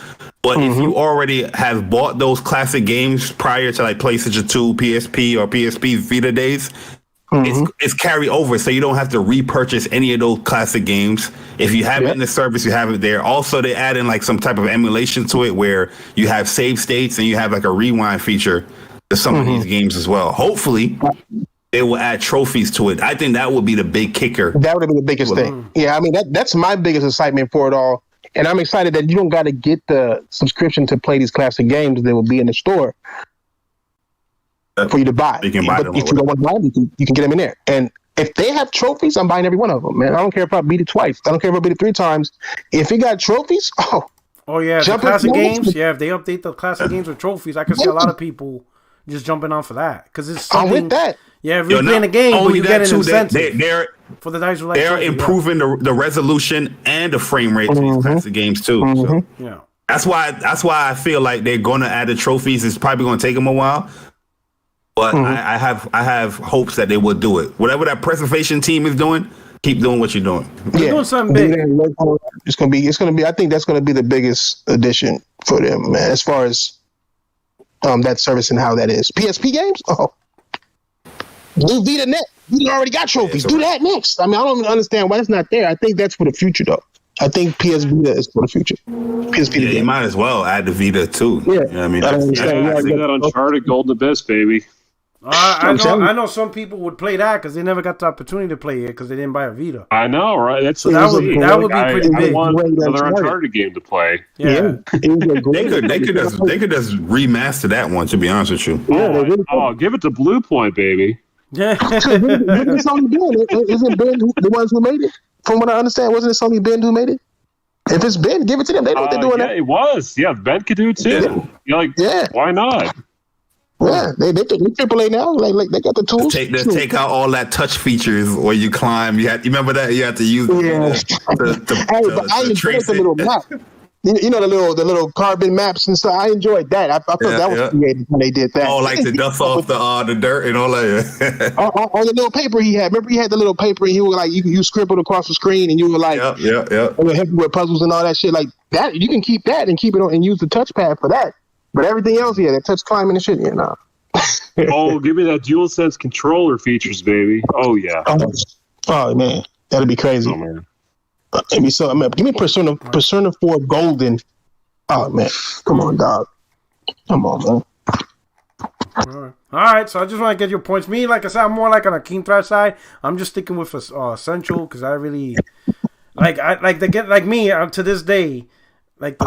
But if you already have bought those classic games prior to like PlayStation 2, PSP, or PSP Vita days, it's carry over, so you don't have to repurchase any of those classic games. If you have it in the service, you have it there. Also, they add in like some type of emulation to it where you have save states and you have like a rewind feature to some of these games as well. Hopefully, they will add trophies to it. I think that would be the big kicker. That would be the biggest thing. Yeah, I mean, that's my biggest excitement for it all. And I'm excited that you don't got to get the subscription to play these classic games that will be in the store for you to buy. You can buy them. If you don't want to buy them, you can get them in there. And if they have trophies, I'm buying every one of them, man. I don't care if I beat it twice. I don't care if I beat it 3 times. If it got trophies, oh yeah, the classic games. Yeah, if they update the classic games with trophies, I can see a lot of people just jumping on for that, because it's something. I'm with that. Yeah, replaying the game, but you get an incentive they're for the dice. They're improving the resolution and the frame rate to these classic games too. So yeah, that's why I feel like they're going to add the trophies. It's probably going to take them a while, but I have hopes that they will do it. Whatever that preservation team is doing, keep doing what you're doing. They're doing something big. It's gonna be. I think that's gonna be the biggest addition for them, man. As far as that service and how that is. PSP games. Oh, do Vita Net. You already got trophies. Do that next. I mean, I don't understand why it's not there. I think that's for the future, though. I think PS Vita is for the future. PS Vita. Yeah, you might as well add the Vita too. Yeah, you know what I mean, I see that Uncharted Golden Abyss, baby. I know some people would play that because they never got the opportunity to play it because they didn't buy a Vita. I know, right? That would be pretty big. I want another Uncharted game to play. Yeah. they could just remaster that one. To be honest with you, give it to Blue Point, baby. Yeah. Isn't Sony doing it? Isn't Ben the ones who made it? From what I understand, wasn't it Sony Ben who made it? If it's Ben, give it to them. They know what they're doing. Yeah, it was. Yeah, Ben could do it too. Why not? Yeah, they AAA now. Like they got the tools. Take out all that touch features where you climb. You remember that you had to use. But I enjoyed the little map. You know the little carbon maps and stuff. I enjoyed that. I thought that was creative when they did that. Oh, like to dust off the dirt and all that. on the little paper he had. Remember he had the little paper and he was like you scribbled across the screen and you were like help you with puzzles and all that shit like that. You can keep that and keep it on and use the touchpad for that. But everything else, that touch climbing and shit, nah. Oh, give me that DualSense controller features, baby. Oh yeah. Oh man, that'd be crazy. Oh man. Give me Persona 4 Golden. Oh man, come on, dog. Come on, man. All right, so I just want to get your points. Me, like I said, I'm more like on a Keen Thresh side. I'm just sticking with Essential because I really like me to this day. Like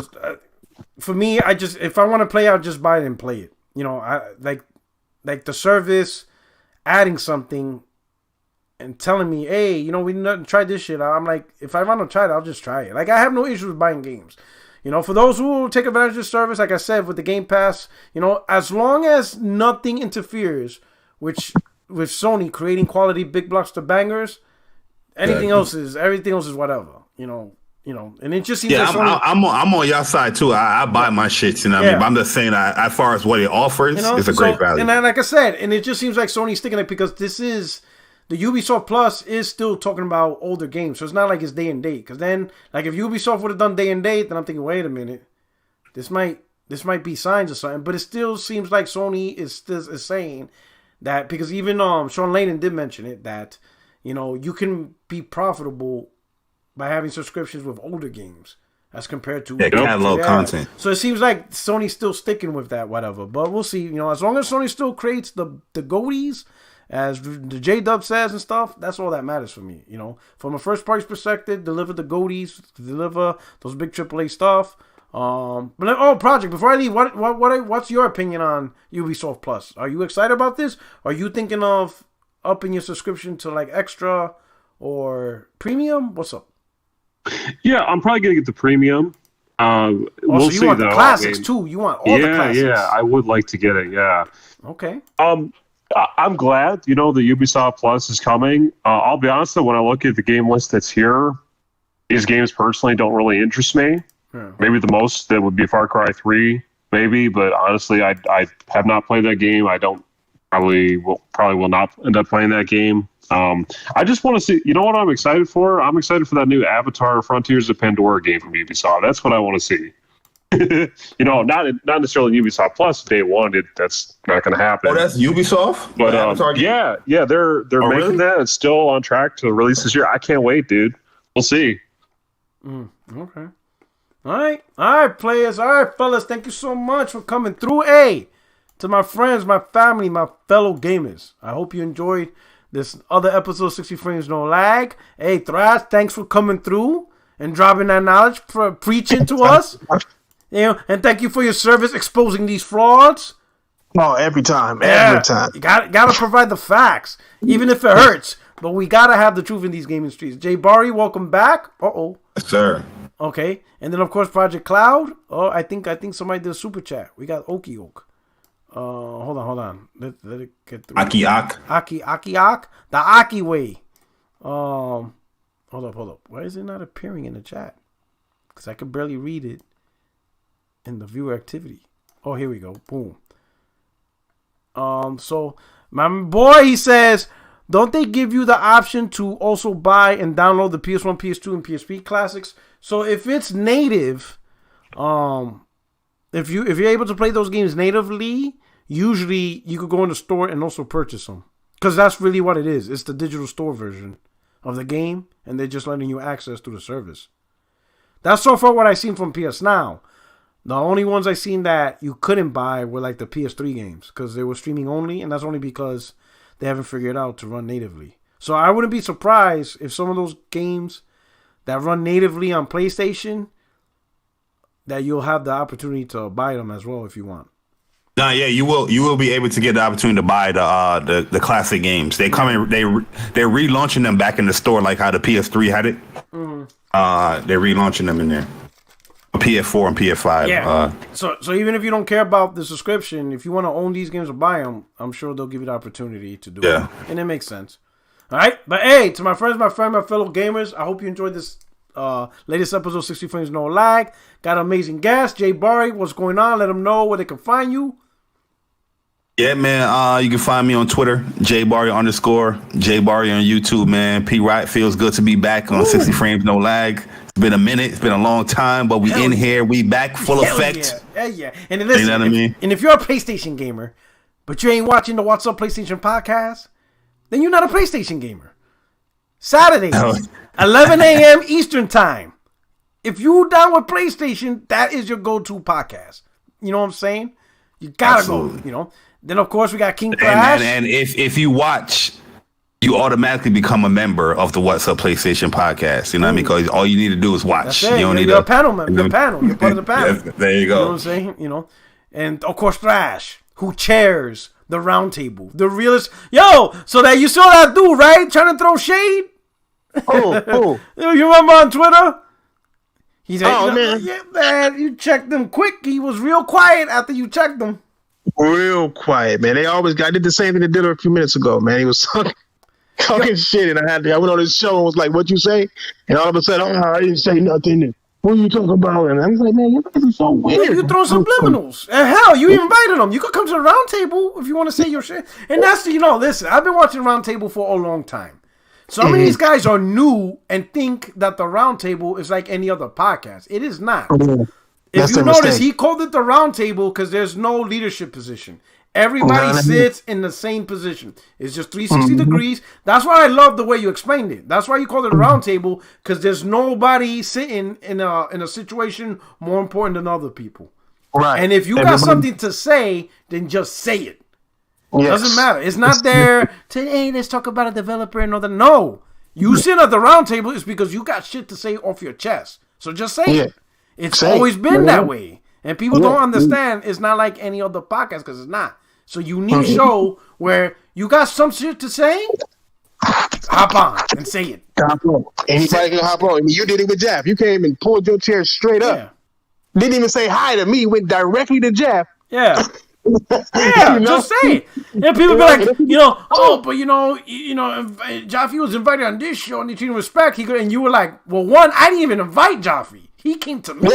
for me, if I want to play, I'll just buy it and play it. You know, I like the service adding something and telling me, hey, you know, we didn't try this shit. I'm like, if I want to try it, I'll just try it. Like, I have no issues with buying games. You know, for those who take advantage of the service, like I said, with the Game Pass, you know, as long as nothing interferes with Sony creating quality big blockbuster bangers, everything else is whatever. You know, and it just seems like Sony, I'm on your side too. I buy my shit, you know what I mean? But I'm just saying, as far as what it offers, it's a great value. And like I said, and it just seems like Sony's sticking it because the Ubisoft Plus is still talking about older games, so it's not like it's day and date. Because then, like, if Ubisoft would have done day and date, then I'm thinking, wait a minute, this might be signs of something. But it still seems like Sony is saying that, because even Sean Layden did mention it, that, you know, you can be profitable by having subscriptions with older games as compared to catalog content. So it seems like Sony's still sticking with that, whatever. But we'll see. You know, as long as Sony still creates the goaties, as the J-Dub says and stuff, that's all that matters for me. You know, from a first party perspective, deliver the goaties, deliver those big AAA stuff. Project, before I leave, what's your opinion on Ubisoft Plus? Are you excited about this? Are you thinking of upping your subscription to like extra or premium? What's up? Yeah, I'm probably gonna get the premium. We'll so you see, want the though. classics too? You want all the classics? Yeah, I would like to get it. Yeah. Okay. I'm glad, the Ubisoft Plus is coming. I'll be honest, though, when I look at the game list that's here, these games personally don't really interest me. Yeah. Maybe the most that would be Far Cry 3, maybe, but honestly, I have not played that game. I probably will not end up playing that game. I just want to see, you know what I'm excited for? I'm excited for that new Avatar Frontiers of Pandora game from Ubisoft. That's what I want to see. Not necessarily Ubisoft Plus day one. That's not going to happen. Oh, that's Ubisoft. But they're making that. It's still on track to release this year. I can't wait, dude. We'll see. Okay. All right, players. All right, fellas. Thank you so much for coming through. Hey, to my friends, my family, my fellow gamers. I hope you enjoyed this other episode of 60 Frames No Lag. Hey, Thrash, thanks for coming through and dropping that knowledge, for preaching to us. And thank you for your service exposing these frauds. Oh, every time. You gotta provide the facts, even if it hurts. But we gotta have the truth in these gaming streets. Jay Bari, welcome back. Yes, sir. Okay, and then of course Project Cloud. Oh, I think somebody did a super chat. We got Okie Oak. Hold on. Let it get through. Aki. The Aki way. Hold up. Why is it not appearing in the chat? Because I can barely read it in the viewer activity. Oh, here we go. Boom. So my boy, he says, don't they give you the option to also buy and download the PS1, PS2, and PSP classics? So if it's native, if you're able to play those games natively, usually you could go in the store and also purchase them, because that's really what it is. It's the digital store version of the game, and they're just letting you access through the service. That's so far what I've seen from PS Now. The only ones I seen that you couldn't buy were like the PS3 games, because they were streaming only, and that's only because they haven't figured out to run natively. So I wouldn't be surprised if some of those games that run natively on PlayStation, that you'll have the opportunity to buy them as well if you want. No, yeah, you will be able to get the opportunity to buy the classic games. They come in, they're relaunching them back in the store like how the PS3 had it. Mm-hmm. They're relaunching them in there. PS4 and PS5. Yeah. So even if you don't care about the subscription, if you want to own these games or buy them, I'm sure they'll give you the opportunity to do it. And it makes sense. All right. But hey, to my friends, my fellow gamers, I hope you enjoyed this latest episode, 60 Frames No Lag. Got an amazing guest, Jay Barry. What's going on? Let them know where they can find you. Yeah, man. You can find me on Twitter, jbarry_. Jay Barry on YouTube, man. P. Wright, feels good to be back on 60 Frames No Lag. It's been a minute. It's been a long time, but we in here. We back full effect. Yeah. And listen, you know what I mean? And if you're a PlayStation gamer, but you ain't watching the What's Up PlayStation podcast, then you're not a PlayStation gamer. Saturdays, 11 a.m. Eastern time. If you down with PlayStation, that is your go-to podcast. You know what I'm saying? You gotta go. You know. Then of course we got King Crash. And if you watch, you automatically become a member of the What's Up PlayStation podcast. You know what I mean? Because all you need to do is watch. You don't need a panel member. You're part of the panel. There you go. You know what I'm saying? You know. And of course Thrash, who chairs the round table. The realest. Yo, so that you saw that dude, right? Trying to throw shade. Oh. You remember on Twitter? He said, man. Yeah, man, you checked him quick. He was real quiet after you checked him. Real quiet, man. I did the same thing to Diller a few minutes ago, man. He was talking shit, and I went on his show and was like, "What you say?" And all of a sudden, I didn't say nothing. What are you talking about? And I was like, "Man, you guys are so weird." Yeah, you throw subliminals. And hell, you invited them. You could come to the round table if you want to say your shit. And that's listen, I've been watching round table for a long time. Some of these guys are new and think that the round table is like any other podcast. It is not. If you notice, he called it the round table because there's no leadership position. Everybody sits in the same position. It's just 360 degrees. That's why I love the way you explained it. That's why you called it a round table, because there's nobody sitting in a situation more important than other people. Right. And if you got something to say, then just say it. Yes. Doesn't matter. It's not there to, hey, let's talk about a developer and all that. No. You sit at the round table is because you got shit to say off your chest. So just say it. It's always been that way. And people don't understand it's not like any other podcast, because it's not. So you need a show where you got some shit to say, hop on and say it. Anybody can hop on. I mean, you did it with Jeff. You came and pulled your chair straight up. Didn't even say hi to me. Went directly to Jeff. Yeah. Yeah, just say it. And people be like, Joffrey was invited on this show and he treated him respect. And you were like, well, one, I didn't even invite Joffrey. He came to me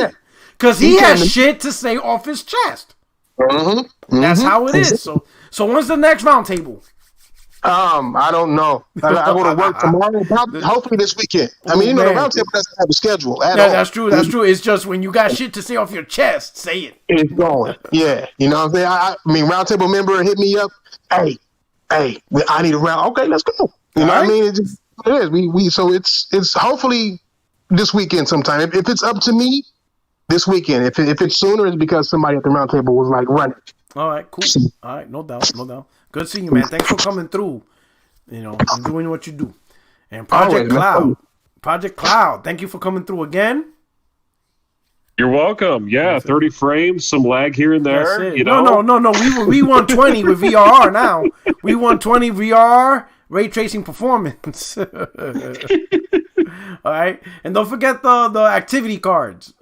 because he has shit to say off his chest. That's how it is. So when's the next round table? I don't know. I go to work tomorrow. Hopefully this weekend. I mean, the round table doesn't have a schedule at all. That's true. That's true. It's just when you got shit to say off your chest, say it. It's going. Yeah. You know what I'm saying? I mean, round table member hit me up. Hey, I need a round. Okay, let's go. You know what I mean? It is. So it's hopefully this weekend sometime. If it's up to me, this weekend. If it's sooner, it's because somebody at the round table was like running. All right, cool. All right, no doubt. Good seeing you, man. Thanks for coming through. And doing what you do. And Project Cloud, thank you for coming through again. You're welcome. Yeah, 30 frames, some lag here and there. No. We want 20 with VRR now. We want 20 VR ray tracing performance. All All right, and don't forget the activity cards,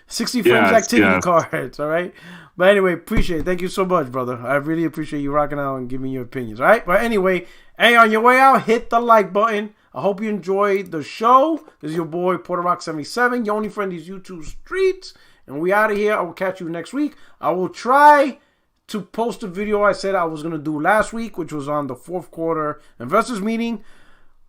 60 frames activity cards. All right, but anyway, appreciate it. Thank you so much, brother. I really appreciate you rocking out and giving your opinions. All right, but anyway, hey, on your way out, hit the like button. I hope you enjoyed the show. This is your boy Porter77, your only friend in these YouTube streets, and we out of here. I will catch you next week. I will try to post a video I said I was gonna do last week, which was on the fourth quarter investors meeting.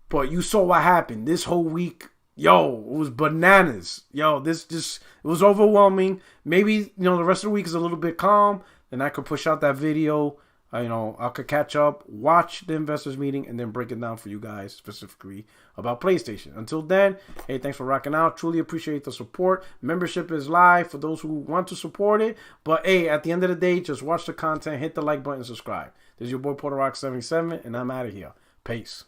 But you saw what happened this whole week. Yo, it was bananas. Yo, it was overwhelming. Maybe, the rest of the week is a little bit calm, and I could push out that video. I could catch up, watch the investors meeting, and then break it down for you guys specifically about PlayStation. Until then, hey, thanks for rocking out. Truly appreciate the support. Membership is live for those who want to support it. But hey, at the end of the day, just watch the content, hit the like button, subscribe. This is your boy Porter77, and I'm out of here. Peace.